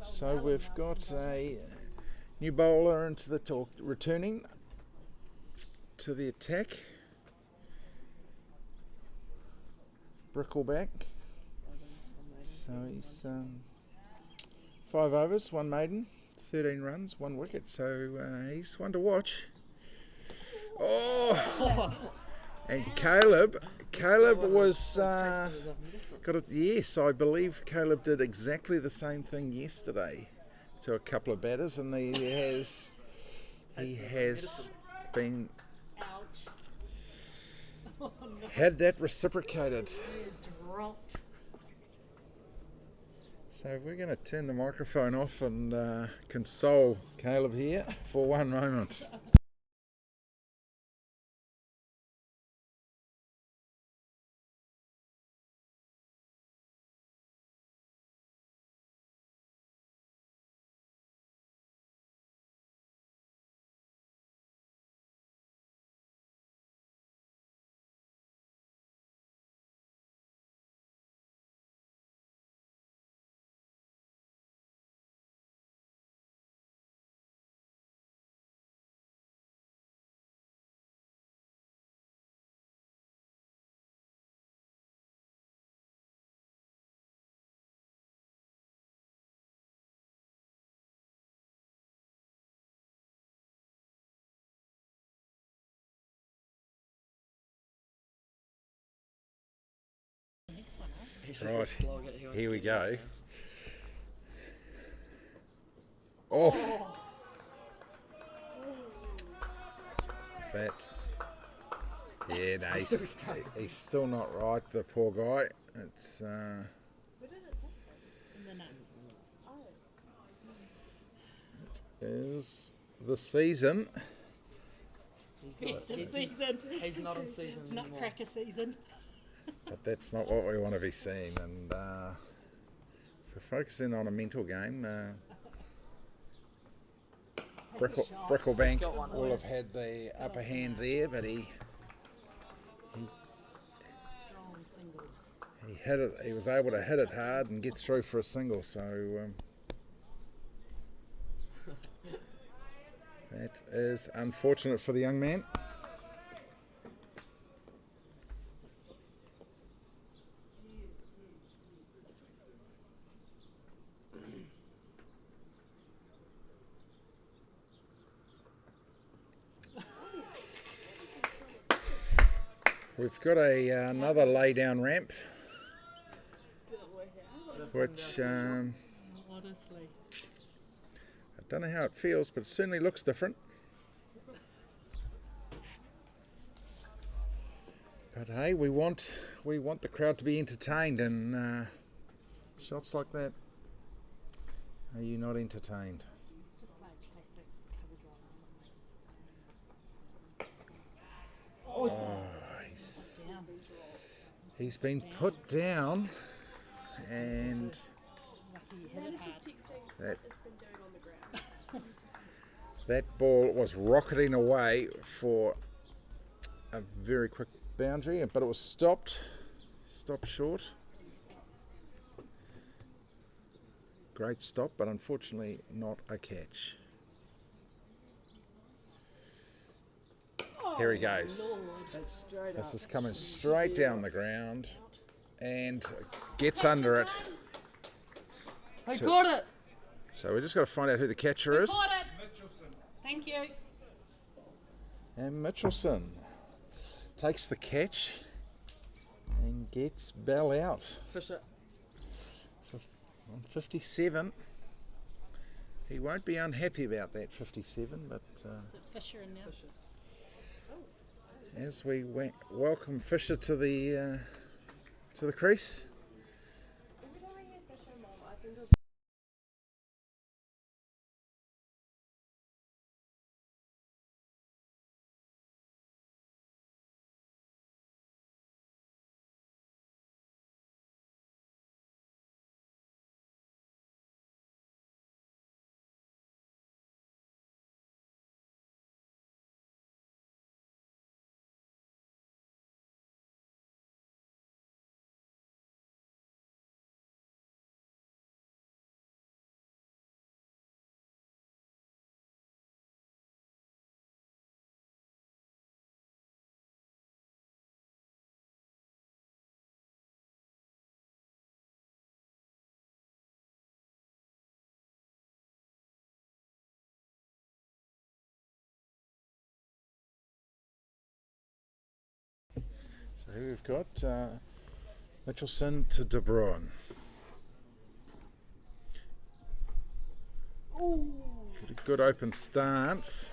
So we've got a new bowler into the talk, returning to the attack. Brickleback. So he's 5 overs, 1 maiden, 13 runs, 1 wicket. So he's one to watch. Oh! And Caleb was got it. Yes, I believe Caleb did exactly the same thing yesterday to a couple of batters, and he has been had that reciprocated. Dropped. So we're going to turn the microphone off and console Caleb here for one moment. Right, here we go. Off. Fat. Yeah, no, he's still not right, the poor guy. It's In the nuts. it is the season. Festive season. He's not in season It's anymore. nutcracker season. But that's not what we want to be seeing. And if we're focusing on a mental game, Bricklebank will have had the upper hand there, but he Strong single. hit it. He was able to hit it hard and get through for a single. So that is unfortunate for the young man. We've got another lay down ramp which Honestly. I don't know how it feels, but it certainly looks different. But hey, we want the crowd to be entertained, and shots like that. Are you not entertained? It's just like classic cover drive or something. Oh, Down. he's been put down, and Lucky you hit it hard. that It's been doing on the ground. that ball was rocketing away for a very quick boundary, but it was stopped short. Great stop, but unfortunately not a catch. Here he goes. That's straight This up. is coming straight down the ground and gets under it. I got it! So we just got to find out who the catcher is. Got it. Thank you. And Mitchelson takes the catch and gets Bell out Fisher. on 57. He won't be unhappy about that 57, but Is it Fisher in now? as we welcome Fisher to the crease. Every time I hear Fisher, Mom, I think of So here we've got Mitchelson to De Bruin. Got a good open stance.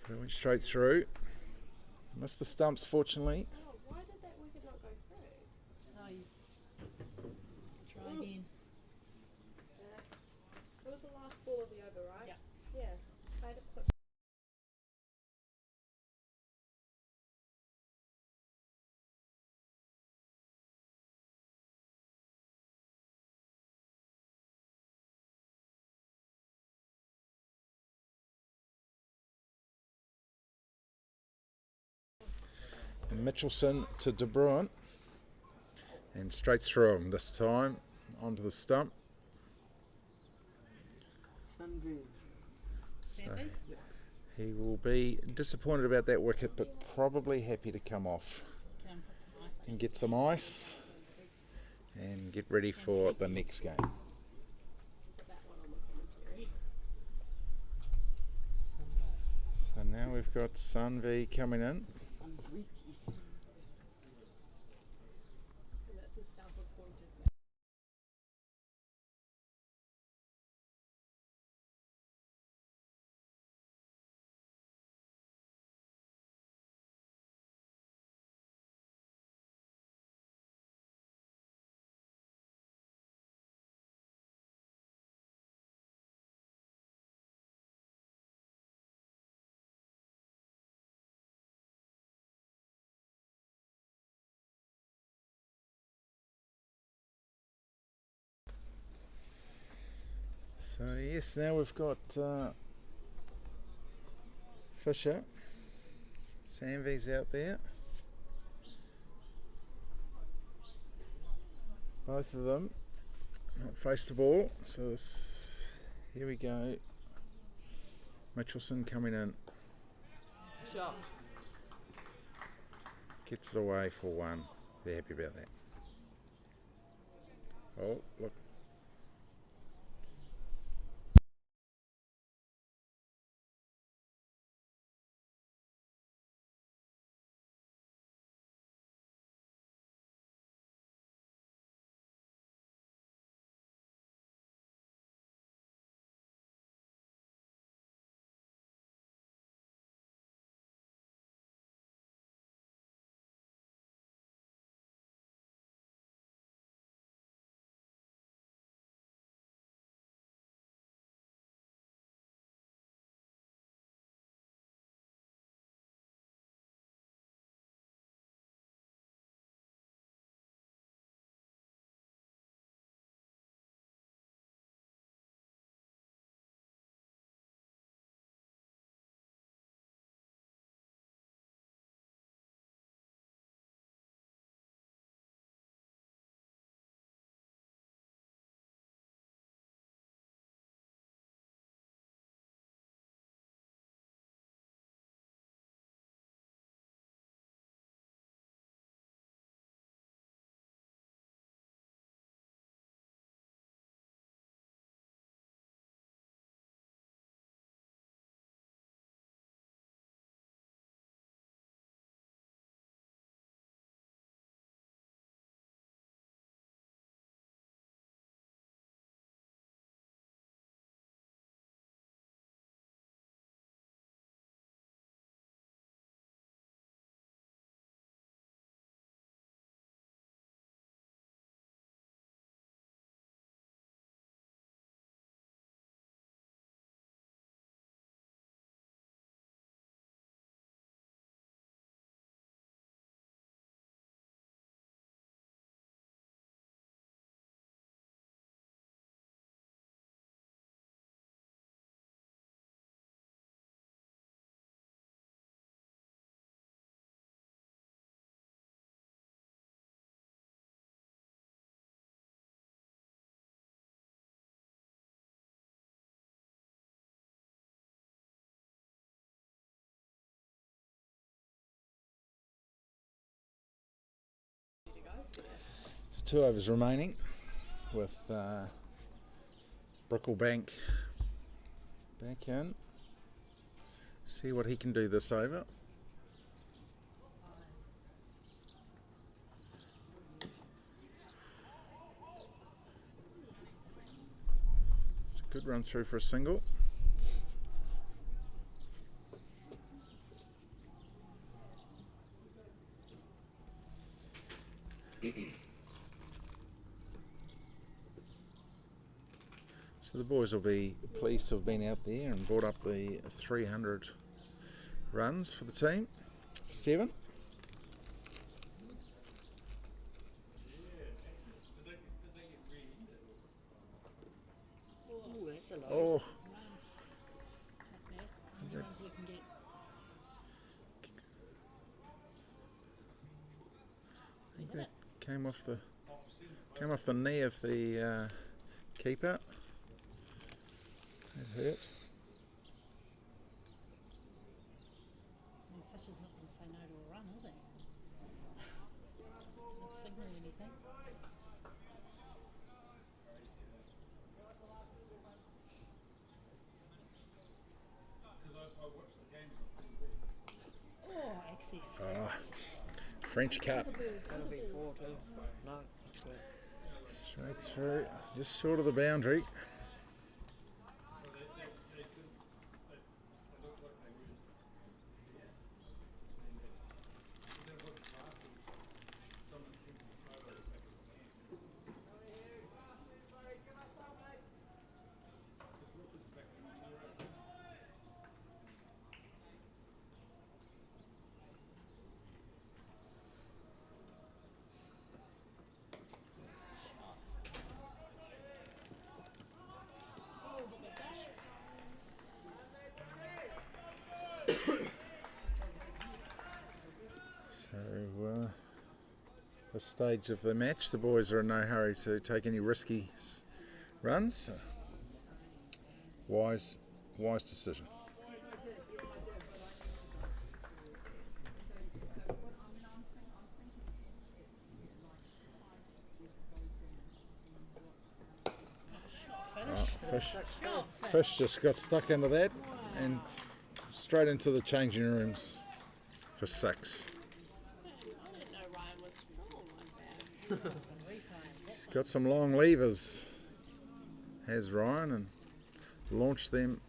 But it went straight through. Missed the stumps, fortunately. oh, why did that wicket not go through? Oh, you try again. It was the last ball of the over, right? Yeah. Yeah. Played it quick. Mitchelson to De Bruin. And straight through him this time, onto the stump. Sunbeam. So he will be disappointed about that wicket, but probably happy to come off Can put some ice down. and get some ice and get ready for the next game. Put that one on the commentary. So now we've got Sunvi coming in. And that's a self-appointed. So yes, now we've got Fisher. Samvi's out there. Both of them not face the ball. So here we go. Mitchelson coming in. Shot. Gets it away for one. Be happy about that. Oh, look. So 2 overs remaining with Bricklebank back in. See what he can do this over. It's a good run through for a single. So the boys will be pleased to have been out there and brought up the 300 runs for the team. 7. Ooh, that's a lot. Oh, Take that. How many runs we can get? I think that came off the knee of the keeper. That hurt. The Fisher's not going to say no to a run, is he? Not signalling anything. Oh, access. French Cup. That'll be 4 too. No, but Straight through, just short of the boundary. So, this stage of the match, the boys are in no hurry to take any risky runs. Wise decision. Fish just got stuck into that and straight into the changing rooms for 6. I didn't know Ryan was small like that. He's got some long levers, has Ryan, and launched them.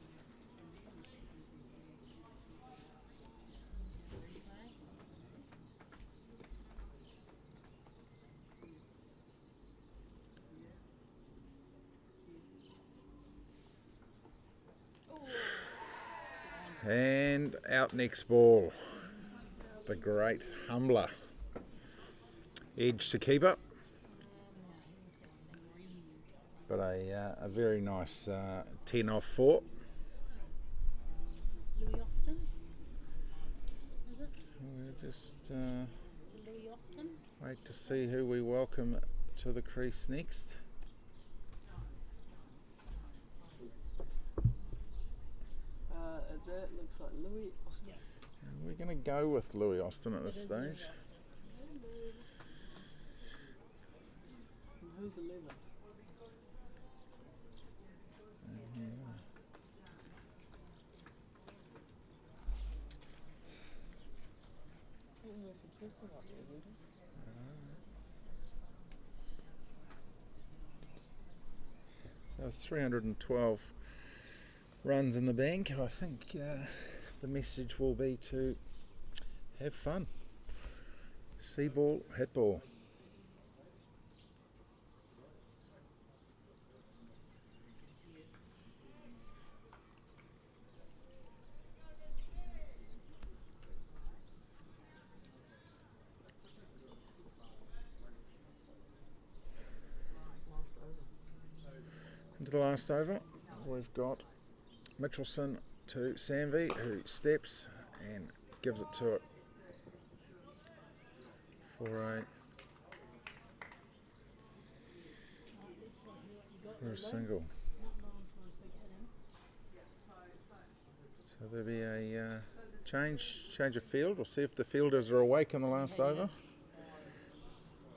And out next ball, the great Humbler. Edge to keeper, but a very nice 10 off 4. Louis Austin? Is it? We'll just Mr. Louis Austin? wait to see who we welcome to the crease next. that looks like Louis Austin. And we're going to go with Louis Austin at this stage. Who's 11? So 312 runs in the bank. I think the message will be to have fun. See ball, hit ball. Into the last over, we've got Mitchelson to Samvey, who steps and gives it to it for a single. So there'll be a change of field. We'll see if the fielders are awake in the last over.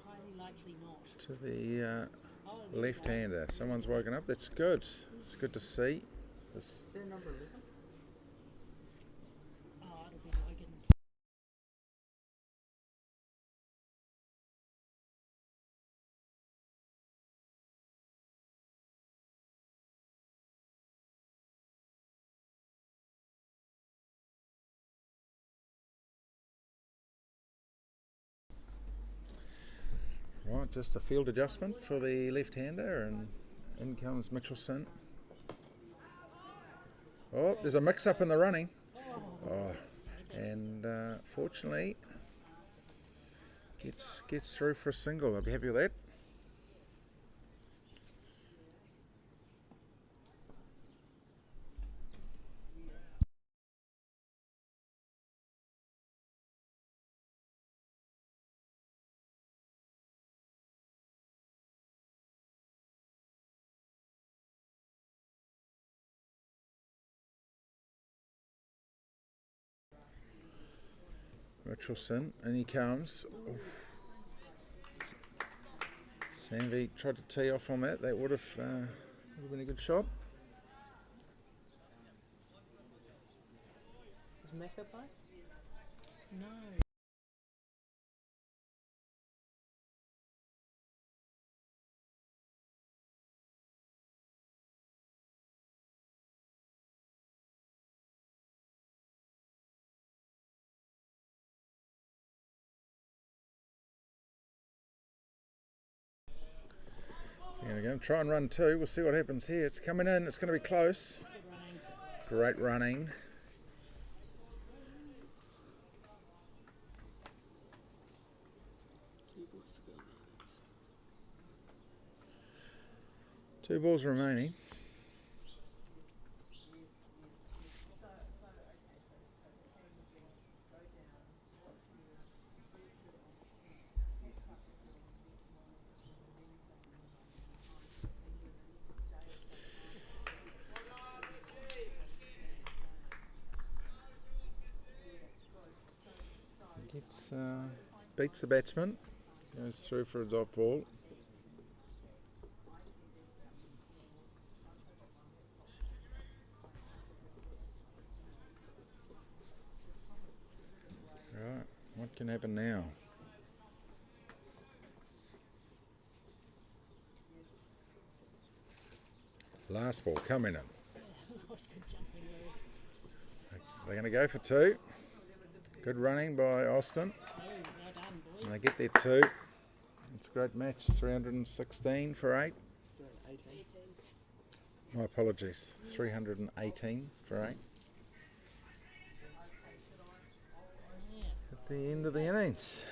Highly likely not. to the left-hander. Someone's woken up. That's good. It's good to see. This Is there a number 11? Oh, it'll be Logan. Right, just a field adjustment for the left-hander, and in comes Mitchelson. Oh, there's a mix-up in the running. Oh, and fortunately, gets through for a single. I'll be happy with that. Richardson, and he comes. Sanvi tried to tee off on that. That would have been a good shot. Is Mecca play? No. So here we go. Try and run two. We'll see what happens here. It's coming in. It's going to be close. Great running. Two balls remaining. Beats the batsman, goes through for a dot ball. Right, what can happen now? Last ball coming in. They're going to go for two. Good running by Austin. And they get their two. It's a great match. 316 for 8. 18. My apologies. 318 for 8. At the end of the innings.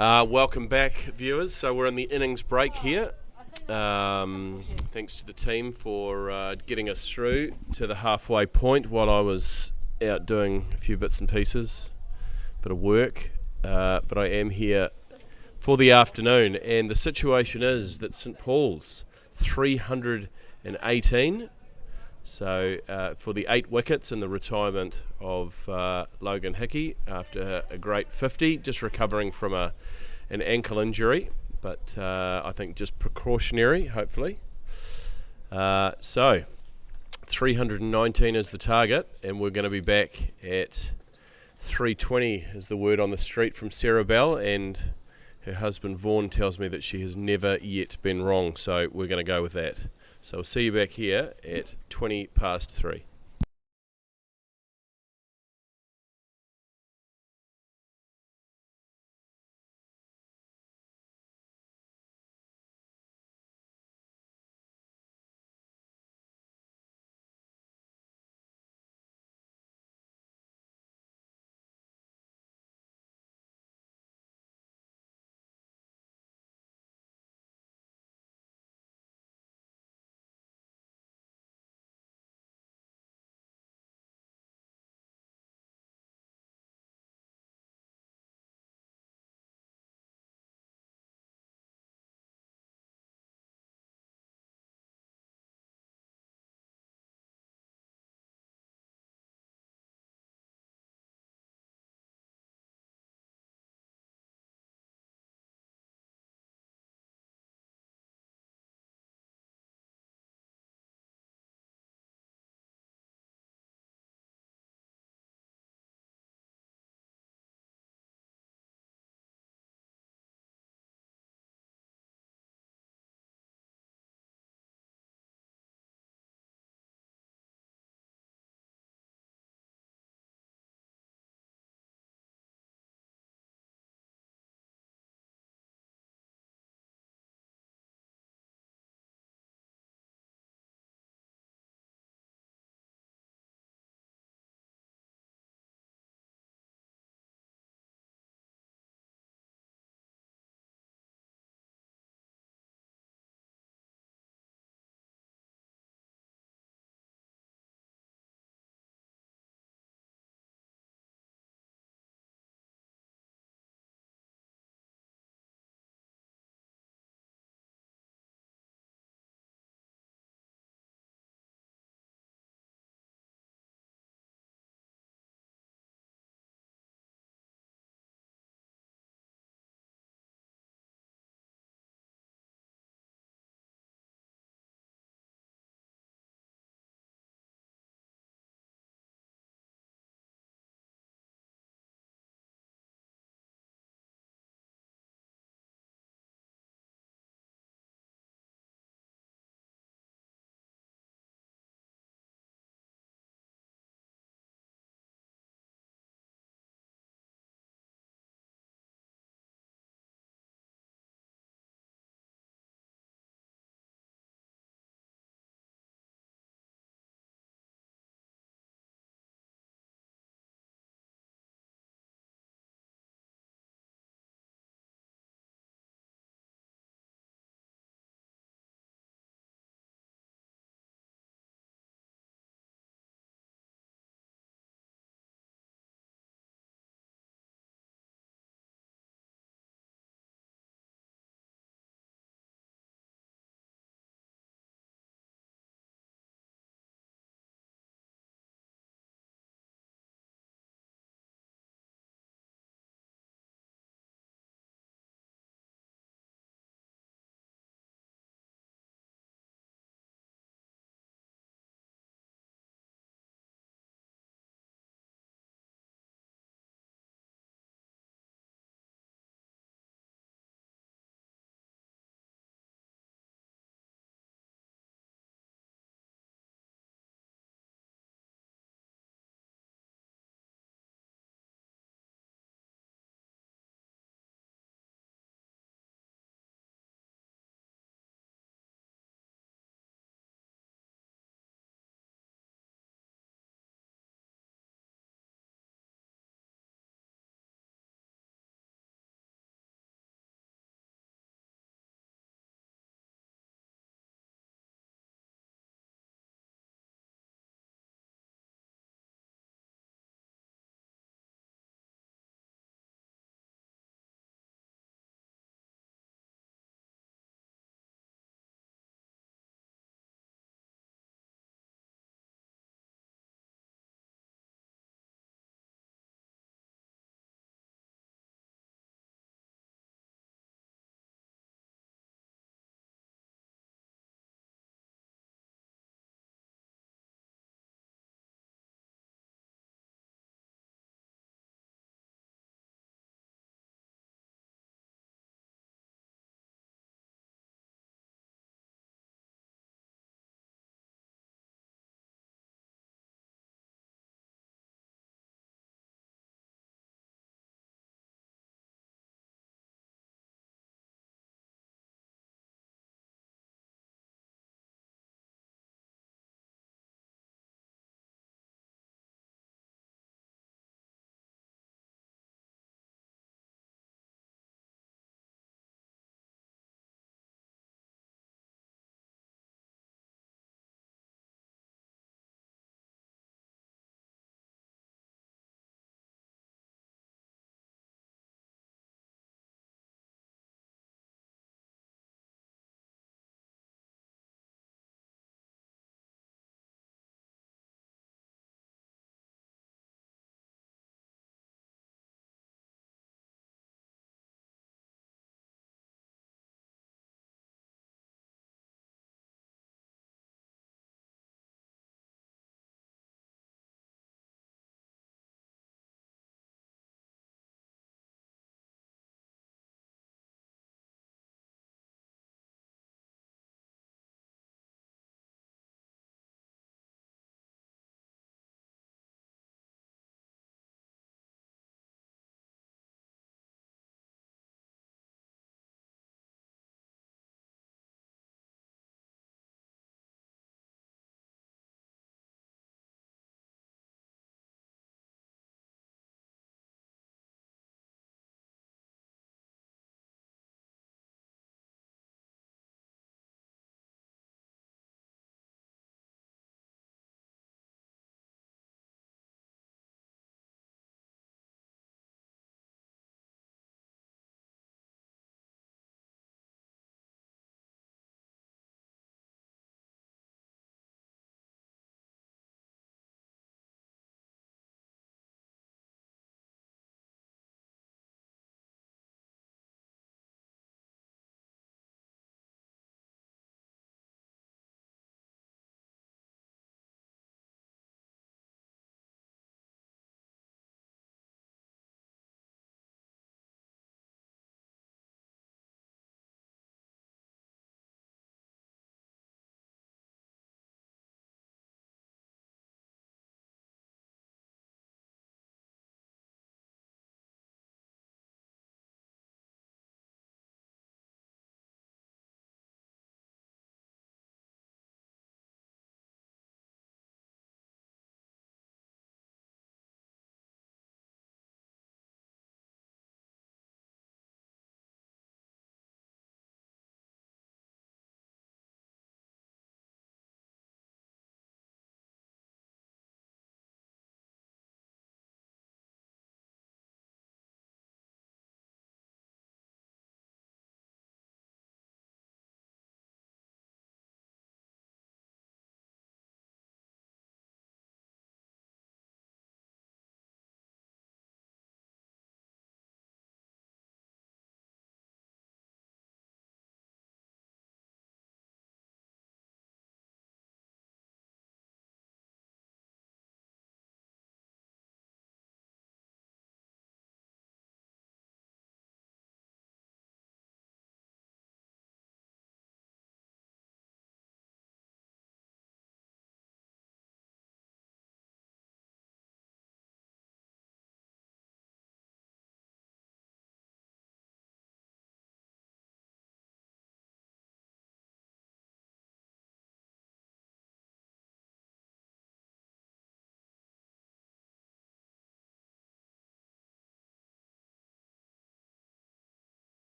Welcome back, viewers. So we're in the innings break here. Thanks to the team for getting us through to the halfway point while I was out doing a few bits and pieces, bit of work. But I am here for the afternoon, and the situation is that St Paul's 318. So for the 8 wickets and the retirement of Logan Hickey after a great 50, just recovering from an ankle injury, but I think just precautionary, hopefully. So 319 is the target, and we're going to be back at 320 is the word on the street from Sarah Bell, and her husband Vaughan tells me that she has never yet been wrong, so we're going to go with that. So we'll see you back here at 3:20.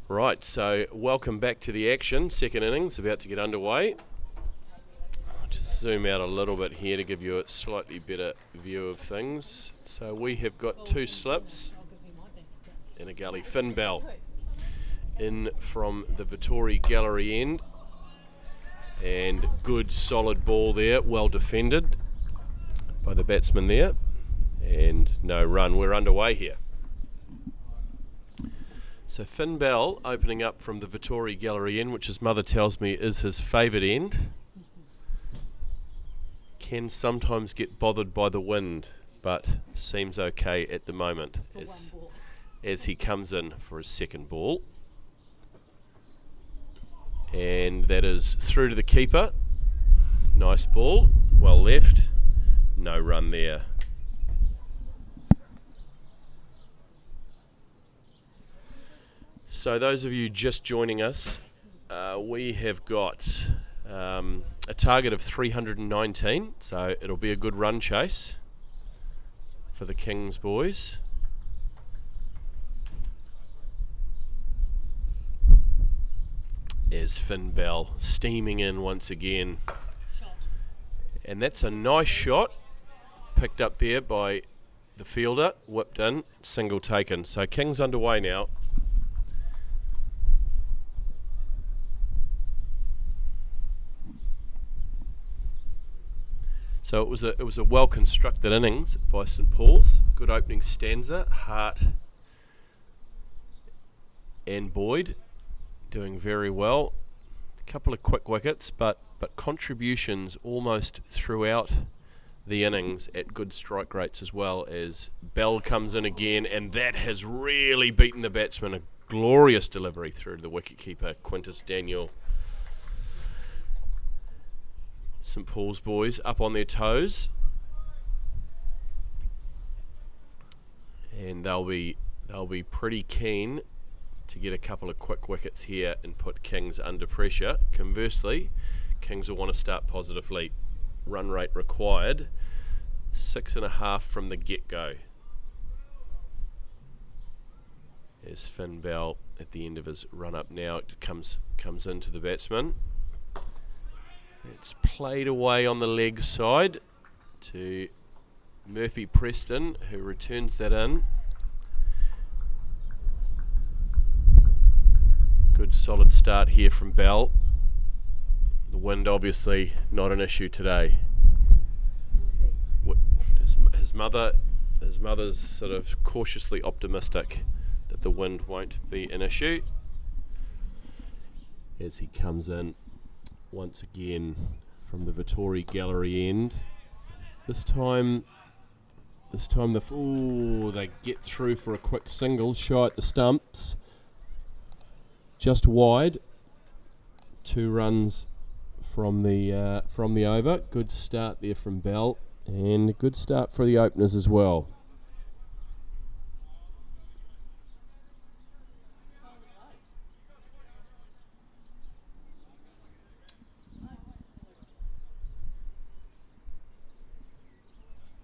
Right, so welcome back to the action. Second innings about to get underway. I'll just zoom out a little bit here to give you a slightly better view of things. So we have got 2 slips and a gully. Finn Bell in from the Vittori gallery end, and good solid ball there, well defended by the batsman there, and no run. We're underway here. So Finn Bell opening up from the Vittori gallery end, which his mother tells me is his favourite end. Can sometimes get bothered by the wind, but seems okay at the moment as he comes in for his second ball. And that is through to the keeper. Nice ball, well left, no run there. So those of you just joining us, we have got a target of 319, so it'll be a good run chase for the Kings boys. As Finn Bell steaming in once again. And that's a nice shot, picked up there by the fielder, whipped in, single taken. So Kings underway now. So it was a well constructed innings by St Paul's. Good opening stanza. Hart and Boyd doing very well. A couple of quick wickets, but contributions almost throughout the innings at good strike rates, as well as Bell comes in again, and that has really beaten the batsman. A glorious delivery through to the wicketkeeper, Quintus Daniel. St Paul's boys up on their toes, and they'll be pretty keen to get a couple of quick wickets here and put Kings under pressure. Conversely, Kings will want to start positively. Run rate required 6.5 from the get-go. As Finn Bell at the end of his run up now comes into the batsman. It's played away on the leg side to Murphy Preston, who returns that in. Good solid start here from Bell. The wind obviously not an issue today. His mother's sort of cautiously optimistic that the wind won't be an issue. As he comes in once again from the Vittori gallery end. This time they get through for a quick single, shy at the stumps, just wide. 2 runs from the over. Good start there from Bell, and a good start for the openers as well.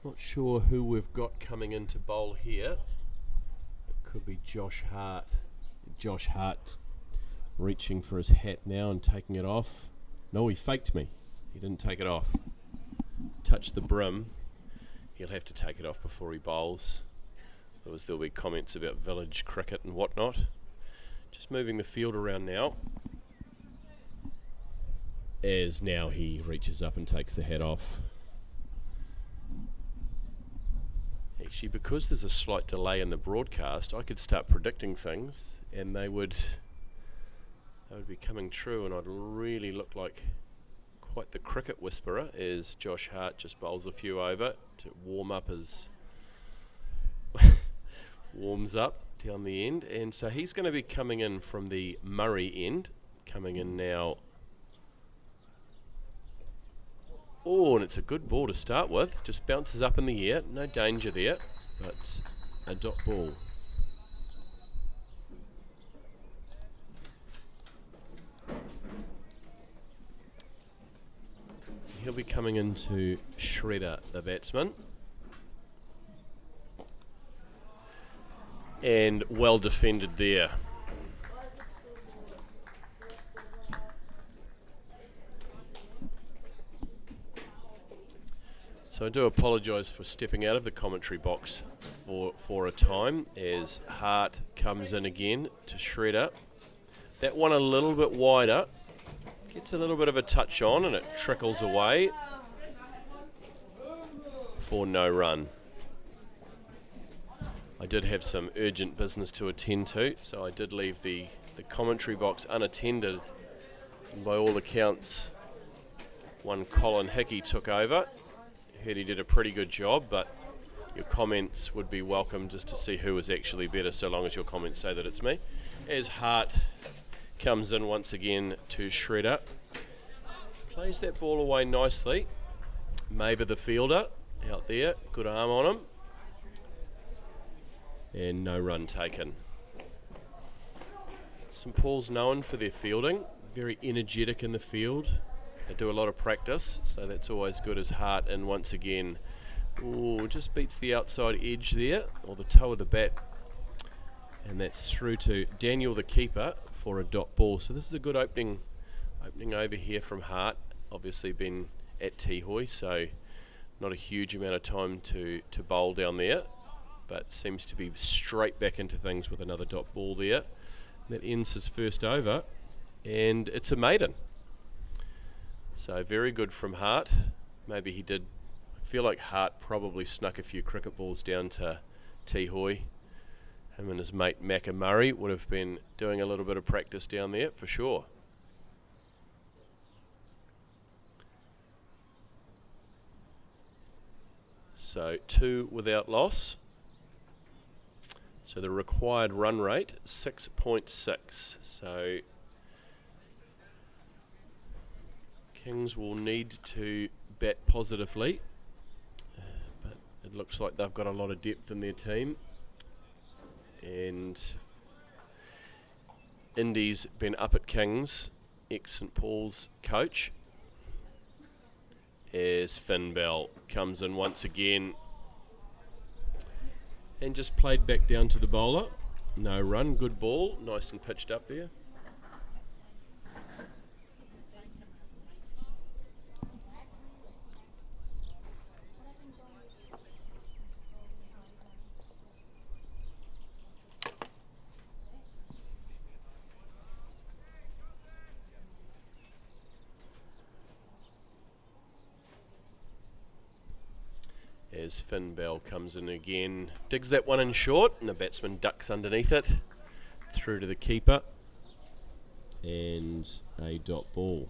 Not sure who we've got coming in to bowl here. It could be Josh Hart. Josh Hart reaching for his hat now and taking it off. No, he faked me. He didn't take it off. Touched the brim. He'll have to take it off before he bowls. There'll be comments about village cricket and whatnot. Just moving the field around now. As now he reaches up and takes the hat off. Actually, because there's a slight delay in the broadcast, I could start predicting things and they would be coming true, and I'd really look like quite the cricket whisperer as Josh Hart just bowls a few over to warm up his warms up down the end. And so he's going to be coming in from the Murray end, coming in now. Oh, and it's a good ball to start with. Just bounces up in the air. No danger there, but a dot ball. He'll be coming into Shredder, the batsman. And well defended there. So I do apologise for stepping out of the commentary box for a time as Hart comes in again to Shredder. That one a little bit wider, gets a little bit of a touch on and it trickles away for no run. I did have some urgent business to attend to, so I did leave the commentary box unattended, and by all accounts one Colin Hickey took over. Heard he did a pretty good job, but your comments would be welcome just to see who was actually better, so long as your comments say that it's me. As Hart comes in once again to Shredder, plays that ball away nicely. Maybe the fielder out there, good arm on him, and no run taken. St Paul's known for their fielding, very energetic in the field. They do a lot of practice, so that's always good as Hart in once again. Ooh, just beats the outside edge there, or the toe of the bat. And that's through to Daniel the keeper for a dot ball. So this is a good opening over here from Hart. Obviously been at Tihoy, so not a huge amount of time to bowl down there. But seems to be straight back into things with another dot ball there. That ends his first over, and it's a maiden. So very good from Hart. Maybe he did. I feel like Hart probably snuck a few cricket balls down to Tihoy. Him and his mate Macca Murray would have been doing a little bit of practice down there for sure. So 2 without loss. So the required run rate 6.6. So Kings will need to bat positively, but it looks like they've got a lot of depth in their team, and Indy's been up at Kings, ex-St Paul's coach, as Finn Bell comes in once again and just played back down to the bowler. No run, good ball, nice and pitched up there. As Finn Bell comes in again, digs that one in short, and the batsman ducks underneath it, through to the keeper, and a dot ball.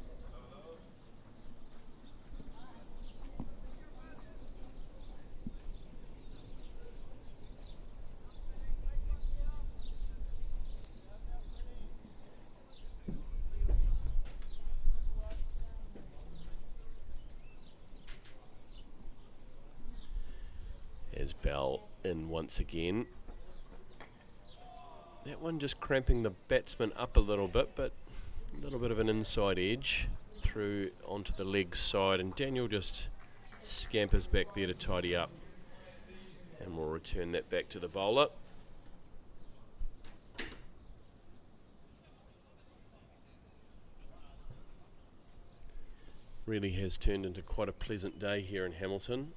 As Bell in once again. That one just cramping the batsman up a little bit, but a little bit of an inside edge through onto the leg side, and Daniel just scampers back there to tidy up, and we'll return that back to the bowler. Really has turned into quite a pleasant day here in Hamilton.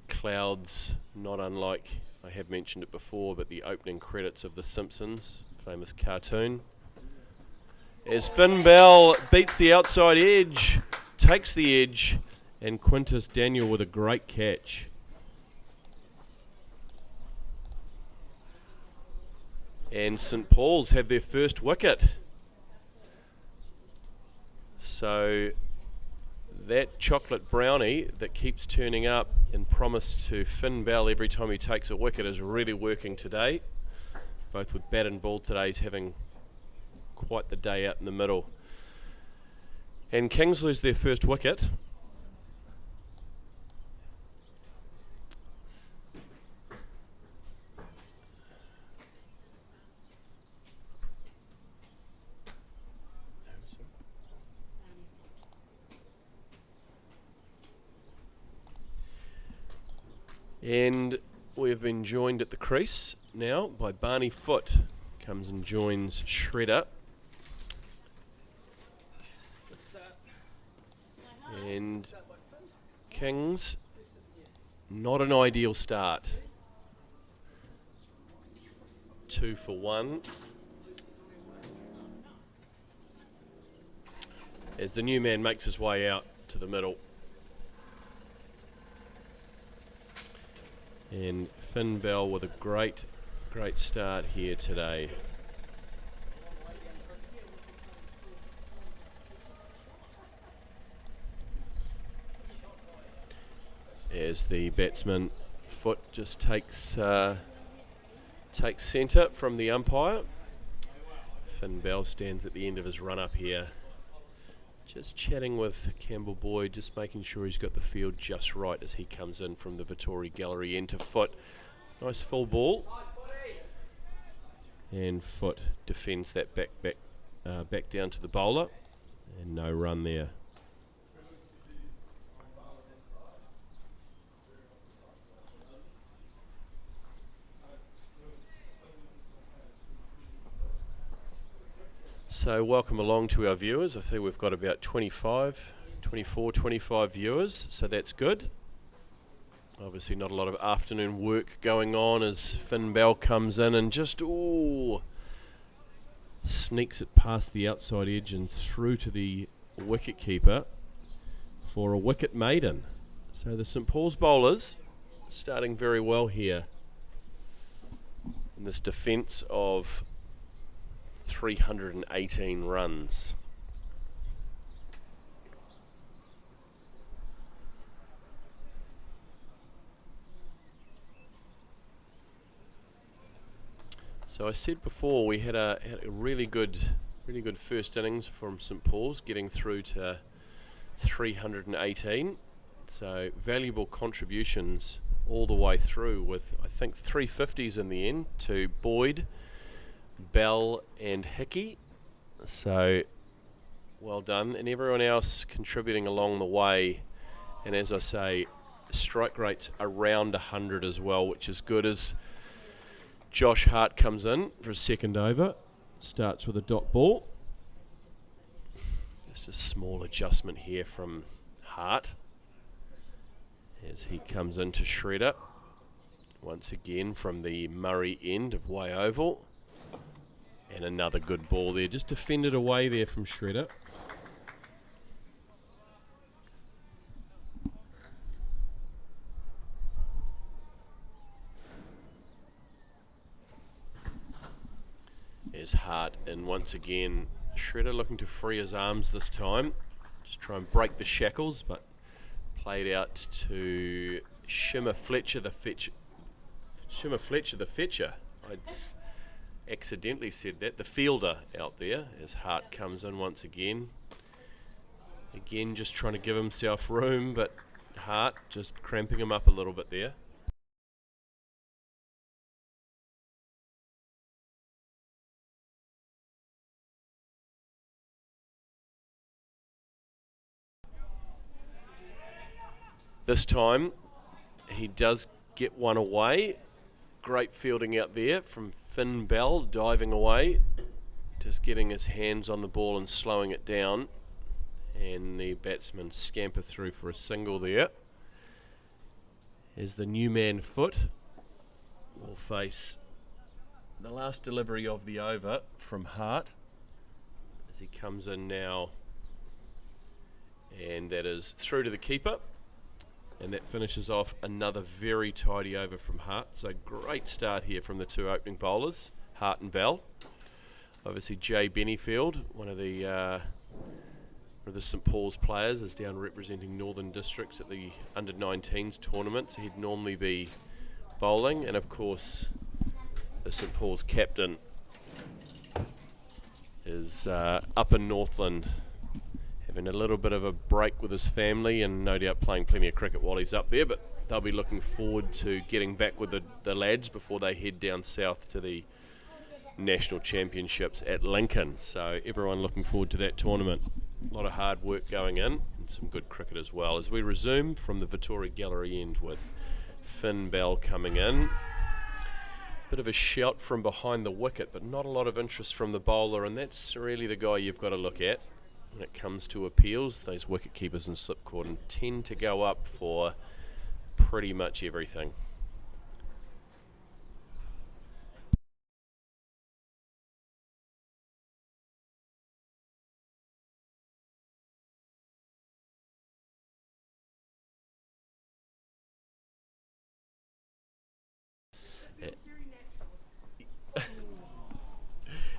Clouds, not unlike, I have mentioned it before, but the opening credits of The Simpsons, famous cartoon. As Finn Bell beats the outside edge, takes the edge, and Quintus Daniel with a great catch. And St Paul's have their first wicket. So that chocolate brownie that keeps turning up and promised to Finn Bell every time he takes a wicket is really working today. Both with bat and ball today, he's having quite the day out in the middle. And Kings lose their first wicket. And we have been joined at the crease now by Barney Foote. Comes and joins Shredder. And Kings, not an ideal start. 2 for 1. As the new man makes his way out to the middle. And Finn Bell with a great start here today. As the batsman foot just takes centre from the umpire. Finn Bell stands at the end of his run up here. Just chatting with Campbell Boyd, just making sure he's got the field just right as he comes in from the Vittori Gallery into foot. Nice full ball. And foot defends that back down to the bowler. And no run there. So welcome along to our viewers. I think we've got about 24, 25 viewers, so that's good. Obviously not a lot of afternoon work going on as Finn Bell comes in and just sneaks it past the outside edge and through to the wicket keeper for a wicket maiden. So the St Paul's bowlers starting very well here in this defence of 318 runs. So I said before we had a really good first innings from St Paul's, getting through to 318. So valuable contributions all the way through, with I think 350s in the end to Boyd, Bell and Hickey. So well done, and everyone else contributing along the way. And as I say, strike rates around 100 as well, which is good, as Josh Hart comes in for a second over. Starts with a dot ball. Just a small adjustment here from Hart as he comes into shredder once again from the Murray end of way oval. And another good ball there, just defended away there from shredder. There's Hart, and once again Shredder looking to free his arms this time, just try and break the shackles, but played out to Shimmer Fletcher the Fetcher. I accidentally said that, the fielder out there, as Hart comes in once again. Again, just trying to give himself room, but Hart just cramping him up a little bit there. This time, he does get one away. Great fielding out there from Finn Bell, diving away, just getting his hands on the ball and slowing it down. And the batsman scamper through for a single there. As the new man foot will face the last delivery of the over from Hart as he comes in now. And that is through to the keeper. And that finishes off another very tidy over from Hart. So great start here from the two opening bowlers, Hart and Bell. Obviously Jay Bennyfield, one of the St Paul's players, is down representing Northern Districts at the under-19s tournament. So he'd normally be bowling. And of course the St Paul's captain is up in Northland, having a little bit of a break with his family and no doubt playing plenty of cricket while he's up there, but they'll be looking forward to getting back with the lads before they head down south to the national championships at Lincoln. So everyone looking forward to that tournament. A lot of hard work going in and some good cricket as well. As we resume from the Vittori Gallery end with Finn Bell coming in. Bit of a shout from behind the wicket, but not a lot of interest from the bowler, and that's really the guy you've got to look at. when it comes to appeals, those wicket keepers in slip cordon tend to go up for pretty much everything.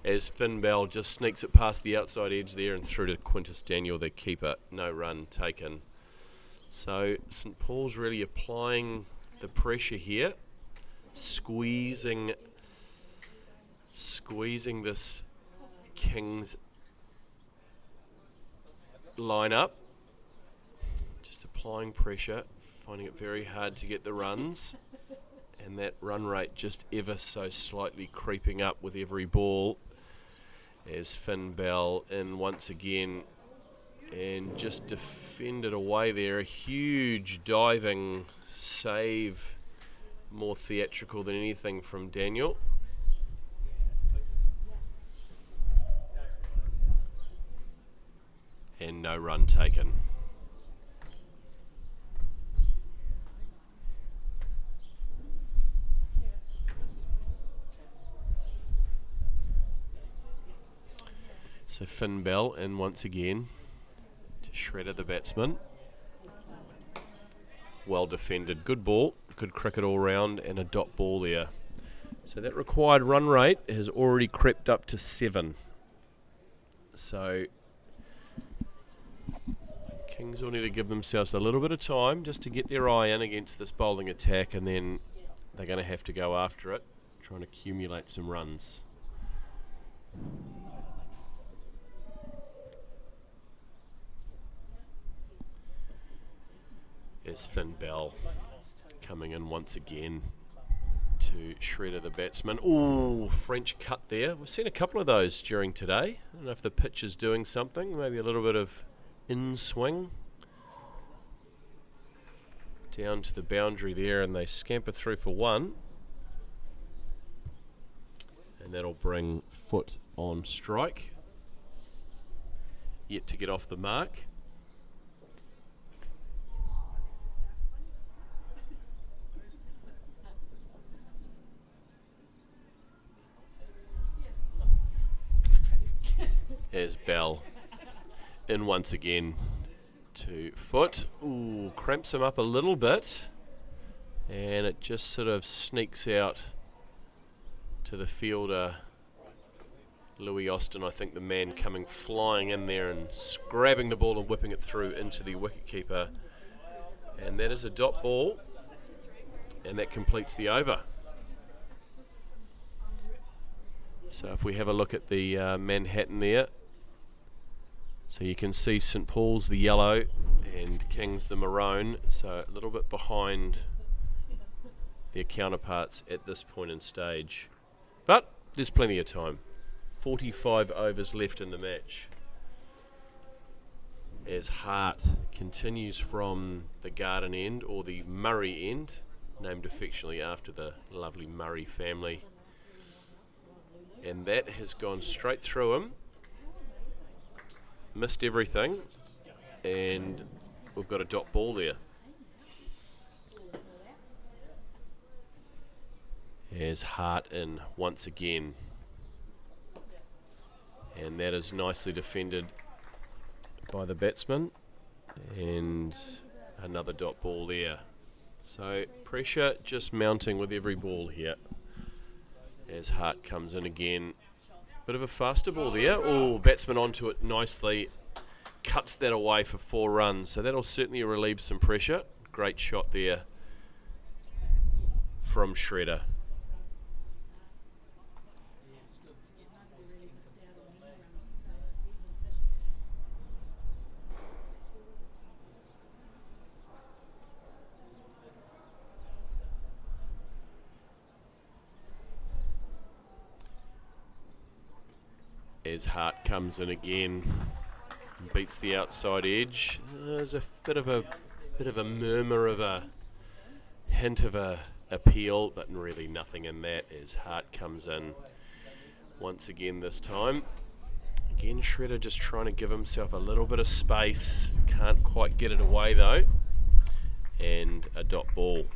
As Finn Bell just sneaks it past the outside edge there and through to Quintus Daniel, the keeper. No run taken. So St Paul's really applying the pressure here, squeezing this Kings lineup. Just applying pressure, finding it very hard to get the runs. And that run rate just ever so slightly creeping up with every ball, as Finn Bell in once again and just defended away there. A huge diving save, more theatrical than anything from Daniel. And no run taken. So Finn Bell in once again to Shredder, the batsman. Well defended, good ball, good cricket all round, and a dot ball there. So that required run rate has already crept up to 7. So Kings will need to give themselves a little bit of time just to get their eye in against this bowling attack, and then they're going to have to go after it, trying to accumulate some runs. There's Finn Bell coming in once again to Shredder, the batsman. Ooh, French cut there. We've seen a couple of those during today. I don't know if the pitch is doing something, maybe a little bit of in-swing. Down to the boundary there, and they scamper through for 1. And that'll bring Foot on strike. Yet to get off the mark. There's Bell in once again to Foot. Ooh, cramps him up a little bit, and it just sort of sneaks out to the fielder, Louis Austin, I think the man coming flying in there and grabbing the ball and whipping it through into the wicketkeeper. And that is a dot ball, and that completes the over. So if we have a look at the Manhattan there, so you can see St Paul's the yellow and Kings the maroon, so a little bit behind their counterparts at this point in stage. But there's plenty of time. 45 overs left in the match. As Hart continues from the Garden end, or the Murray end, named affectionately after the lovely Murray family. And that has gone straight through him. Missed everything, and we've got a dot ball there. As Hart in once again, and that is nicely defended by the batsman, and another dot ball there. So pressure just mounting with every ball here as Hart comes in again. Bit of a faster ball there. Oh, batsman onto it nicely. Cuts that away for 4 runs. So that'll certainly relieve some pressure. Great shot there from Shredder. As Hart comes in again, beats the outside edge. There's a bit of a murmur of a hint of a appeal, but really nothing in that. As Hart comes in once again this time, Again, Shredder just trying to give himself a little bit of space. Can't quite get it away though. And a dot ball.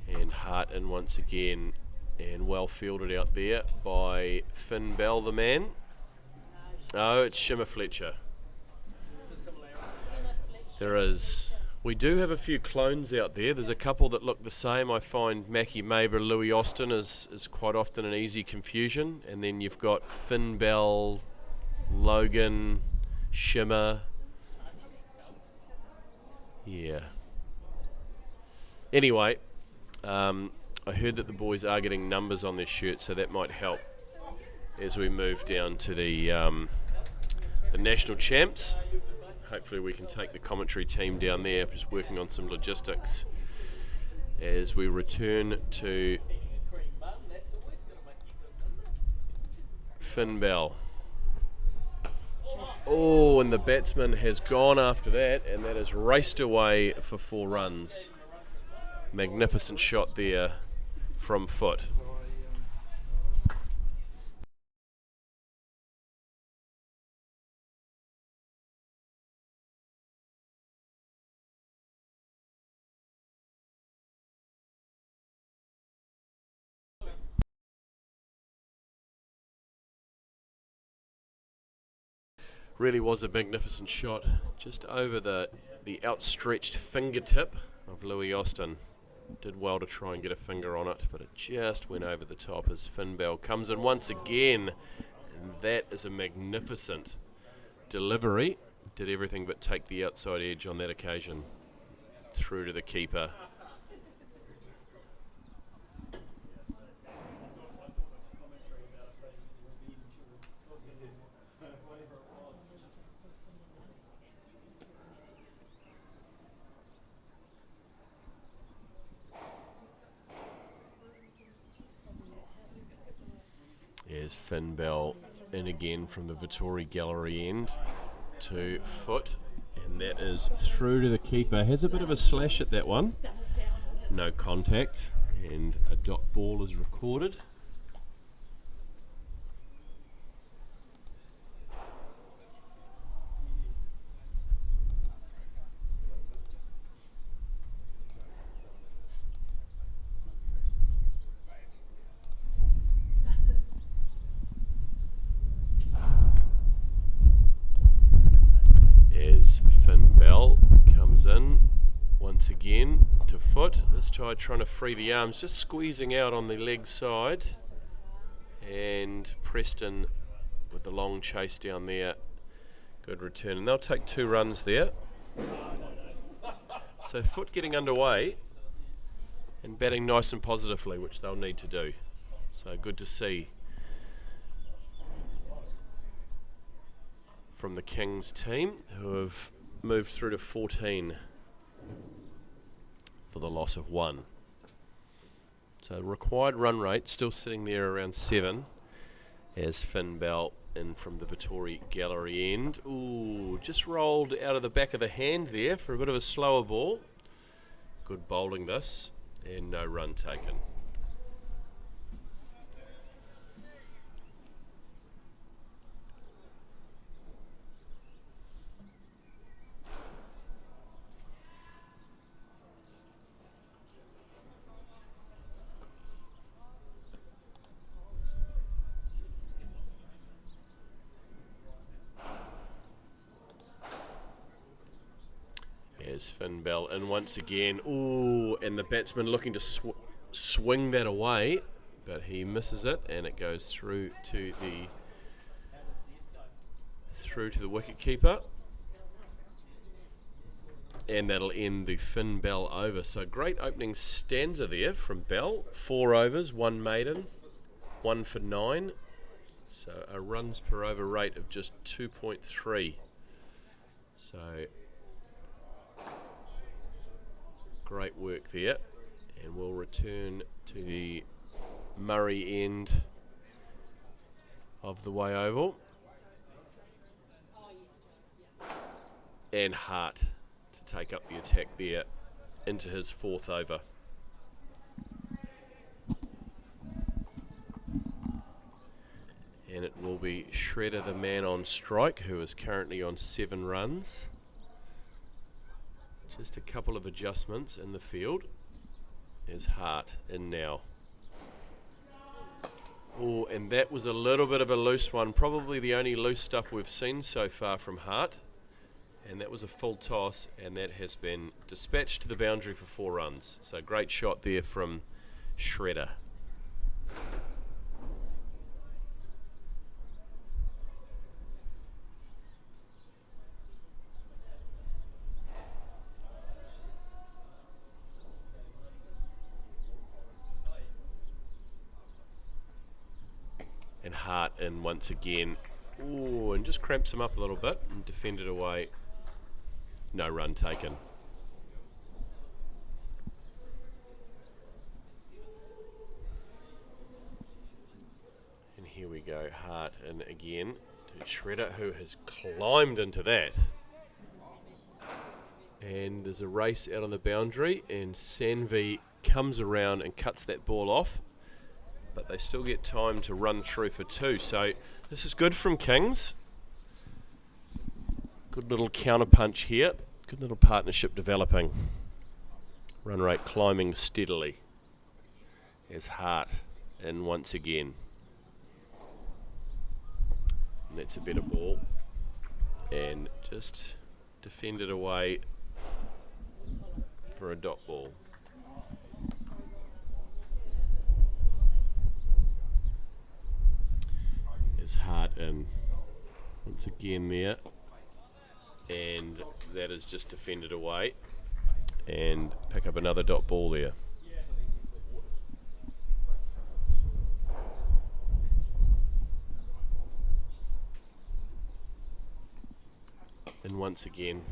And Hart in once again, and well fielded out there by Finn Bell, the man. Oh, it's Shimmer Fletcher. There is. We do have a few clones out there. There's a couple that look the same. I find Mackie Maber, Louis Austin is quite often an easy confusion. And then you've got Finn Bell, Logan, Shimmer. Yeah. Anyway, I heard that the boys are getting numbers on their shirts, so that might help as we move down to the national champs. Hopefully we can take the commentary team down there, just working on some logistics as we return to Finn Bell. Oh, and the batsman has gone after that, and that has raced away for 4 runs. Magnificent shot there from foot. Really was a magnificent shot, just over the outstretched fingertip of Louis Austin. Did well to try and get a finger on it, but it just went over the top as Finn Bell comes in once again, and that is a magnificent delivery. Did everything but take the outside edge on that occasion, through to the keeper. Here's Finn Bell in again from the Vittori gallery end to foot, and that is through to the keeper. Has a bit of a slash at that one. No contact, and a dot ball is recorded. As Finn Bell comes in once again to foot, this time trying to free the arms, just squeezing out on the leg side, and Preston with the long chase down there. Good return, and they'll take 2 runs there. So foot getting underway and batting nice and positively, which they'll need to do. So good to see from the Kings team, who have moved through to 14 for the loss of 1. So required run rate still sitting there around 7, as Finn Bell in from the Vittori gallery end. Ooh, just rolled out of the back of the hand there for a bit of a slower ball. Good bowling this, and no run taken. Here's Finn Bell in once again. Ooh, and the batsman looking to swing that away, but he misses it, and it goes through to the wicket keeper, and that'll end the Finn Bell over. So great opening stanza there from Bell. 4 overs, 1 maiden, 1 for 9. So a runs per over rate of just 2.3. So great work there, and we'll return to the Murray end of the way oval, and Hart to take up the attack there into his 4th over. And it will be Shredder, the man on strike, who is currently on 7 runs. Just a couple of adjustments in the field. There's Hart in now. Oh, and that was a little bit of a loose one. Probably the only loose stuff we've seen so far from Hart. And that was a full toss, and that has been dispatched to the boundary for 4 runs. So great shot there from Shredder. And Hart in once again. Ooh, and just cramps him up a little bit and defended away. No run taken. And here we go, Hart in again to Shredder, who has climbed into that. And there's a race out on the boundary, and Sanvi comes around and cuts that ball off. But they still get time to run through for 2. So this is good from Kings. Good little counter punch here. Good little partnership developing. Run rate climbing steadily. As Hart in once again. And that's a better ball. And just defended away for a dot ball. Is Hart in once again there, and that is just defended away and pick up another dot ball there. And once again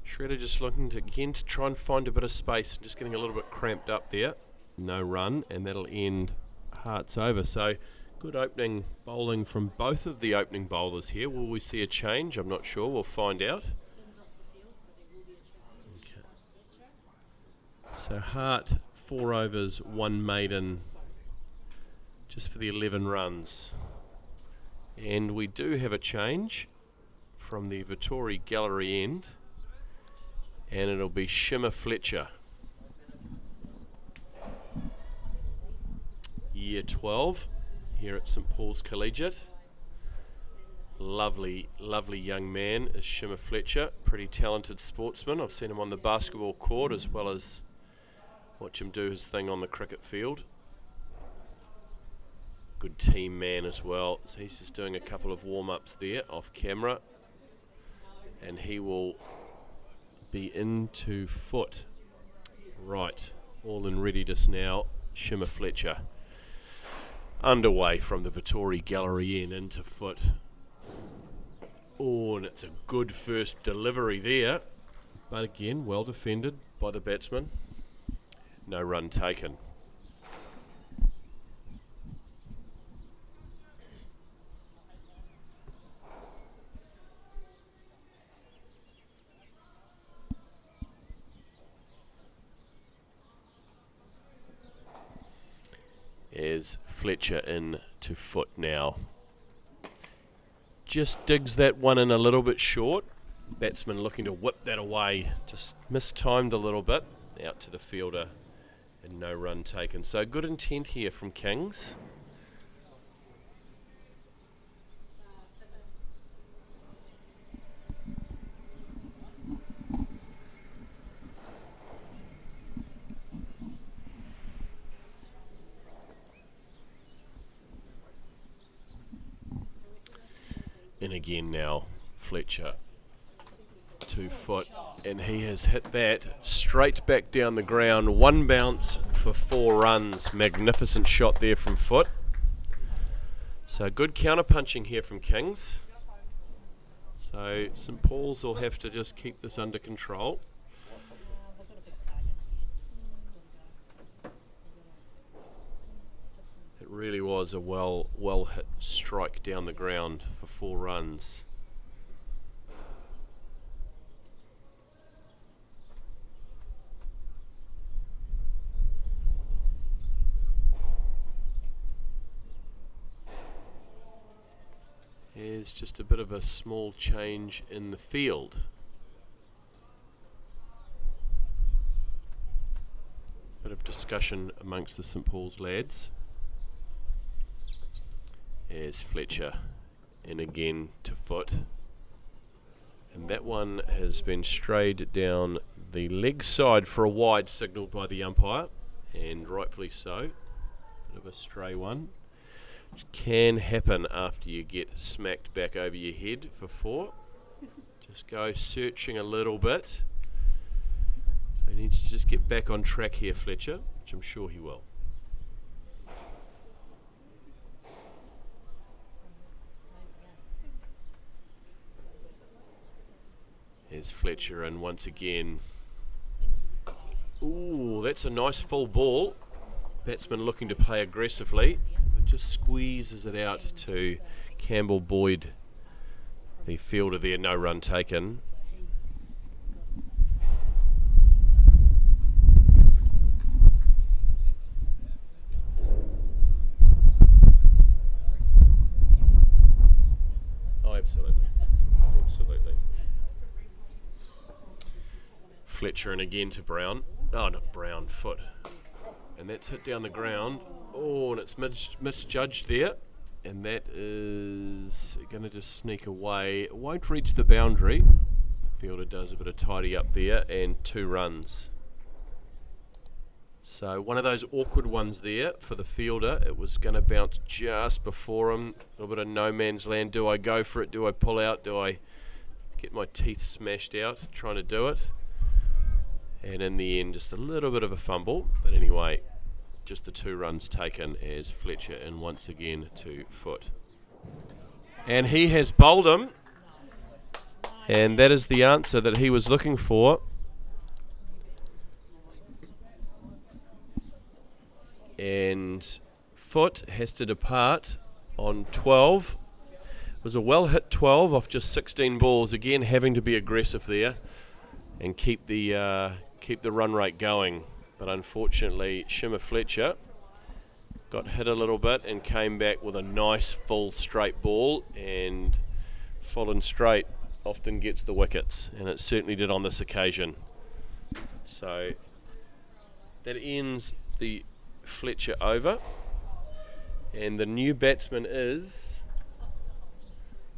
Shredder just looking to try and find a bit of space, just getting a little bit cramped up there. No run, and that'll end Hart's over. So good opening bowling from both of the opening bowlers here. Will we see a change? I'm not sure. We'll find out. Okay. So Hart, 4 overs, 1 maiden, just for the 11 runs. And we do have a change from the Vittori gallery end, and it'll be Shimmer Fletcher. Year 12. Here at St Paul's Collegiate. Lovely, lovely young man is Shimmer Fletcher. Pretty talented sportsman. I've seen him on the basketball court as well as watch him do his thing on the cricket field. Good team man as well. So he's just doing a couple of warm-ups there off camera. And he will be into foot. Right, all in readiness now. Shimmer Fletcher. Underway from the Vittori gallery into foot. Oh, and it's a good first delivery there. But again, well defended by the batsman. No run taken. As Fletcher in to foot now. Just digs that one in a little bit short. Batsman looking to whip that away. Just mistimed a little bit. Out to the fielder and no run taken. So good intent here from Kings. And again now, Fletcher 2 foot, and he has hit that straight back down the ground. 1 bounce for 4 runs. Magnificent shot there from foot. So good counter punching here from Kings. So St Paul's will have to just keep this under control. It really was a well hit strike down the ground for 4 runs. There's just a bit of a small change in the field. Bit of discussion amongst the St Paul's lads. As Fletcher in again to foot. And that one has been strayed down the leg side for a wide, signalled by the umpire, and rightfully so. Bit of a stray one. Which can happen after you get smacked back over your head for 4. Just go searching a little bit. So he needs to just get back on track here, Fletcher, which I'm sure he will. There's Fletcher, and once again, ooh, that's a nice full ball. Batsman looking to play aggressively, but just squeezes it out to Campbell Boyd, the fielder there. No run taken. Oh, absolutely. Absolutely. Fletcher and again to Brown. Oh, not Brown, Foot. And that's hit down the ground. Oh, and it's misjudged there. And that is going to just sneak away. It won't reach the boundary. The fielder does a bit of tidy up there, and 2 runs. So one of those awkward ones there for the fielder. It was going to bounce just before him. A little bit of no man's land. Do I go for it? Do I pull out? Do I get my teeth smashed out trying to do it? And in the end, just a little bit of a fumble. But anyway, just the 2 runs taken as Fletcher in once again to Foot. And he has bowled him. And that is the answer that he was looking for. And Foot has to depart on 12. It was a well hit 12 off just 16 balls. Again, having to be aggressive there and keep the run rate going. But unfortunately, Shimmer Fletcher got hit a little bit and came back with a nice full straight ball, and falling straight often gets the wickets, and it certainly did on this occasion. So that ends the Fletcher over, and the new batsman is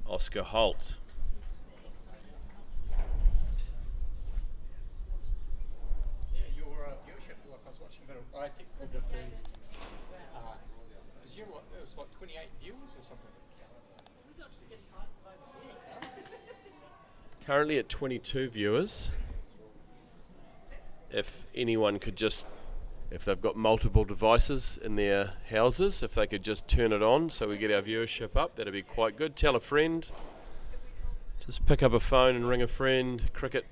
Oscar Holt. I technical difficulties. It was like 28 viewers or something. Currently at 22 viewers. If anyone could just, if they've got multiple devices in their houses, if they could just turn it on so we get our viewership up, that'd be quite good. Tell a friend. Just pick up a phone and ring a friend, cricket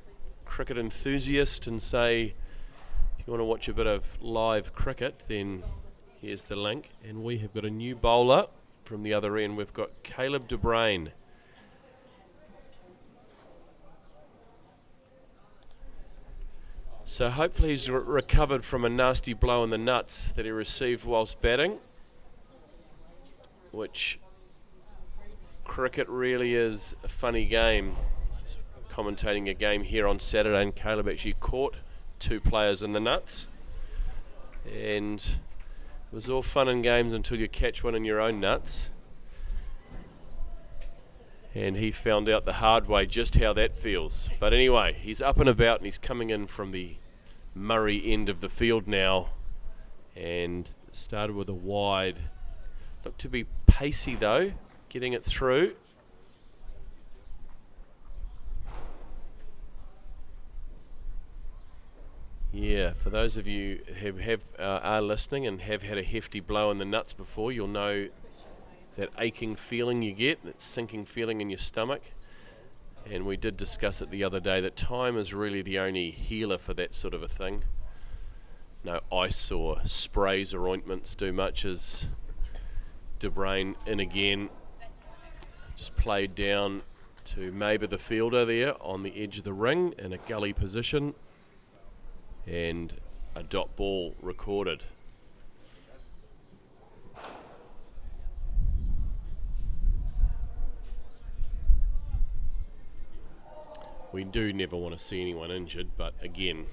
enthusiast, and say, if you want to watch a bit of live cricket, then here's the link. And we have got a new bowler from the other end. We've got Caleb de Bruyn. So hopefully he's recovered from a nasty blow in the nuts that he received whilst batting, which cricket really is a funny game. Commentating a game here on Saturday, and Caleb actually caught 2 players in the nuts, and it was all fun and games until you catch one in your own nuts, and he found out the hard way just how that feels. But anyway, he's up and about, and he's coming in from the Murray end of the field now, and started with a wide. Looked to be pacey though, getting it through. Yeah, for those of you who are listening and have had a hefty blow in the nuts before, you'll know that aching feeling you get, that sinking feeling in your stomach. And we did discuss it the other day that time is really the only healer for that sort of a thing. No ice or sprays or ointments do much, as De Bruyn in again. Just played down to Maber the fielder there on the edge of the ring in a gully position, and a dot ball recorded. We do never want to see anyone injured, but again,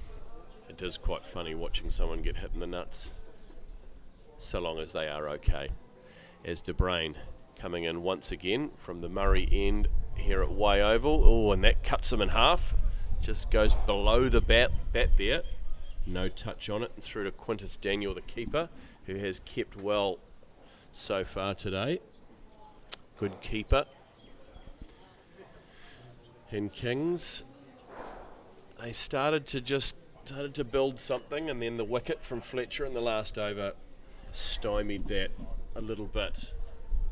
it is quite funny watching someone get hit in the nuts, so long as they are okay. As De Bruyne coming in once again from the Murray end here at Way Oval. Oh, and that cuts him in half. Just goes below the bat there. No touch on it, and through to Quintus Daniel, the keeper, who has kept well so far today. Good keeper. And Kings, they started to build something, and then the wicket from Fletcher in the last over stymied that a little bit.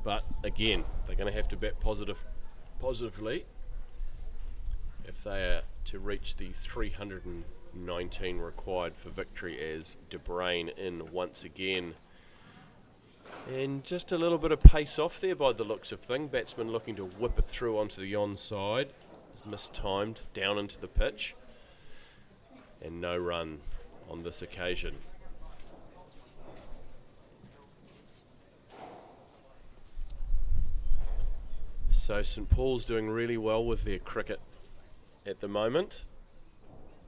But again, they're going to have to bat positively if they are to reach the 319 required for victory, as De Bruyne in once again. And just a little bit of pace off there by the looks of things. Batsman looking to whip it through onto the onside. Mistimed down into the pitch. And no run on this occasion. So St Paul's doing really well with their cricket at the moment.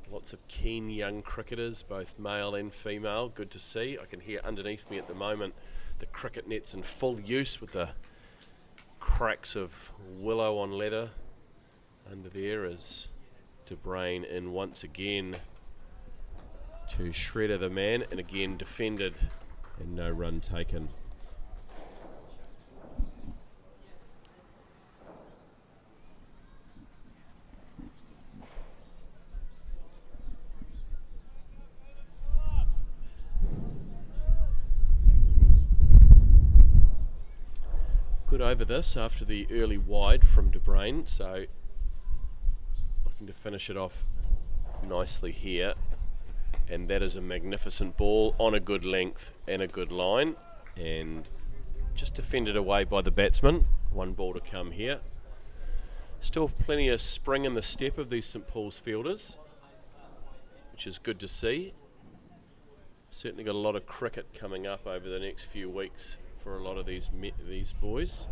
Lots of keen young cricketers, both male and female. Good to see. I can hear underneath me at the moment the cricket net's in full use with the cracks of willow on leather under there, as De Bruyne in once again to shredder the man, and again defended and no run taken. Good over this after the early wide from De Bruyne, so looking to finish it off nicely here. And that is a magnificent ball on a good length and a good line, and just defended away by the batsman. One ball to come here. Still plenty of spring in the step of these St Paul's fielders, which is good to see. Certainly got a lot of cricket coming up over the next few weeks for a lot of these boys.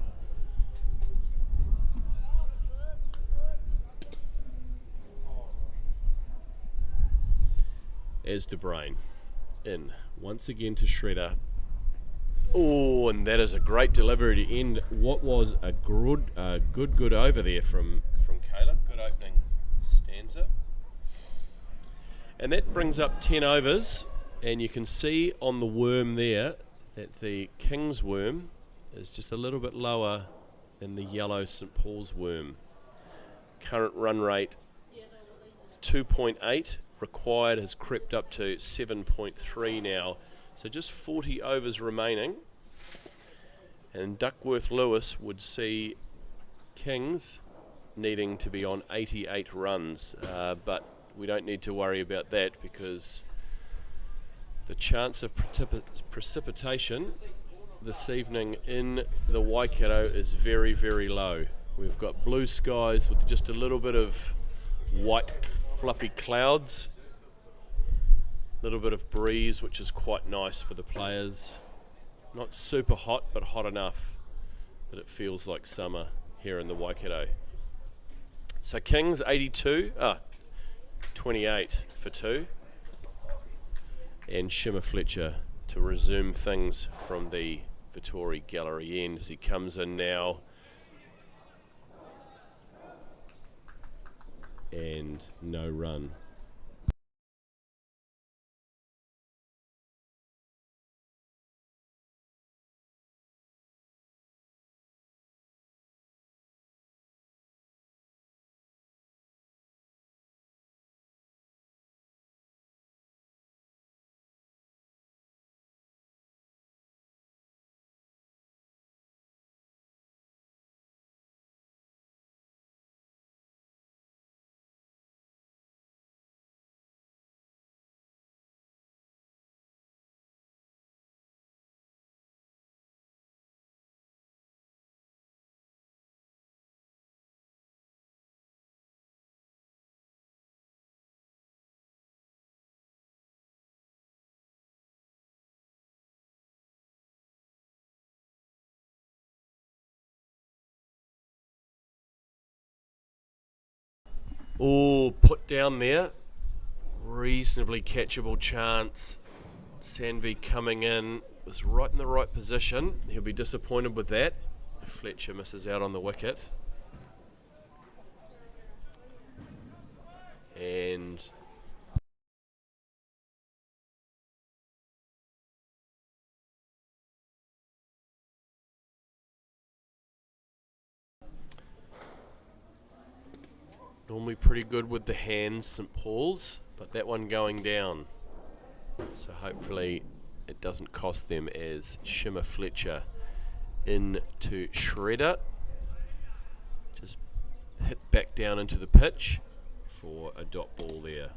As De Bruyne in once again to shredder. Oh, and that is a great delivery to end what was a good over there from Caleb. Good opening stanza. And that brings up 10 overs, and you can see on the worm there that the King's worm is just a little bit lower than the yellow St Paul's worm. Current run rate 2.8. Required has crept up to 7.3 now. So just 40 overs remaining. And Duckworth Lewis would see Kings needing to be on 88 runs. But we don't need to worry about that, because the chance of precipitation this evening in the Waikato is very, very low. We've got blue skies with just a little bit of white fluffy clouds, a little bit of breeze, which is quite nice for the players. Not super hot, but hot enough that it feels like summer here in the Waikato. So Kings 28 for 2, and Shimmer Fletcher to resume things from the Vittori gallery end as he comes in now. And no run. Oh, put down there. Reasonably catchable chance. Sandvik coming in, was right in the right position. He'll be disappointed with that. Fletcher misses out on the wicket. And normally pretty good with the hands, St Paul's, but that one going down. So hopefully it doesn't cost them as Shimmer Fletcher into Shredder. Just hit back down into the pitch for a dot ball there.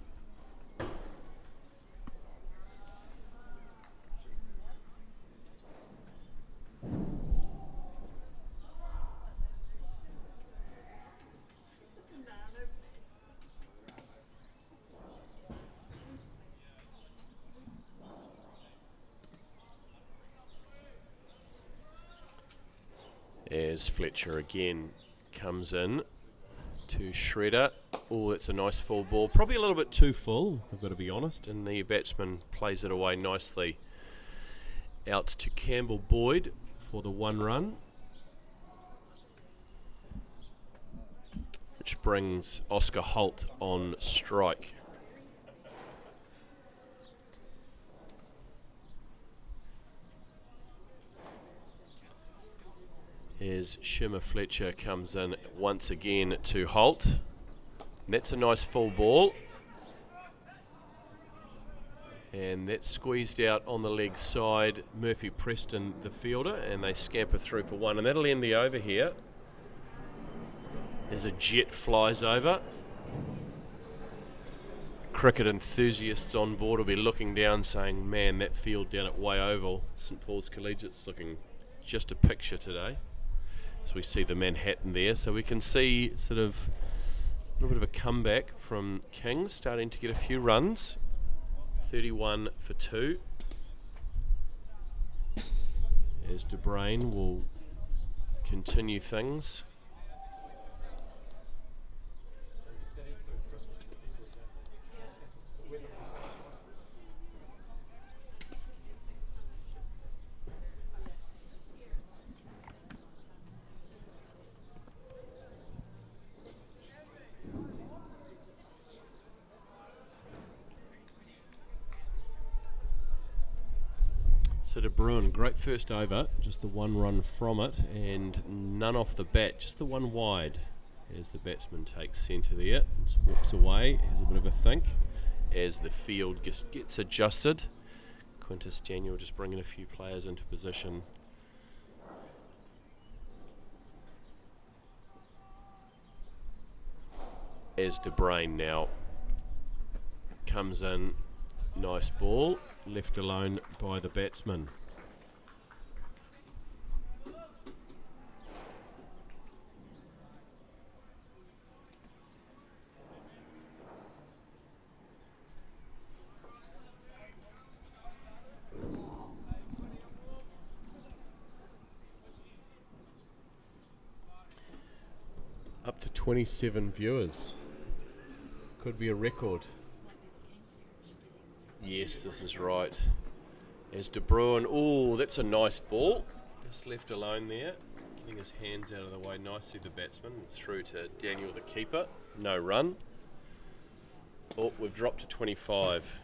As Fletcher again comes in to Shredder. Oh, that's a nice full ball. Probably a little bit too full, I've got to be honest. And the batsman plays it away nicely out to Campbell Boyd for the 1 run. Which brings Oscar Holt on strike. As Shimmer Fletcher comes in once again to Holt. And that's a nice full ball. And that's squeezed out on the leg side. Murphy Preston, the fielder, and they scamper through for 1. And that'll end the over here. As a jet flies over. Cricket enthusiasts on board will be looking down saying, man, that field down at Way Oval, St Paul's Collegiate's looking just a picture today. So we see the Manhattan there, so we can see sort of a little bit of a comeback from Kings, starting to get a few runs. 31 for 2. As De Bruyn will continue things. So De Bruyn, great first over, just the 1 run from it, and none off the bat, just the 1 wide. As the batsman takes centre there, just walks away, has a bit of a think, as the field just gets adjusted. Quintus Daniel just bringing a few players into position. As De Bruyn now comes in, nice ball. Left alone by the batsman. Up to 27 viewers. Could be a record. Yes, this is right. As De Bruyn, oh, that's a nice ball. Just left alone there. Getting his hands out of the way nicely, the batsman. Through to Daniel, the keeper. No run. Oh, we've dropped to 25.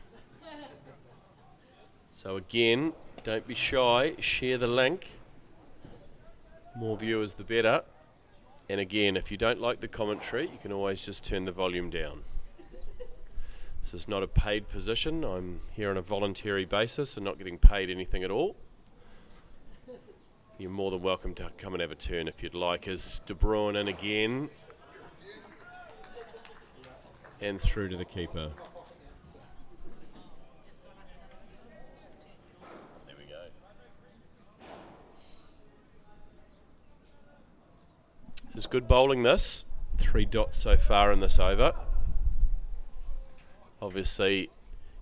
So again, don't be shy. Share the link. More viewers, the better. And again, if you don't like the commentary, you can always just turn the volume down. This is not a paid position. I'm here on a voluntary basis and not getting paid anything at all. You're more than welcome to come and have a turn if you'd like. As De Bruyn in again. And through to the keeper. There we go. This is good bowling, this. 3 dots so far in this over. Obviously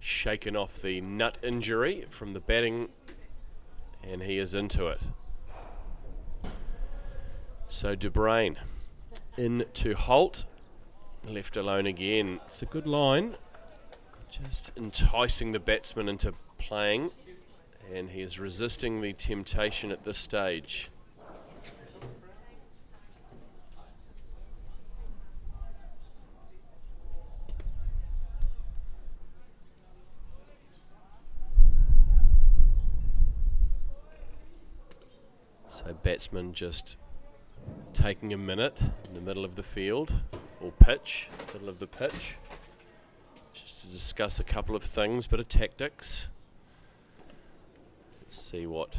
shaken off the nut injury from the batting, and he is into it. So De Bruyn into Holt. left alone again. It's a good line. Just enticing the batsman into playing. And he is resisting the temptation at this stage. So batsman just taking a minute in the middle of the field, or pitch, middle of the pitch, just to discuss a couple of things, bit of tactics. Let's see what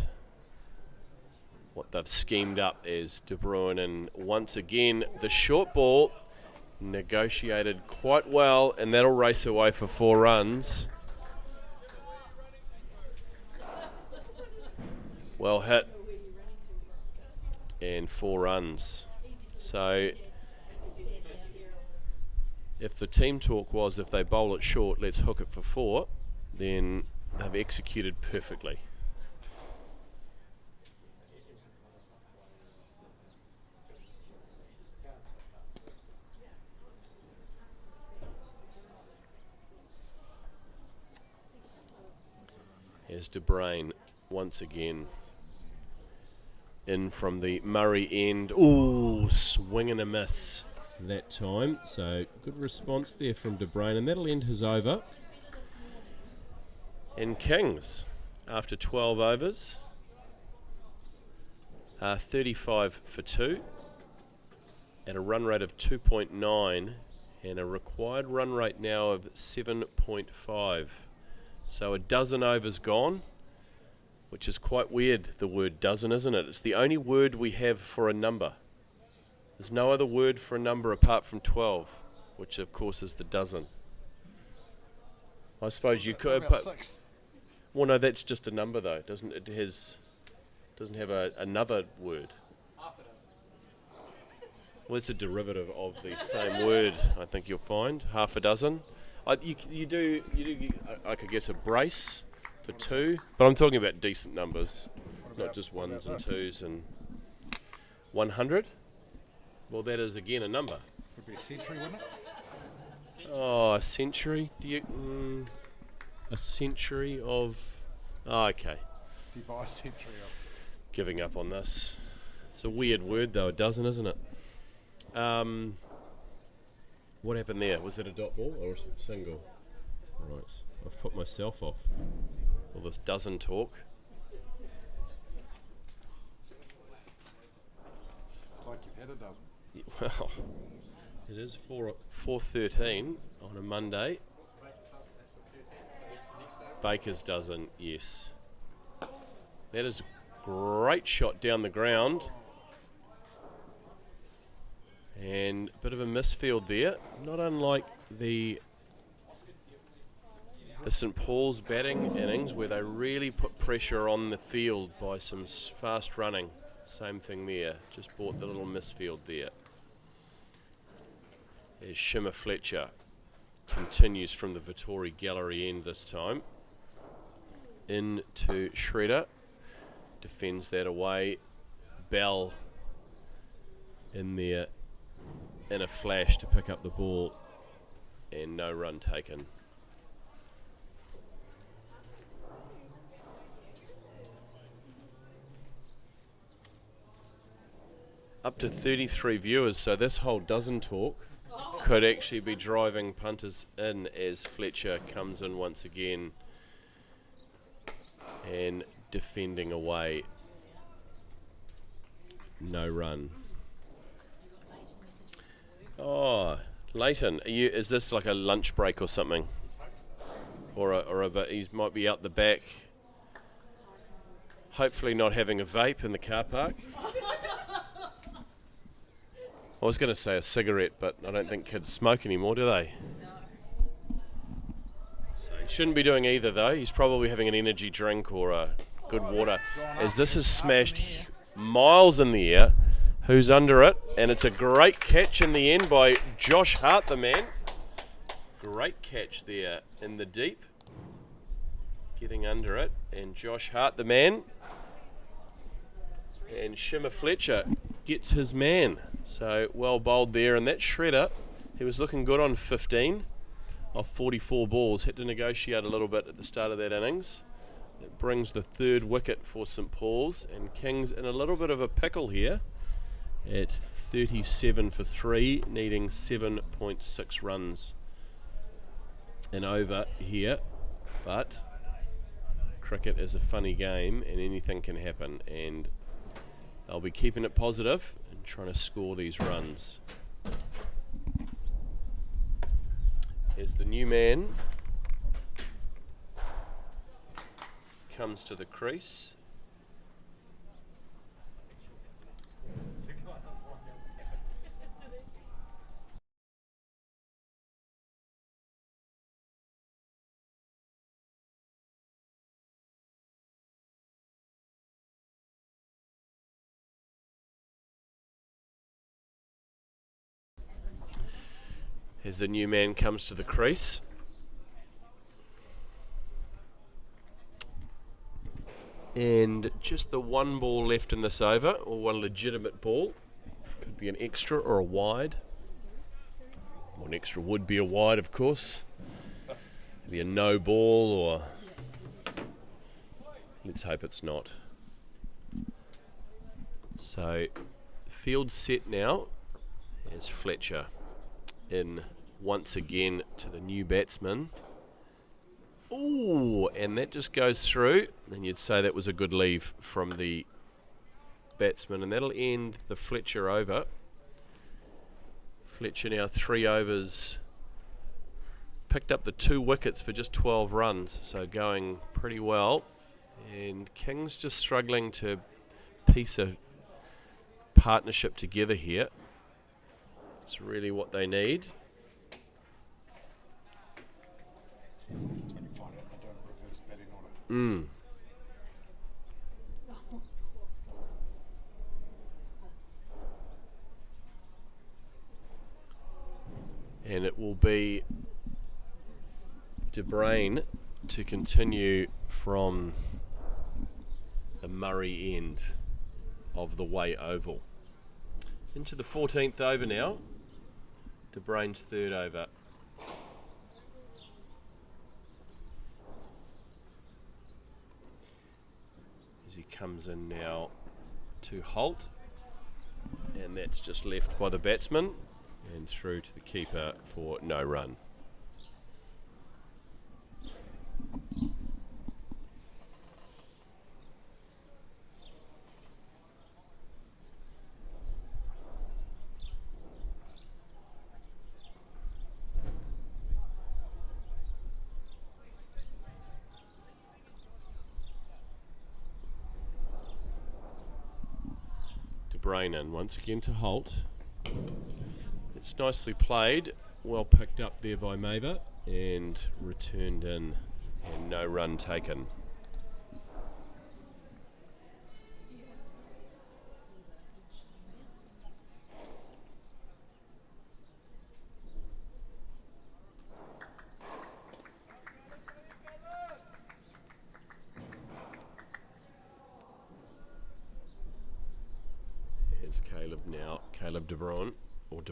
they've schemed up as De Bruyne, and once again the short ball negotiated quite well, and that'll race away for 4 runs. Well hit. And 4 runs. So if the team talk was if they bowl it short, let's hook it for 4, then they've executed perfectly. Here's De Bruyne once again. In from the Murray end. Ooh, swing and a miss that time. So good response there from De Bruyne, and that'll end his over. And Kings, after 12 overs, 35 for 2 at a run rate of 2.9 and a required run rate now of 7.5. So a dozen overs gone. Which is quite weird, the word dozen, isn't it? It's the only word we have for a number. There's no other word for a number apart from 12, which of course is the dozen. I suppose you could, but well, no, that's just a number though. Doesn't have another word. Well, it's a derivative of the same word. I think you'll find half a dozen. You do. I could guess a brace. For 2, but I'm talking about decent numbers, not just 1s and 2s and 100. Well, that is again a number. Would be a century, wouldn't it? Oh, a century? Do you? A century of. Oh, okay. Do you buy a century of? Giving up on this. It's a weird word though, a dozen, isn't it? What happened there? Was it a dot ball or a single? Right, I've put myself off. All this dozen talk. It's like you've had a dozen. Yeah, well, it is 4:13 on a Monday. Baker's dozen, yes. That is a great shot down the ground. And a bit of a misfield there, not unlike the St Paul's batting innings where they really put pressure on the field by some fast running. Same thing there, just bought the little misfield there. As Shimmer Fletcher continues from the Vittori Gallery end this time. Into Shredder, defends that away. Bell in there in a flash to pick up the ball, and no run taken. Up to 33 viewers, so this whole dozen talk could actually be driving punters in as Fletcher comes in once again and defending away. No run. Oh, Leighton, is this like a lunch break or something? Or a bit, he might be out the back. Hopefully not having a vape in the car park. I was going to say a cigarette, but I don't think kids smoke anymore, do they? So he shouldn't be doing either, though. He's probably having an energy drink or a good water. As this is smashed miles in the air. Who's under it? And it's a great catch in the end by Josh Hart, the man. Great catch there in the deep. Getting under it. And Josh Hart, the man. And Shimmer Fletcher gets his man. So well bowled there. And that Shredder He was looking good on 15 off 44 balls. Had to negotiate a little bit at the start of that innings. It brings the third wicket for St Paul's, and Kings in a little bit of a pickle here at 37 for 3, needing 7.6 runs and over here. But cricket is a funny game and anything can happen, and they'll be keeping it positive and trying to score these runs. Here's the new man, comes to the crease. As the new man comes to the crease. And just the one ball left in this over, or one legitimate ball. Could be an extra or a wide. Well, an extra would be a wide, of course. Maybe a no ball, or let's hope it's not. So, field set now as Fletcher in once again to the new batsman. Ooh, and that just goes through, and you'd say that was a good leave from the batsman, and that'll end the Fletcher over. Fletcher now 3 overs, picked up the 2 wickets for just 12 runs, so going pretty well. And Kings just struggling to piece a partnership together here. It's really what they need. It's when you find out they don't reverse batting order. And it will be De Bruyne to continue from the Murray end of the Way Oval. Into the 14th over now. De Bruyne's third over. As he comes in now to Holt, and that's just left by the batsman and through to the keeper for no run. Bruyne in once again to Holt. It's nicely played, well picked up there by Maber, and returned in, and no run taken. Caleb De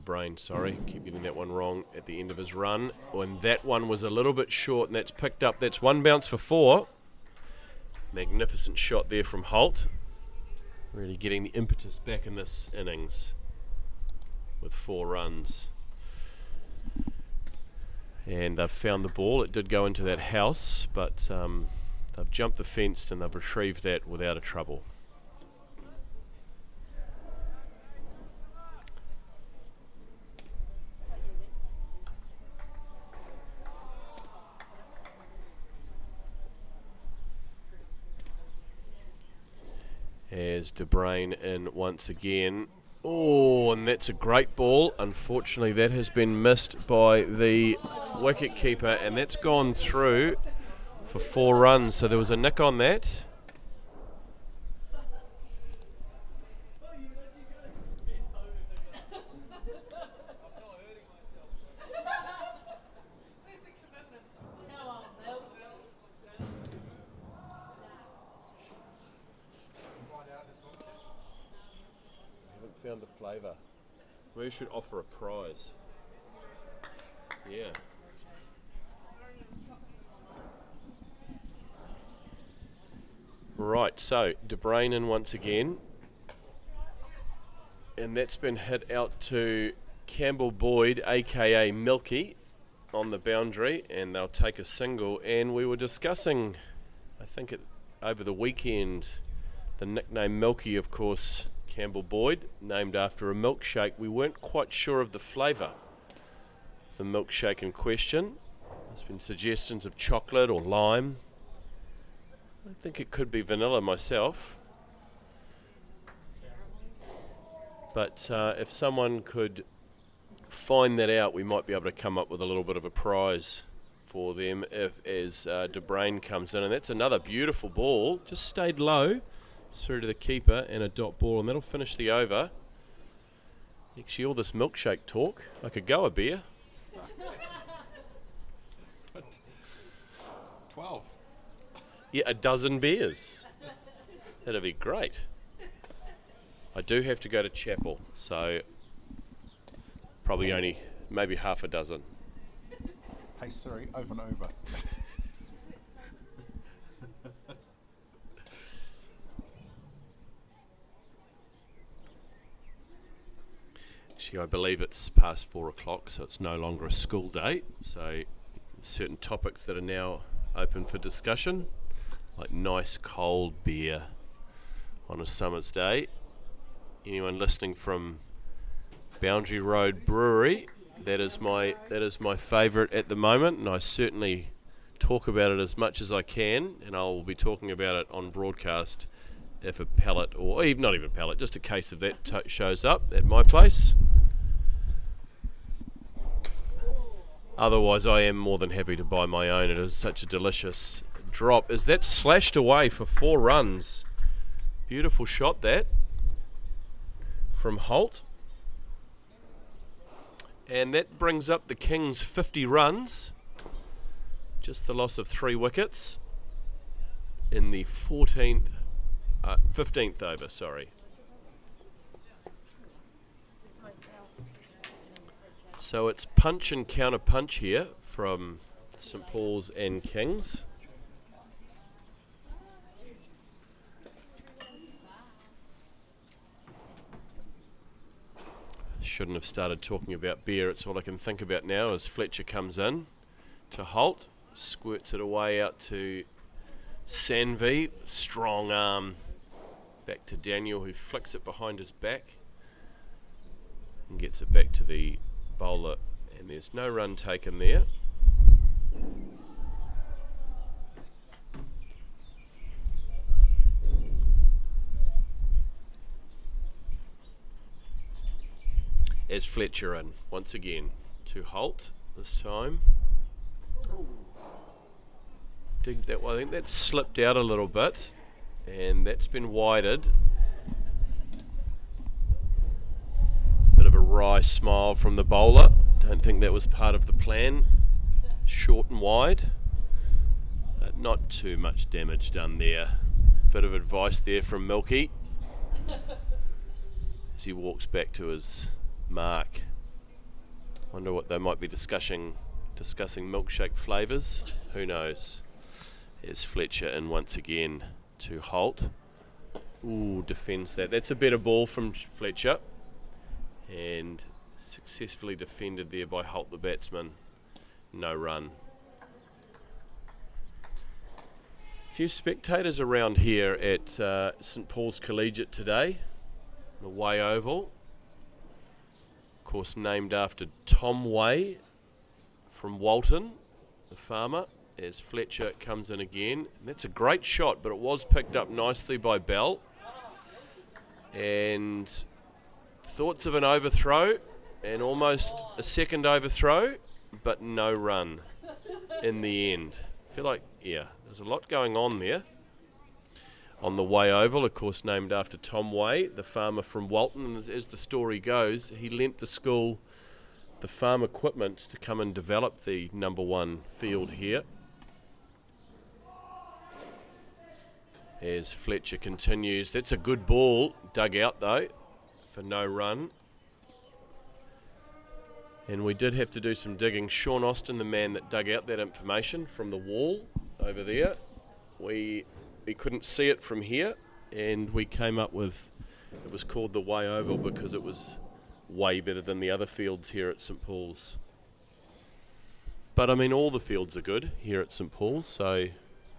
Bruyne, sorry, keep getting that one wrong at the end of his run. And that one was a little bit short, and that's picked up. That's one bounce for 4. Magnificent shot there from Holt. Really getting the impetus back in this innings with 4 runs. And they've found the ball. It did go into that house, but they've jumped the fence and they've retrieved that without a trouble. As De Bruyne in once again. Oh, and that's a great ball. Unfortunately, that has been missed by the wicket keeper, and that's gone through for 4 runs. So there was a nick on that. Found the flavour. We should offer a prize. Yeah. Right, so De Bruyne in once again. And that's been hit out to Campbell Boyd, aka Milky, on the boundary, and they'll take a single. And we were discussing, I think over the weekend, the nickname Milky, of course, Campbell Boyd, named after a milkshake. We weren't quite sure of the flavour of the milkshake in question. There's been suggestions of chocolate or lime. I think it could be vanilla myself. But if someone could find that out, we might be able to come up with a little bit of a prize for them as De Bruyne comes in. And that's another beautiful ball. Just stayed low through to the keeper and a dot ball. And that'll finish the over. Actually, all this milkshake talk, I could go a beer. 12. Yeah, a dozen beers. That'd be great. I do have to go to chapel, so probably only maybe half a dozen. Hey Siri, open over. Actually, I believe it's past 4 o'clock, so it's no longer a school day. So certain topics that are now open for discussion, like nice cold beer on a summer's day. Anyone listening from Boundary Road Brewery, that is my favourite at the moment, and I certainly talk about it as much as I can, and I'll be talking about it on broadcast if a pallet, or even not even a pallet, just a case of that shows up at my place. Otherwise, I am more than happy to buy my own. It is such a delicious drop. Is that slashed away for 4 runs? Beautiful shot that from Holt. And that brings up the Kings 50 runs. Just the loss of 3 wickets in the 15th over, sorry. So it's punch and counter punch here from St Paul's and Kings. Shouldn't have started talking about beer. It's all I can think about now as Fletcher comes in to Holt, squirts it away out to Sanvi, strong arm back to Daniel, who flicks it behind his back and gets it back to the bowler, and there's no run taken there. As Fletcher in once again to Holt this time. Dig that one. I think that slipped out a little bit, and that's been wided. Bit of a wry smile from the bowler. Don't think that was part of the plan. Short and wide. Not too much damage done there. Bit of advice there from Milky as he walks back to his mark. Wonder what they might be discussing milkshake flavours. Who knows? There's Fletcher in once again to Holt. Ooh, defends that. That's a better ball from Fletcher. And successfully defended there by Holt, the batsman. No run. A few spectators around here at St Paul's Collegiate today. The Way Oval. Of course, named after Tom Way from Walton, the farmer, as Fletcher comes in again. And that's a great shot, but it was picked up nicely by Bell. And thoughts of an overthrow, and almost a second overthrow, but no run in the end. I feel like, yeah, there's a lot going on there. On the Way Oval, of course, named after Tom Way, the farmer from Walton. And as the story goes, he lent the school the farm equipment to come and develop the number 1 field here. As Fletcher continues, that's a good ball, dug out though, for no run. And we did have to do some digging. Sean Austin, the man that dug out that information from the wall over there, we couldn't see it from here, and we came up with, it was called the Way Oval because it was way better than the other fields here at St Paul's. But I mean, all the fields are good here at St Paul's, so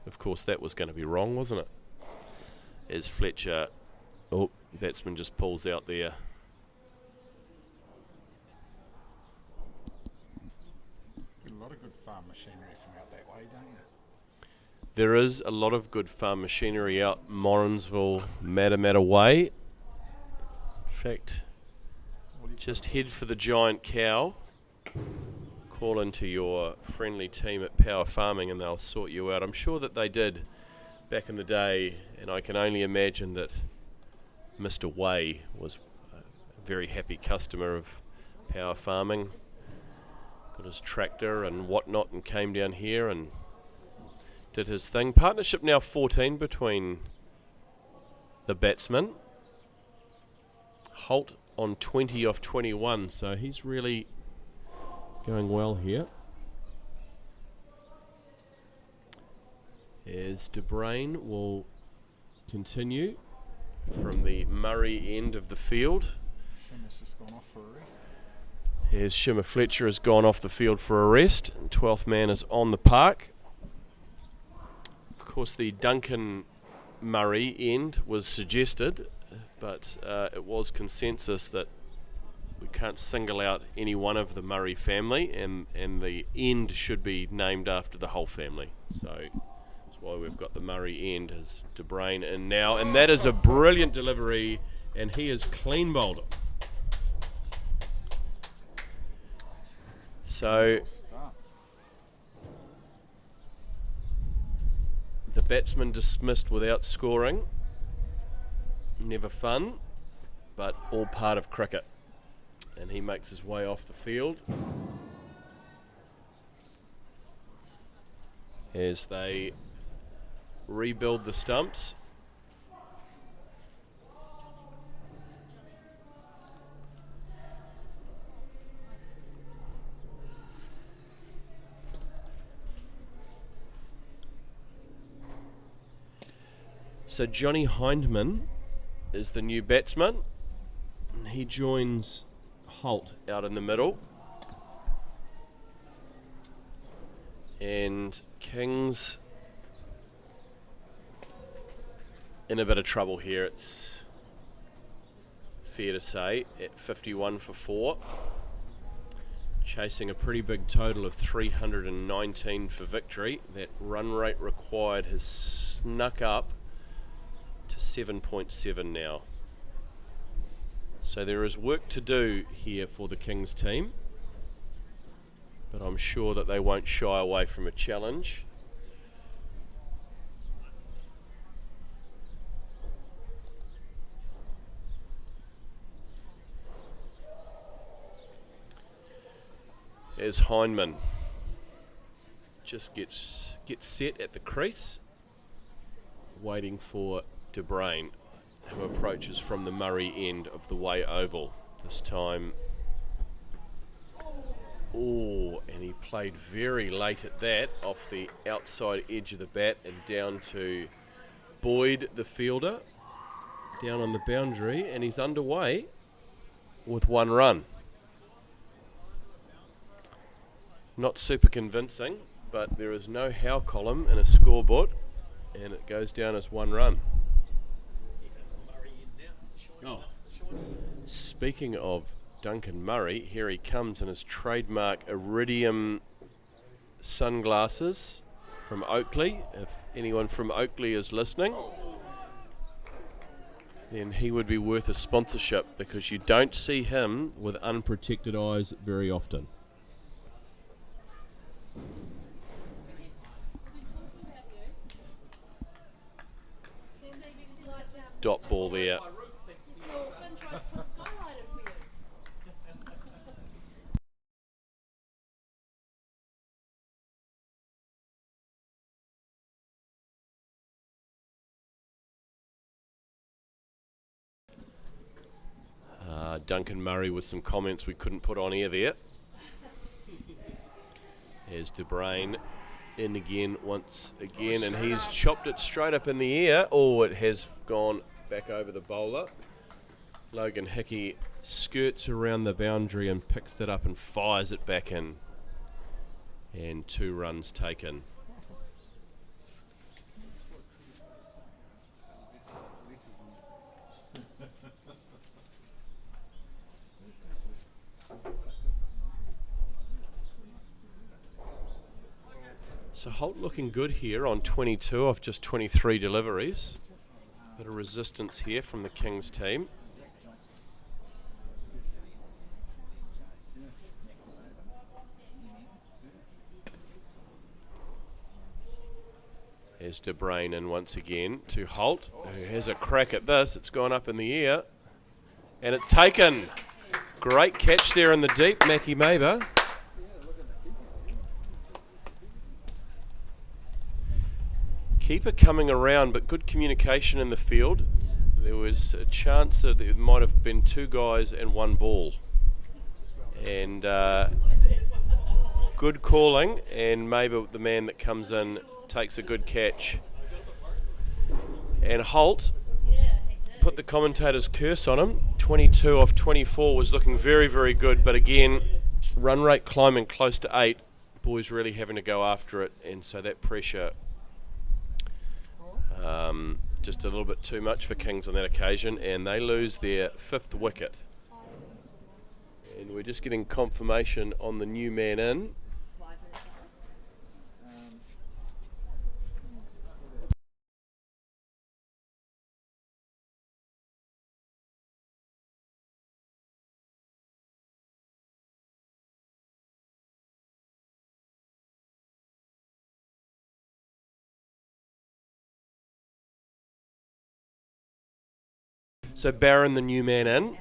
of course that was going to be wrong, wasn't it? As Fletcher, oh, batsman just pulls out there. Get a lot of good farm machinery from out that way, don't you? There is a lot of good farm machinery out Morrinsville, Matamata Way. In fact, just head for the Giant Cow. Call into your friendly team at Power Farming and they'll sort you out. I'm sure that they did back in the day, and I can only imagine that Mr. Way was a very happy customer of Power Farming. Got his tractor and whatnot and came down here and did his thing. Partnership now 14 between the batsmen. Holt on 20 off 21, so he's really going well here. As De Bruyn will continue from the Murray end of the field. Shimmer's just gone off for a rest. As Shimmer Fletcher has gone off the field for a rest. 12th man is on the park. Of course, the Duncan Murray end was suggested, but it was consensus that we can't single out any one of the Murray family, and the end should be named after the whole family. So that's why we've got the Murray end as De Bruyn in now, and that is a brilliant delivery, and he is clean bowled it. So the batsman dismissed without scoring. Never fun, but all part of cricket. And he makes his way off the field as they rebuild the stumps. So Johnny Hindman is the new batsman. And he joins Holt out in the middle. And Kings in a bit of trouble here, it's fair to say, at 51 for 4. Chasing a pretty big total of 319 for victory. That run rate required has snuck up to 7.7 now. So there is work to do here for the Kings team, but I'm sure that they won't shy away from a challenge. As Hindman just gets set at the crease, waiting for De Bruyn, who approaches from the Murray end of the Way Oval. This time, oh, and he played very late at that, off the outside edge of the bat and down to Boyd, the fielder, down on the boundary, and he's underway with 1 run. Not super convincing, but there is no how column in a scoreboard, and it goes down as 1 run. Oh, speaking of Duncan Murray, here he comes in his trademark iridium sunglasses from Oakley. If anyone from Oakley is listening, then he would be worth a sponsorship, because you don't see him with unprotected eyes very often. Dot ball there. Duncan Murray with some comments we couldn't put on air there. Here's De Bruyne in again once again, and he's chopped it straight up in the air. Oh, it has gone back over the bowler. Logan Hickey skirts around the boundary and picks it up and fires it back in. And 2 runs taken. So Holt looking good here on 22 off just 23 deliveries. Bit of resistance here from the Kings team. Here's De Bruyne in once again to Holt, who has a crack at this. It's gone up in the air and it's taken. Great catch there in the deep, Mackie Maber. Keeper coming around, but good communication in the field. There was a chance that there might have been 2 guys and 1 ball. And good calling, and maybe the man that comes in takes a good catch. And Holt put the commentator's curse on him. 22 off 24 was looking very, very good, but again, run rate climbing close to 8. Boys really having to go after it, and so that pressure just a little bit too much for Kings on that occasion, and they lose their 5th wicket. And we're just getting confirmation on the new man in. So Barron, the new man in.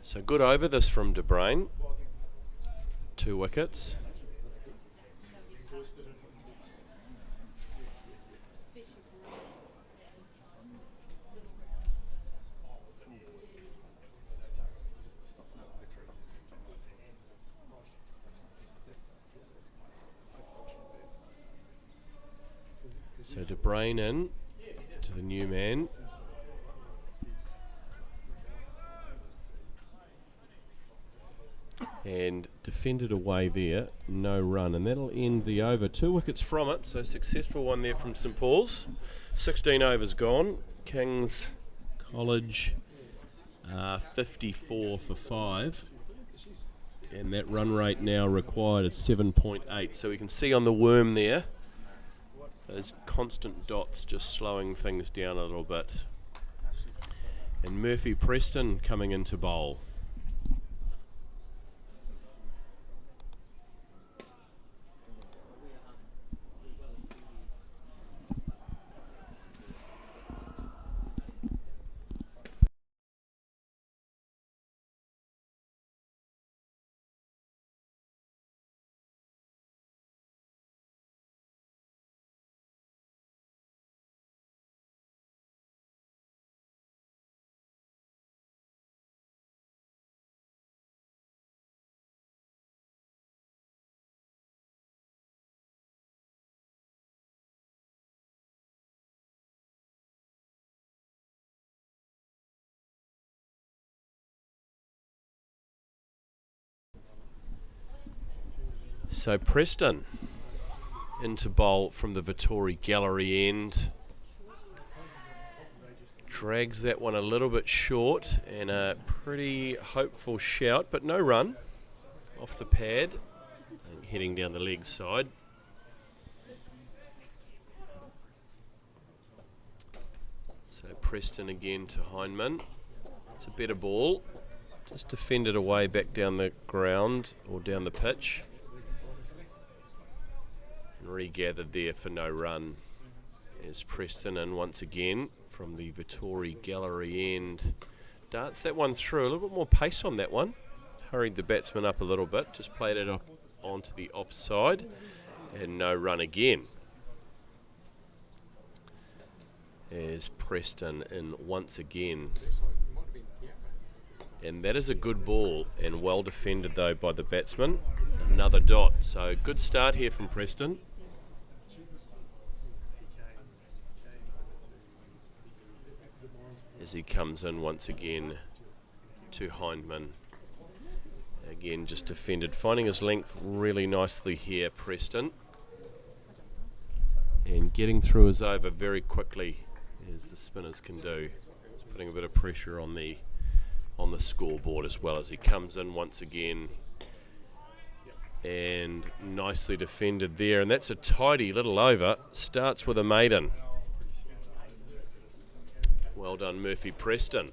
So good over this from De Bruyne. 2 wickets. So De Bruyne in to the new man. And defended away there, no run, and that'll end the over. 2 wickets from it, so successful one there from St Paul's. 16 overs gone. Kings College 54 for 5. And that run rate now required at 7.8. So we can see on the worm there, those constant dots just slowing things down a little bit. And Murphy Preston coming into bowl. So Preston into bowl from the Vittori gallery end. Drags that one a little bit short, and a pretty hopeful shout, but no run off the pad and heading down the leg side. So Preston again to Hindman. It's a better ball. Just defended away back down the ground or down the pitch. And regathered there for no run. As Preston in once again from the Vittori gallery end. Darts that one through. A little bit more pace on that one. Hurried the batsman up a little bit. Just played it off onto the offside. And no run again. As Preston in once again. And that is a good ball, and well defended though by the batsman. Another dot, so good start here from Preston. As he comes in once again to Hindman. Again, just defended, finding his length really nicely here, Preston. And getting through his over very quickly, as the spinners can do. Just putting a bit of pressure on the scoreboard as well as he comes in once again. And nicely defended there, and that's a tidy little over. Starts with a maiden. Well done, Murphy Preston.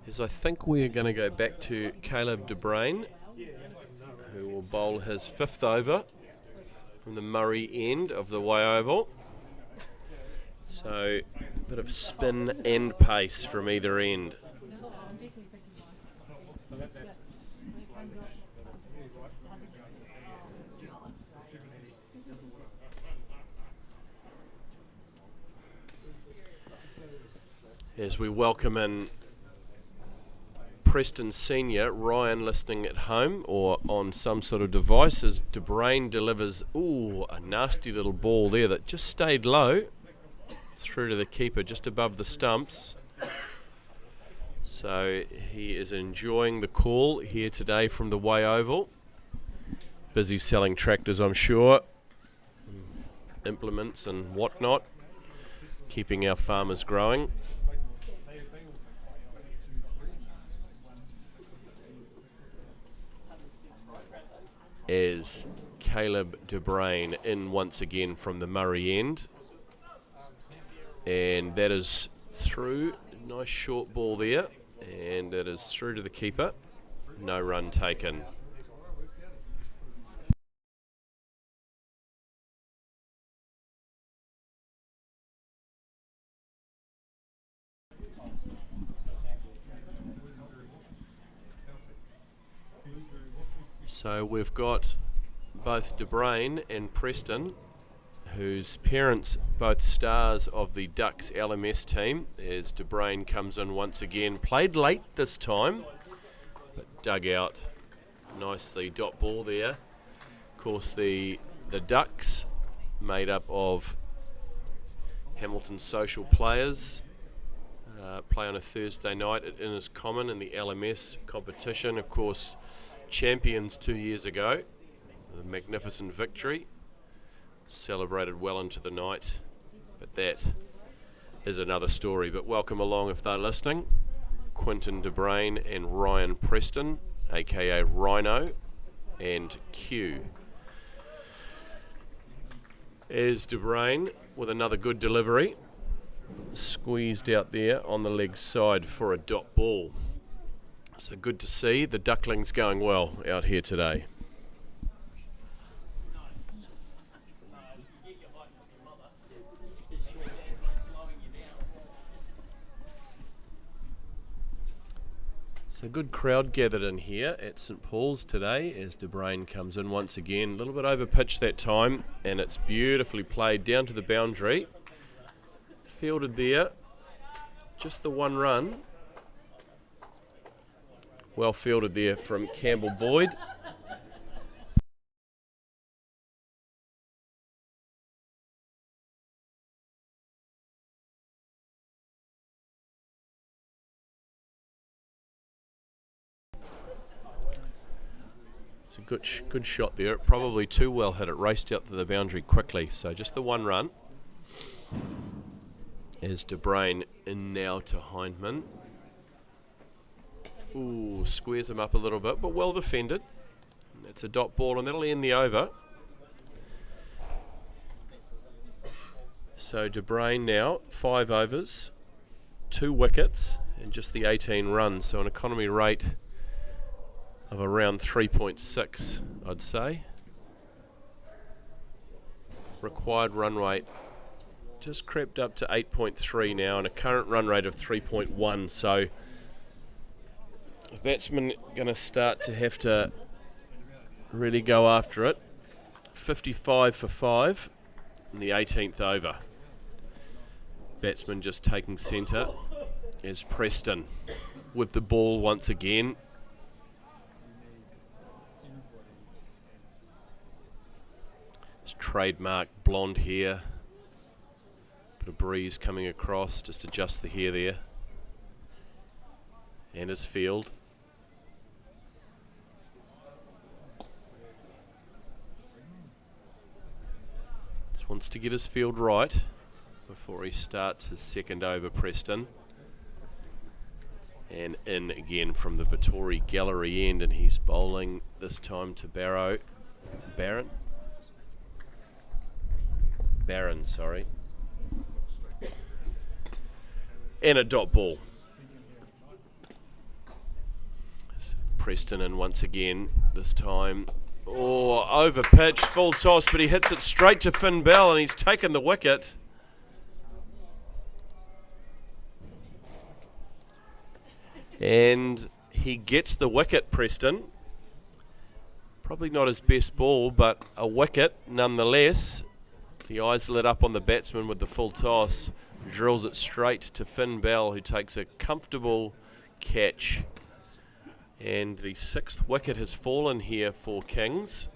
As I think we are going to go back to Caleb de Bruyn, who will bowl his 5th over from the Murray end of the Way Oval. So a bit of spin and pace from either end. As we welcome in Preston Senior, Ryan listening at home or on some sort of device as De Bruyn delivers, a nasty little ball there that just stayed low through to the keeper just above the stumps. So he is enjoying the call here today from the Way Oval. Busy selling tractors, I'm sure, implements and whatnot, keeping our farmers growing. As Caleb de Bruyn in once again from the Murray end, and that is through. Nice short ball there, and it is through to the keeper. No run taken. So we've got both De Bruyn and Preston, whose parents both stars of the Ducks LMS team, as De Bruyn comes in once again. Played late this time, but dug out nicely. Dot ball there. Of course, the Ducks, made up of Hamilton social players, play on a Thursday night at Inniscommon in the LMS competition. Of course, champions 2 years ago, a magnificent victory, celebrated well into the night, but that is another story. But welcome along if they're listening, Quinton De Bruyn and Ryan Preston, aka Rhino and Q. As De Bruyn with another good delivery, squeezed out there on the leg side for a dot ball. So good to see the ducklings going well out here today. So good crowd gathered in here at St Paul's today as De Bruyn comes in once again. A little bit over pitch that time, and it's beautifully played down to the boundary. Fielded there, just the one run. Well fielded there from Campbell Boyd. It's a good shot there. Probably too well hit. It raced out to the boundary quickly. So just the one run. As De Bruyn in now to Hindman. Ooh, squares him up a little bit, but well defended. It's a dot ball, and that'll end the over. So De Bruyne now, 5 overs, 2 wickets, and just the 18 runs. So an economy rate of around 3.6, I'd say. Required run rate just crept up to 8.3 now, and a current run rate of 3.1. So the batsman going to start to have to really go after it. 55 for 5 in the 18th over. Batsman just taking centre is Preston with the ball once again. His trademark blonde hair. Bit of breeze coming across, just adjust the hair there. And his field. Just wants to get his field right before he starts his second over, Preston. And in again from the Vittori gallery end, and he's bowling this time to Barron, sorry. And a dot ball. Preston in once again, this time. Oh, over pitch, full toss, but he hits it straight to Finn Bell, and he's taken the wicket. And he gets the wicket, Preston. Probably not his best ball, but a wicket nonetheless. The eyes lit up on the batsman with the full toss. Drills it straight to Finn Bell, who takes a comfortable catch. And the 6th wicket has fallen here for Kings.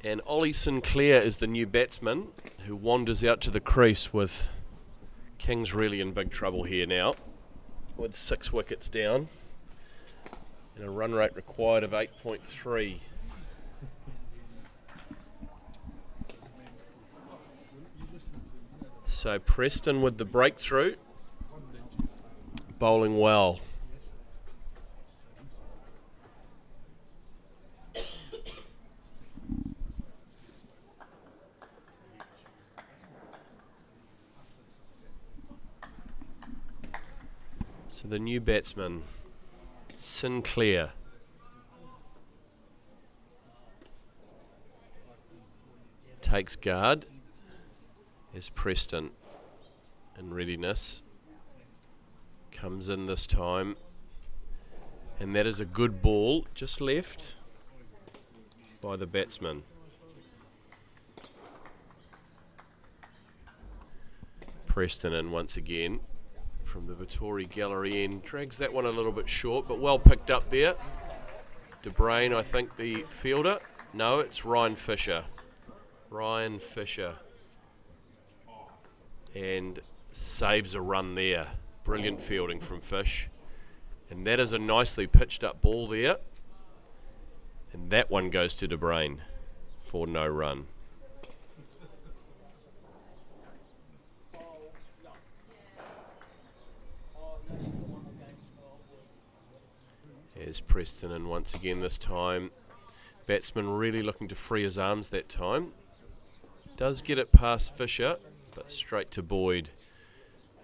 And Ollie Sinclair is the new batsman who wanders out to the crease with Kings really in big trouble here now, with 6 wickets down and a run rate required of 8.3. So Preston with the breakthrough, bowling well. So the new batsman, Sinclair. Takes guard as Preston in readiness. Comes in this time. And that is a good ball, just left by the batsman. Preston in once again. From the Vittori gallery end, drags that one a little bit short, but well picked up there. De Bruyne, I think, the fielder. No, it's Ryan Fisher. Ryan Fisher. And saves a run there. Brilliant fielding from Fish. And that is a nicely pitched up ball there. And that one goes to De Bruyne for no run. Here's Preston, and once again this time, batsman really looking to free his arms that time. Does get it past Fisher, but straight to Boyd,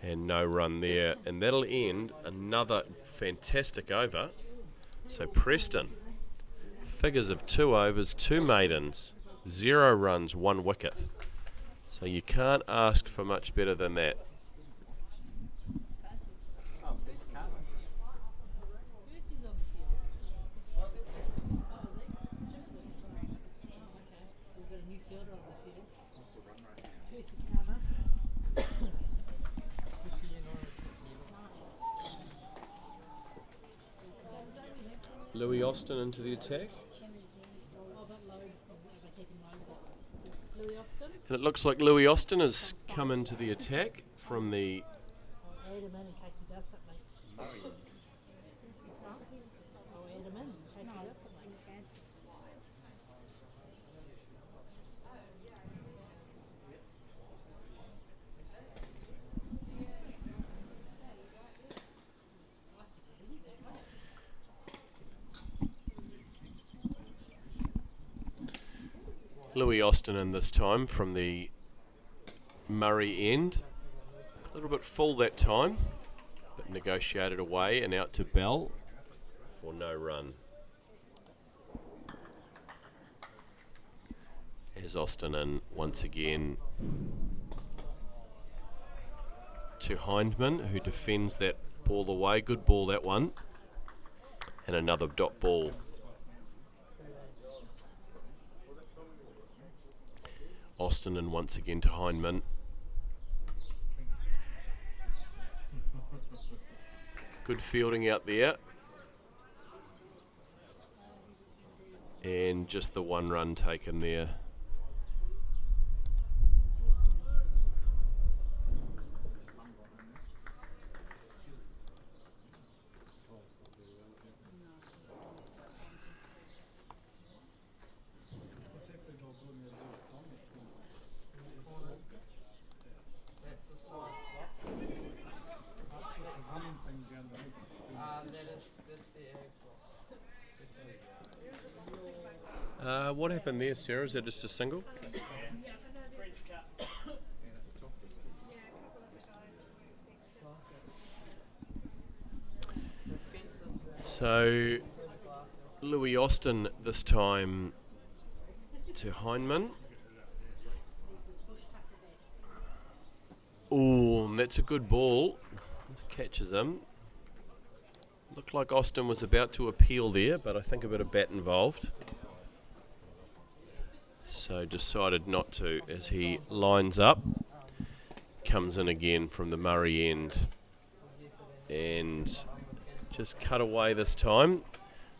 and no run there. And that'll end another fantastic over. So Preston, figures of 2 overs, 2 maidens, 0 runs, 1 wicket. So you can't ask for much better than that. Louis Austin into the attack. And it looks like Louis Austin has come into the attack from the... Add him in case he does something. Add him in case he does something. Louis Austin in this time from the Murray end. A little bit full that time, but negotiated away and out to Bell for no run. As Austin in once again to Hindman, who defends that ball away. Good ball, that one. And another dot ball. Austin and once again to Hindman. Good fielding out there. And just the one run taken there. What happened there, Sarah? Is that just a single? So, Louis Austin this time to Hindman. Oh, that's a good ball. This catches him. Looked like Austin was about to appeal there, but I think a bit of bat involved. So decided not to as he lines up. Comes in again from the Murray end. And just cut away this time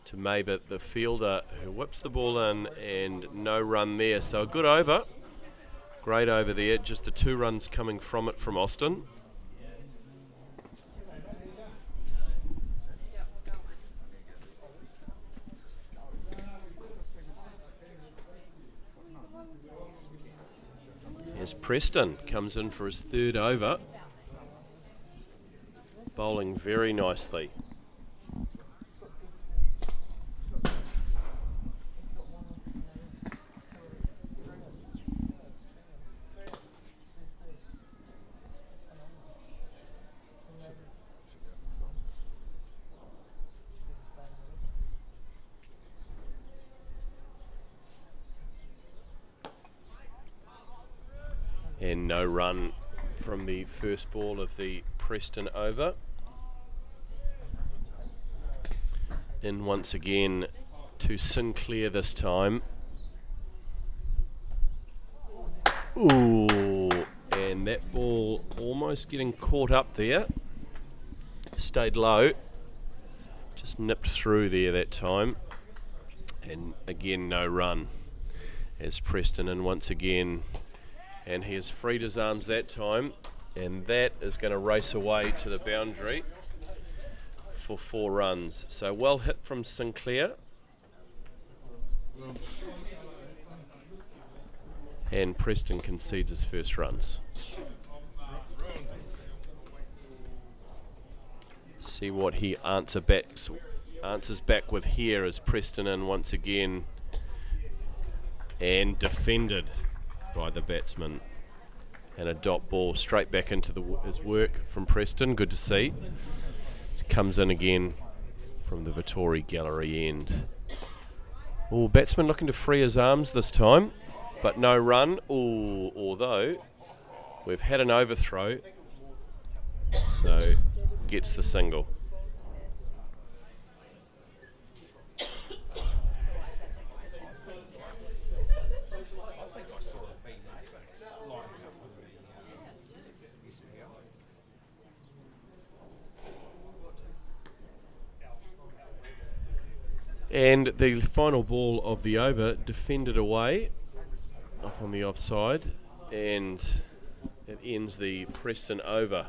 to Maybert, the fielder, who whips the ball in, and no run there. So a good over. Great over there. Just the 2 runs coming from it from Austin. As Preston comes in for his 3rd over. Bowling very nicely. And no run from the first ball of the Preston over. In once again to Sinclair this time. Ooh, and that ball almost getting caught up there. Stayed low. Just nipped through there that time. And again, no run. As Preston in once again. And he has freed his arms that time, and that is going to race away to the boundary for 4 runs. So well hit from Sinclair. And Preston concedes his first runs. See what he answers back with here as Preston in once again, and defended by the batsman, and a dot ball straight back into his work from Preston. Good to see. Comes in again from the Vittori gallery end. Oh, batsman looking to free his arms this time, but no run. Oh, although we've had an overthrow, so gets the single. And the final ball of the over defended away off on the offside, and it ends the Preston over.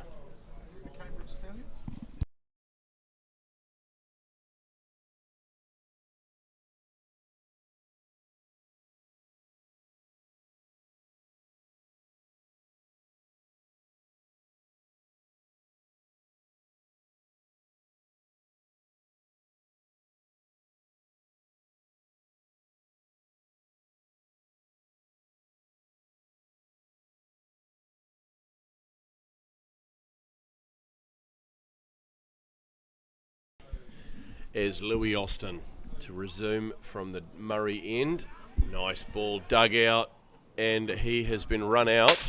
as Louis Austin to resume from the Murray end. Nice ball dug out, and he has been run out.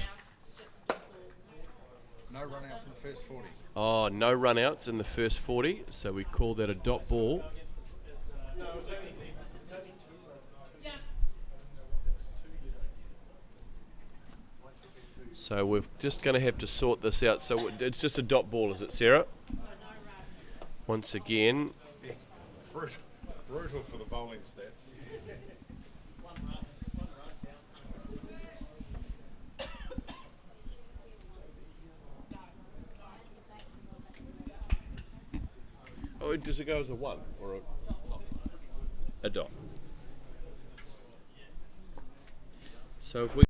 No run-outs in the first 40. Oh, no run-outs in the first 40, so we call that a dot ball. So we're just going to have to sort this out. So it's just a dot ball, is it, Sarah? Once again. Yeah. Brutal for the bowling stats. Oh, does it go as a 1 or a dot? So if we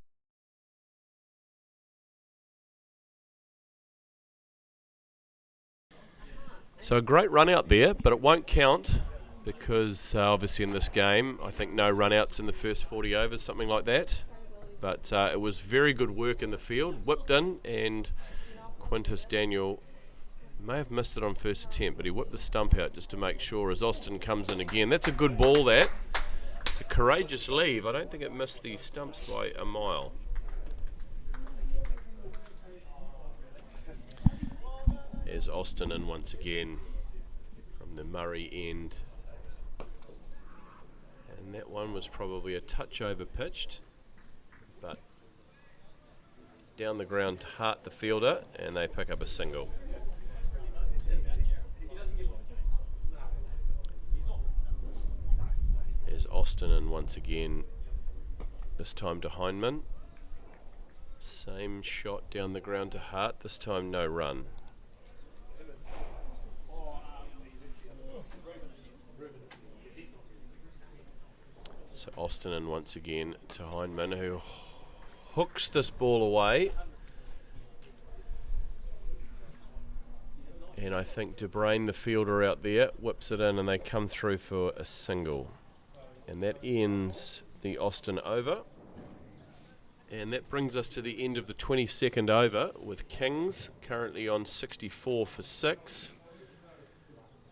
So a great run out there, but it won't count because obviously in this game, I think no run outs in the first 40 overs, something like that. But it was very good work in the field, whipped in, and Quintus Daniel may have missed it on first attempt, but he whipped the stump out just to make sure as Austin comes in again. That's a good ball, that. It's a courageous leave. I don't think it missed the stumps by a mile. There's Austin in once again from the Murray end. And that one was probably a touch over pitched, but down the ground to Hart the fielder, and they pick up a single. There's Austin in once again, this time to Hindman. Same shot down the ground to Hart, this time no run. So Austin in once again to Hindman, who hooks this ball away. And I think De Brain, the fielder out there, whips it in and they come through for a single. And that ends the Austin over. And that brings us to the end of the 22nd over, with Kings currently on 64 for 6.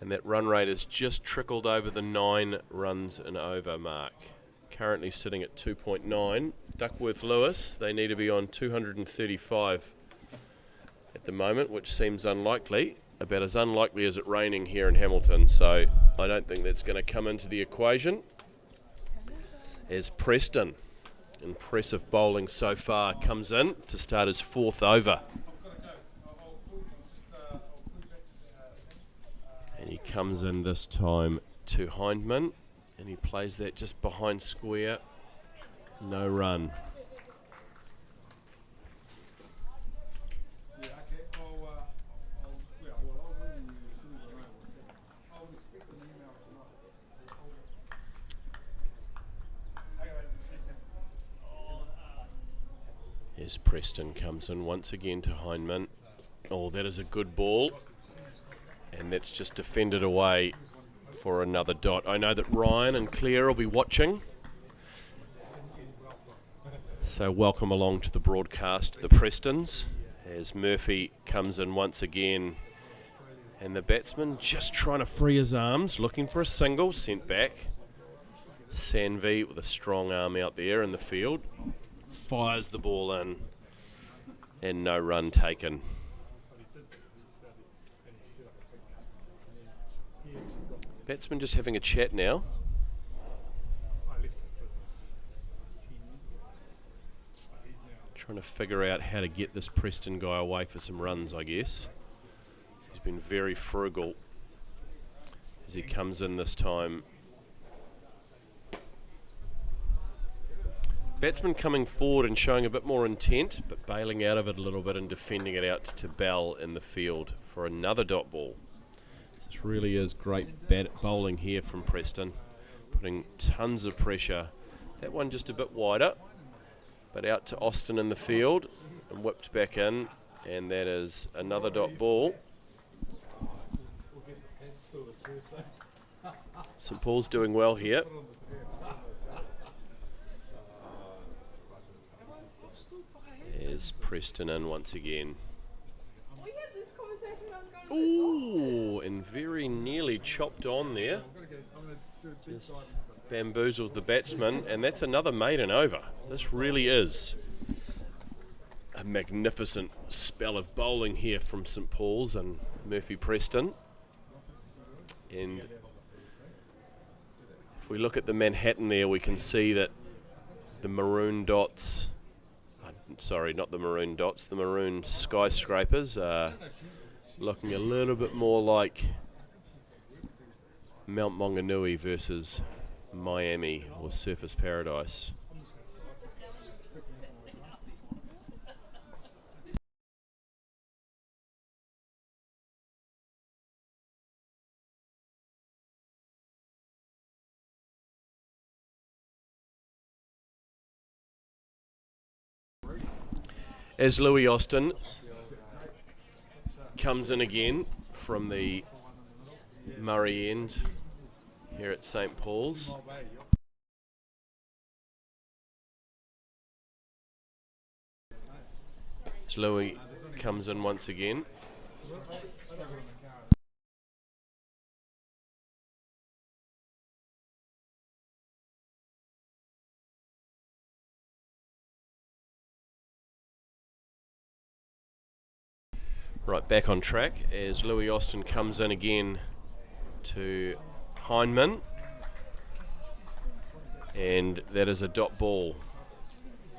And that run rate has just trickled over the 9 runs and over mark. Currently sitting at 2.9. Duckworth Lewis, they need to be on 235 at the moment, which seems unlikely. About as unlikely as it raining here in Hamilton. So I don't think that's going to come into the equation. As Preston, impressive bowling so far, comes in to start his 4th over. And he comes in this time to Hindman, and he plays that just behind square. No run. As Preston comes in once again to Hindman. Oh, that is a good ball. And that's just defended away for another dot. I know that Ryan and Claire will be watching. So welcome along to the broadcast, the Prestons, as Murphy comes in once again. And the batsman just trying to free his arms, looking for a single, sent back. Sanvi with a strong arm out there in the field. Fires the ball in, and no run taken. Batsman just having a chat now. Trying to figure out how to get this Preston guy away for some runs, I guess. He's been very frugal as he comes in this time. Batsman coming forward and showing a bit more intent, but bailing out of it a little bit and defending it out to Bell in the field for another dot ball. This really is great bowling here from Preston, putting tons of pressure. That one just a bit wider, but out to Austin in the field and whipped back in, and that is another dot ball. St Paul's doing well here. There's Preston in once again. Ooh, and and very nearly chopped on there. Just bamboozled the batsman, and that's another maiden over. This really is a magnificent spell of bowling here from St Paul's and Murphy Preston. And if we look at the Manhattan there, we can see that the maroon dots, sorry, not the maroon dots, the maroon skyscrapers are looking a little bit more like Mount Maunganui versus Miami or Surfers Paradise. As Louis Austin comes in again from the Murray end here at St Paul's. As Louis comes in once again. Right, back on track as Louis Austin comes in again to Heinemann, and that is a dot ball.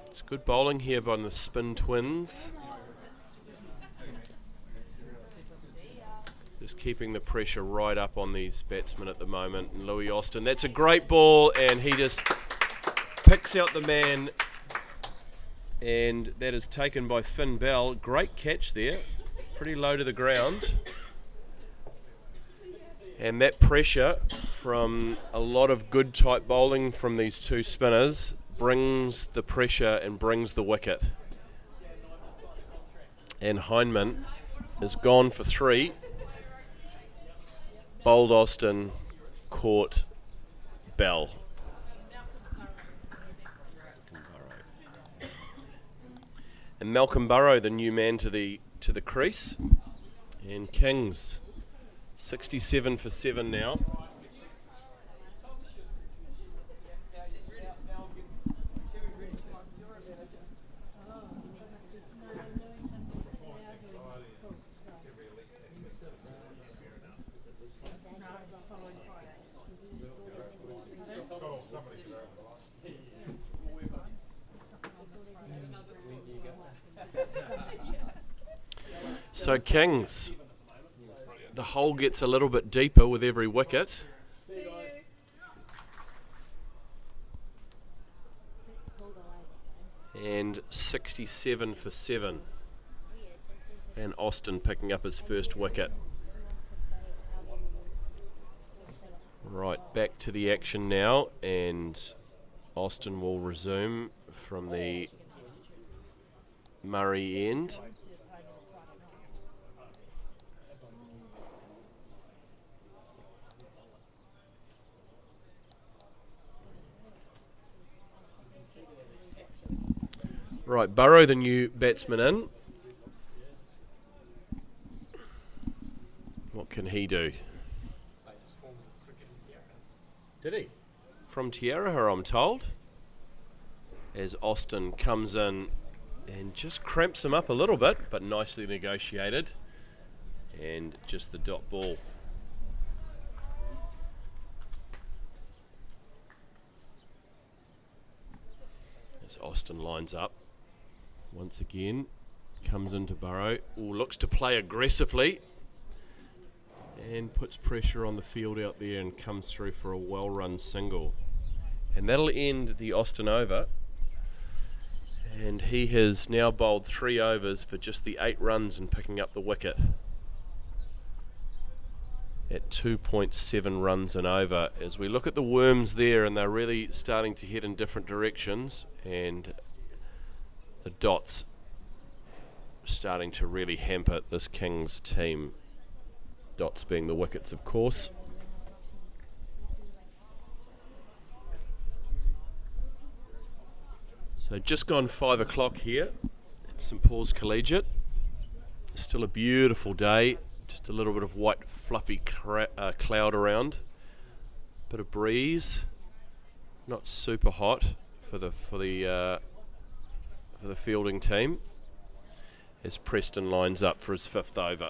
It's good bowling here by the spin twins. Just keeping the pressure right up on these batsmen at the moment. And Louis Austin, that's a great ball, and he just picks out the man, and that is taken by Finn Bell. Great catch there. Pretty low to the ground, and that pressure from a lot of good type bowling from these two spinners brings the pressure and brings the wicket. And Heinemann is gone for 3. Bowled Austin, caught Bell. And Malcolm Burrow, the new man to the crease, and Kings 67 for 7 now. So Kings, the hole gets a little bit deeper with every wicket. And 67 for 7. And Austin picking up his first wicket. Right, back to the action now, and Austin will resume from the Murray end. Right, Burrow, the new batsman in. What can he do? Did he? From Tiaraha, I'm told. As Austin comes in and just cramps him up a little bit, but nicely negotiated. And just the dot ball. As Austin lines up. Once again, comes into Burrow. Looks to play aggressively and puts pressure on the field out there and comes through for a well-run single. And that'll end the Austin over. And he has now bowled 3 overs for just the 8 runs and picking up the wicket at 2.7 runs an over. As we look at the worms there, and they're really starting to head in different directions, and the dots starting to really hamper this Kings team. Dots being the wickets, of course. So just gone 5 o'clock here at St Paul's Collegiate. Still a beautiful day Just a little bit of white fluffy cloud around. Bit of breeze. Not super hot for the fielding team as Preston lines up for his 5th over.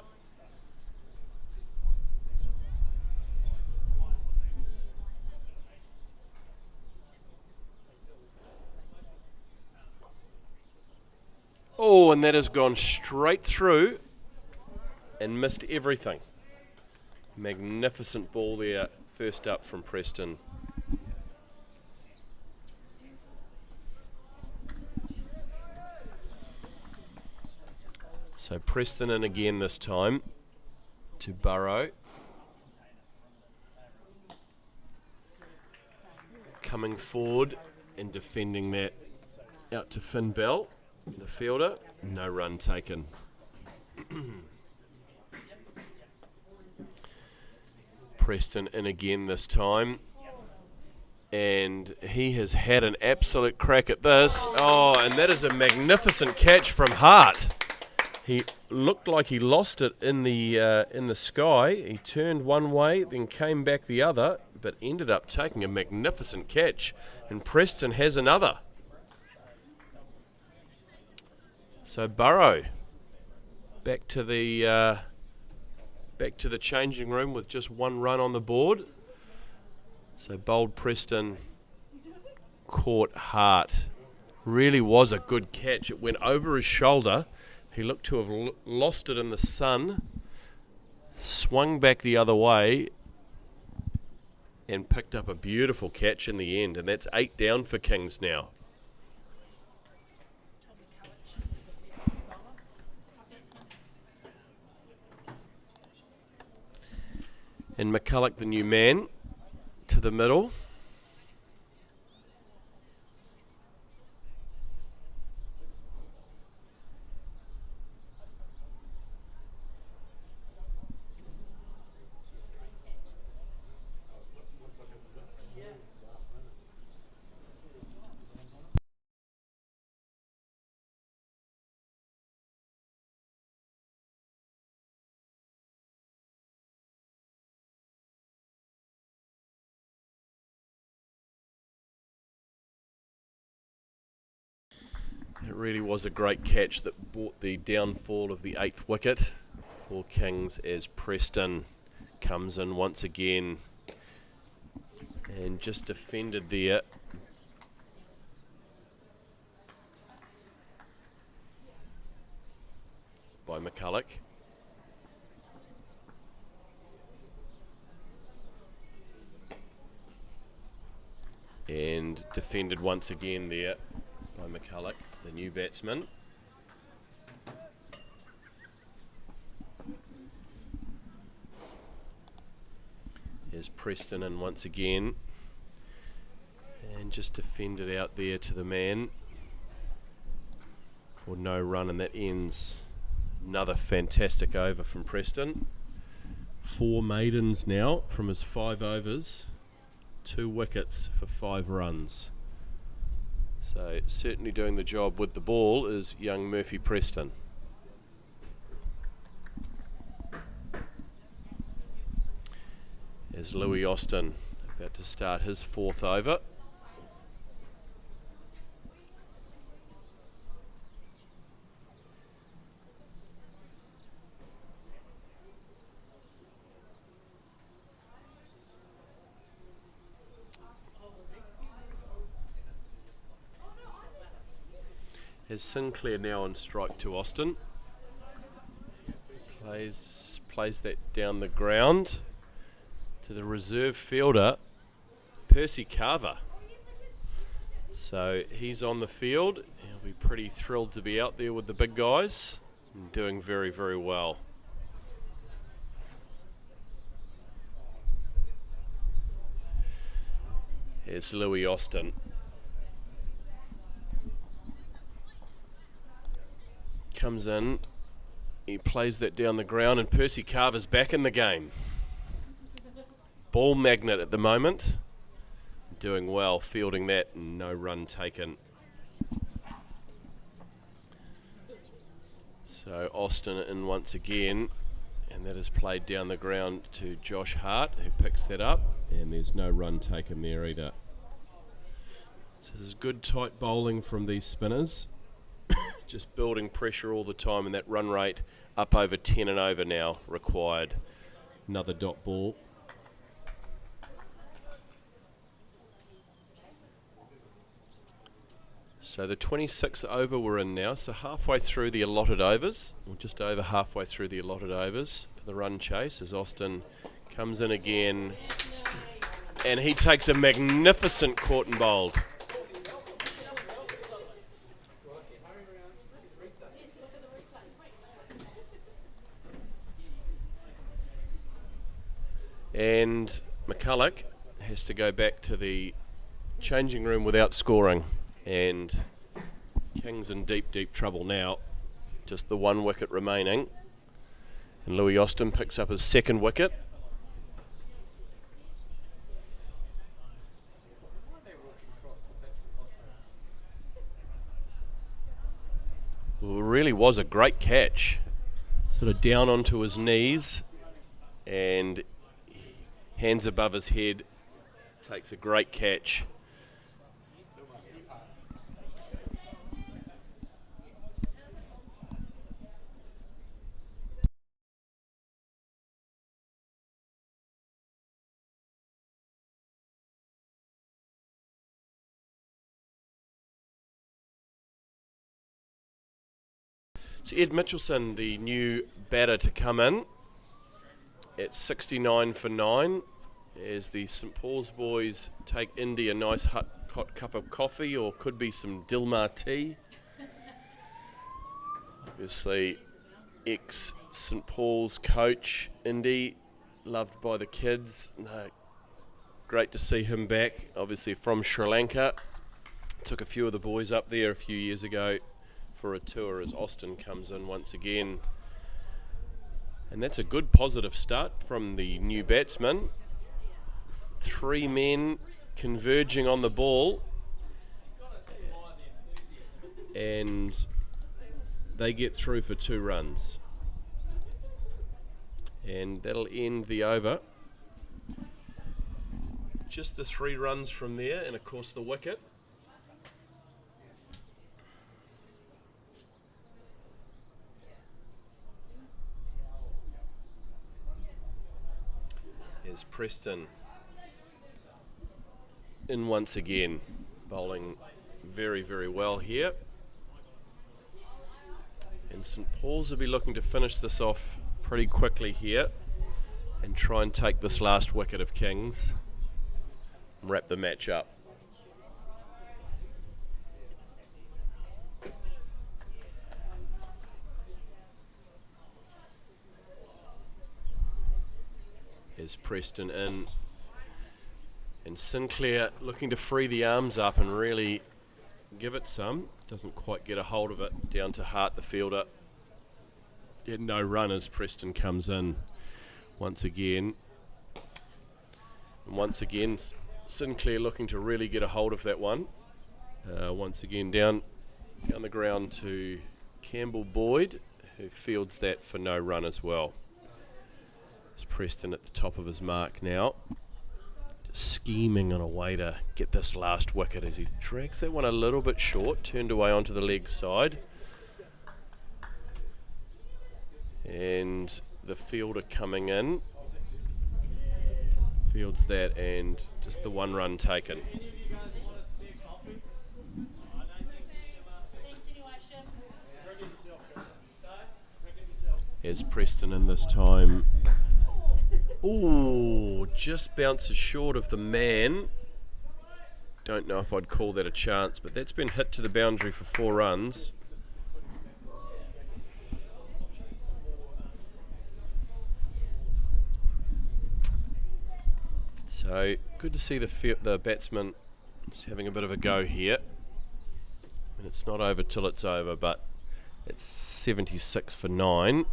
Oh, and that has gone straight through and missed everything. Magnificent ball there, first up from Preston. So Preston in again this time to Burrow. Coming forward and defending that out to Finn Bell, the fielder. No run taken. Preston in again this time. And he has had an absolute crack at this. Oh, and that is a magnificent catch from Hart. He looked like he lost it in the sky. He turned one way, then came back the other, but ended up taking a magnificent catch. And Preston has another. So Burrow back to the changing room with just 1 run on the board. So bold Preston caught Hart. Really was a good catch. It went over his shoulder. He looked to have lost it in the sun, swung back the other way, and picked up a beautiful catch in the end. And that's 8 down for Kings now. And McCulloch, the new man, to the middle. It really was a great catch that brought the downfall of the 8th wicket for Kings as Preston comes in once again and just defended there. By McCulloch. And defended once again there by McCulloch, the new batsman. Here's Preston in once again. And just defended out there to the man for no run, and that ends another fantastic over from Preston. 4 maidens now from his 5 overs. 2 wickets for 5 runs. So certainly doing the job with the ball is young Murphy Preston. There's Louis Austin about to start his 4th over. Has Sinclair now on strike to Austin. Plays that down the ground to the reserve fielder, Percy Carver. So he's on the field. He'll be pretty thrilled to be out there with the big guys and doing very, very well. Here's Louis Austin. Comes in, he plays that down the ground, and Percy Carver's back in the game. Ball magnet at the moment, doing well, fielding that, and no run taken. So Austin in once again, and And that is played down the ground to Josh Hart, who picks that up, and there's no run taken there either. So this is good tight bowling from these spinners. Just building pressure all the time, and that run rate up over 10 and over now required. Another dot ball. So the 26th over we're in now, so halfway through the allotted overs, or just over halfway through the allotted overs for the run chase, as Austin comes in again, and he takes a magnificent caught and bowled. And McCulloch has to go back to the changing room without scoring, and Kings in deep, deep trouble now. Just the one wicket remaining, and Louis Austin picks up his second wicket. Well, it really was a great catch. Sort of down onto his knees and hands above his head, takes a great catch. So Ed Mitchelson, the new batter to come in at 69 for 9, as the St Paul's boys take Indy a nice hot cup of coffee, or could be some Dilmar tea. Obviously, ex-St Paul's coach, Indy, loved by the kids. Great to see him back, obviously from Sri Lanka. Took a few of the boys up there a few years ago for a tour, as Austin comes in once again. And that's a good positive start from the new batsman. 3 men converging on the ball, and they get through for 2 runs. And that'll end the over. Just the 3 runs from there, and of course the wicket. Here's Preston in once again, bowling very, very well here. And St Paul's will be looking to finish this off pretty quickly here and try and take this last wicket of Kings and wrap the match up. Here's Preston in, and Sinclair looking to free the arms up and really give it some. Doesn't quite get a hold of it, down to Hart the fielder. Yet no run as Preston comes in once again. And once again Sinclair looking to really get a hold of that one. Once again down the ground to Campbell Boyd, who fields that for no run as well. It's Preston at the top of his mark now, just scheming on a way to get this last wicket as he drags that one a little bit short, turned away onto the leg side. And the fielder coming in fields that, and just the 1 run taken. Here's Preston in this time. Ooh, just bounces short of the man. Don't know if I'd call that a chance, but that's been hit to the boundary for 4 runs. So good to see the batsman is having a bit of a go here. And it's not over till it's over, but it's 76 for 9.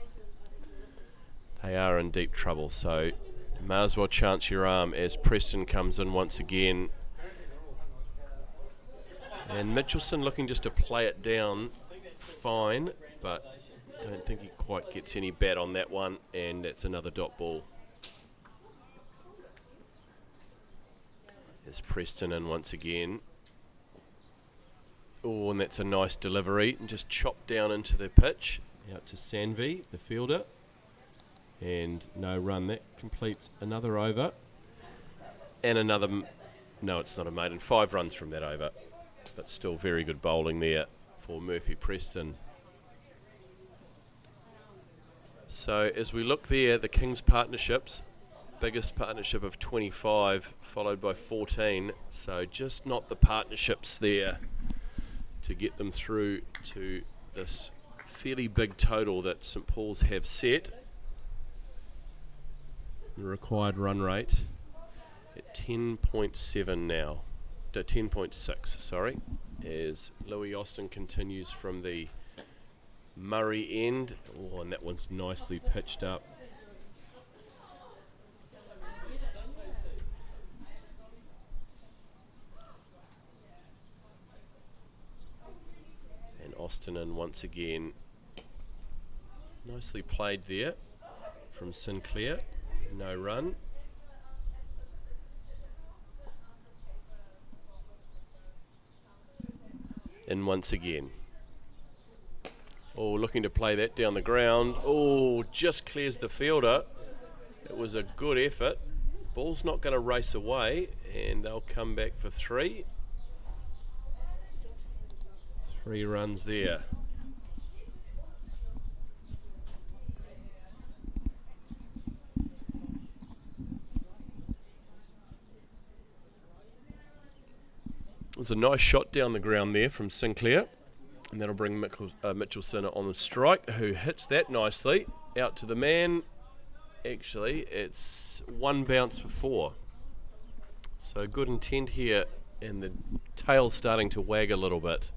They are in deep trouble, so may as well chance your arm as Preston comes in once again. And Mitchelson looking just to play it down fine, but Don't think he quite gets any bat on that one, and it's another dot ball. There's Preston in once again. Oh, and that's a nice delivery, and just chopped down into the pitch, out to Sanvi, the fielder, and no run. That completes another over, and another, no, it's not a maiden, 5 runs from that over, but still very good bowling there for Murphy Preston. So as we look there, the Kings partnerships, biggest partnership of 25, followed by 14, so just not the partnerships there to get them through to this fairly big total that St Paul's have set. The required run rate at 10.7 now, 10.6, sorry, as Louis Austin continues from the Murray end. Oh, and that one's nicely pitched up. And Austin in once again. Nicely played there from Sinclair. No run. And once again. Oh, looking to play that down the ground. Oh, just clears the fielder. It was a good effort. Ball's not going to race away, and they'll come back for 3. 3 runs there. There's a nice shot down the ground there from Sinclair, and that'll bring Mitchelson on the strike, who hits that nicely out to the man. Actually, it's 1 bounce for 4. So good intent here, and the tail's starting to wag a little bit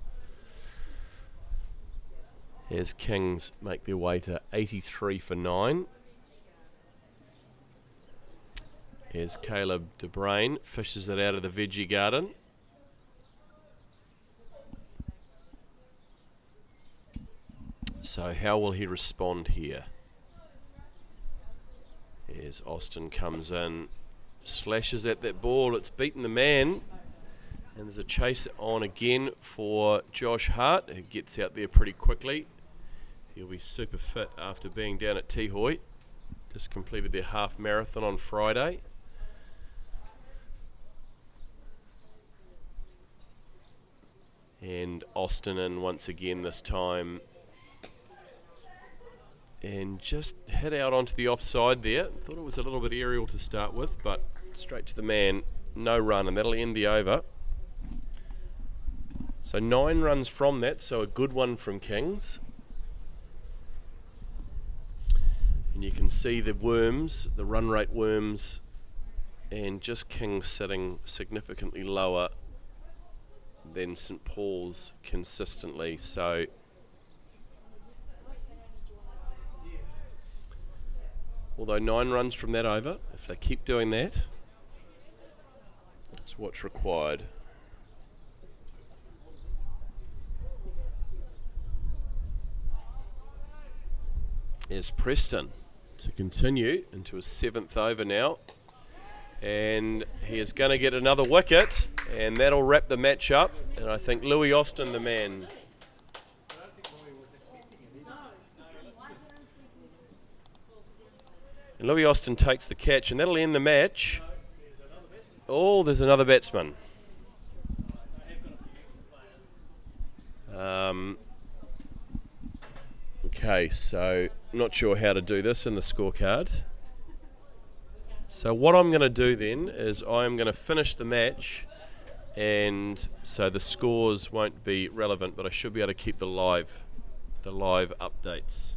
as Kings make their way to 83 for 9. As Caleb De Brain fishes it out of the veggie garden. So how will he respond here? As Austin comes in, slashes at that ball, it's beaten the man, and there's a chase on again for Josh Hart, who gets out there pretty quickly. He'll be super fit after being down at Tihoy. Just completed their half marathon on Friday. And Austin in once again this time. And just hit out onto the offside there. Thought it was a little bit aerial to start with, but straight to the man, no run, and that'll end the over. So 9 runs from that, so a good one from Kings. And you can see the worms, the run rate worms, and just Kings sitting significantly lower than St Paul's consistently. So although 9 runs from that over, if they keep doing that, that's what's required. Here's Preston to continue into his 7th over now. And he is going to get another wicket, and that'll wrap the match up. And I think Louis Austin, the man. And Louis Austin takes the catch, and that'll end the match. Oh, there's another batsman. Okay, so not sure how to do this in the scorecard. So what I'm going to do then is I'm going to finish the match, and so the scores won't be relevant, but I should be able to keep the live updates.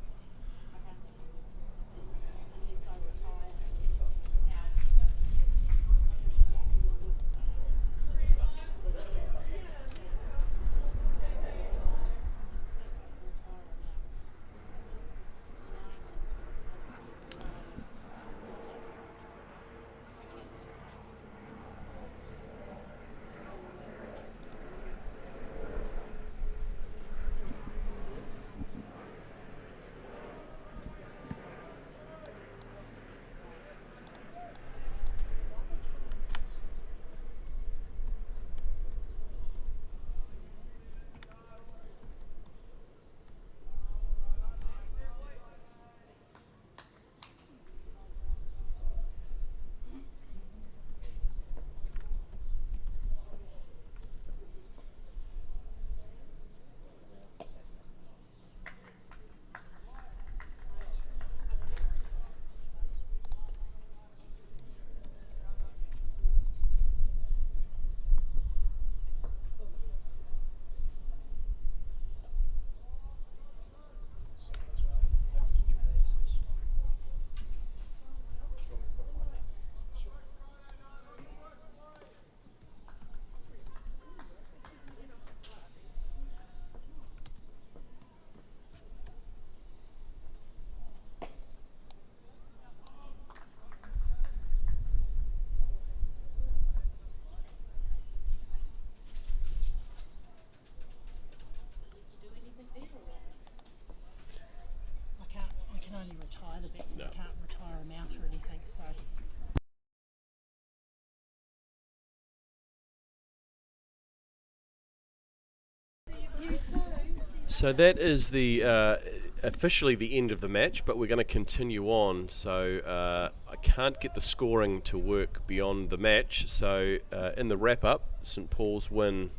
So that is the officially the end of the match, but we're going to continue on. So I can't get the scoring to work beyond the match. So in the wrap-up, St Paul's win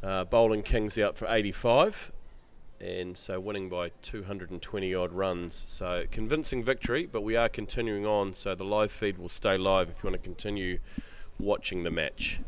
bowling Kings out for 85, and so winning by 220 odd runs. So convincing victory, but we are continuing on. So the live feed will stay live if you want to continue watching the match.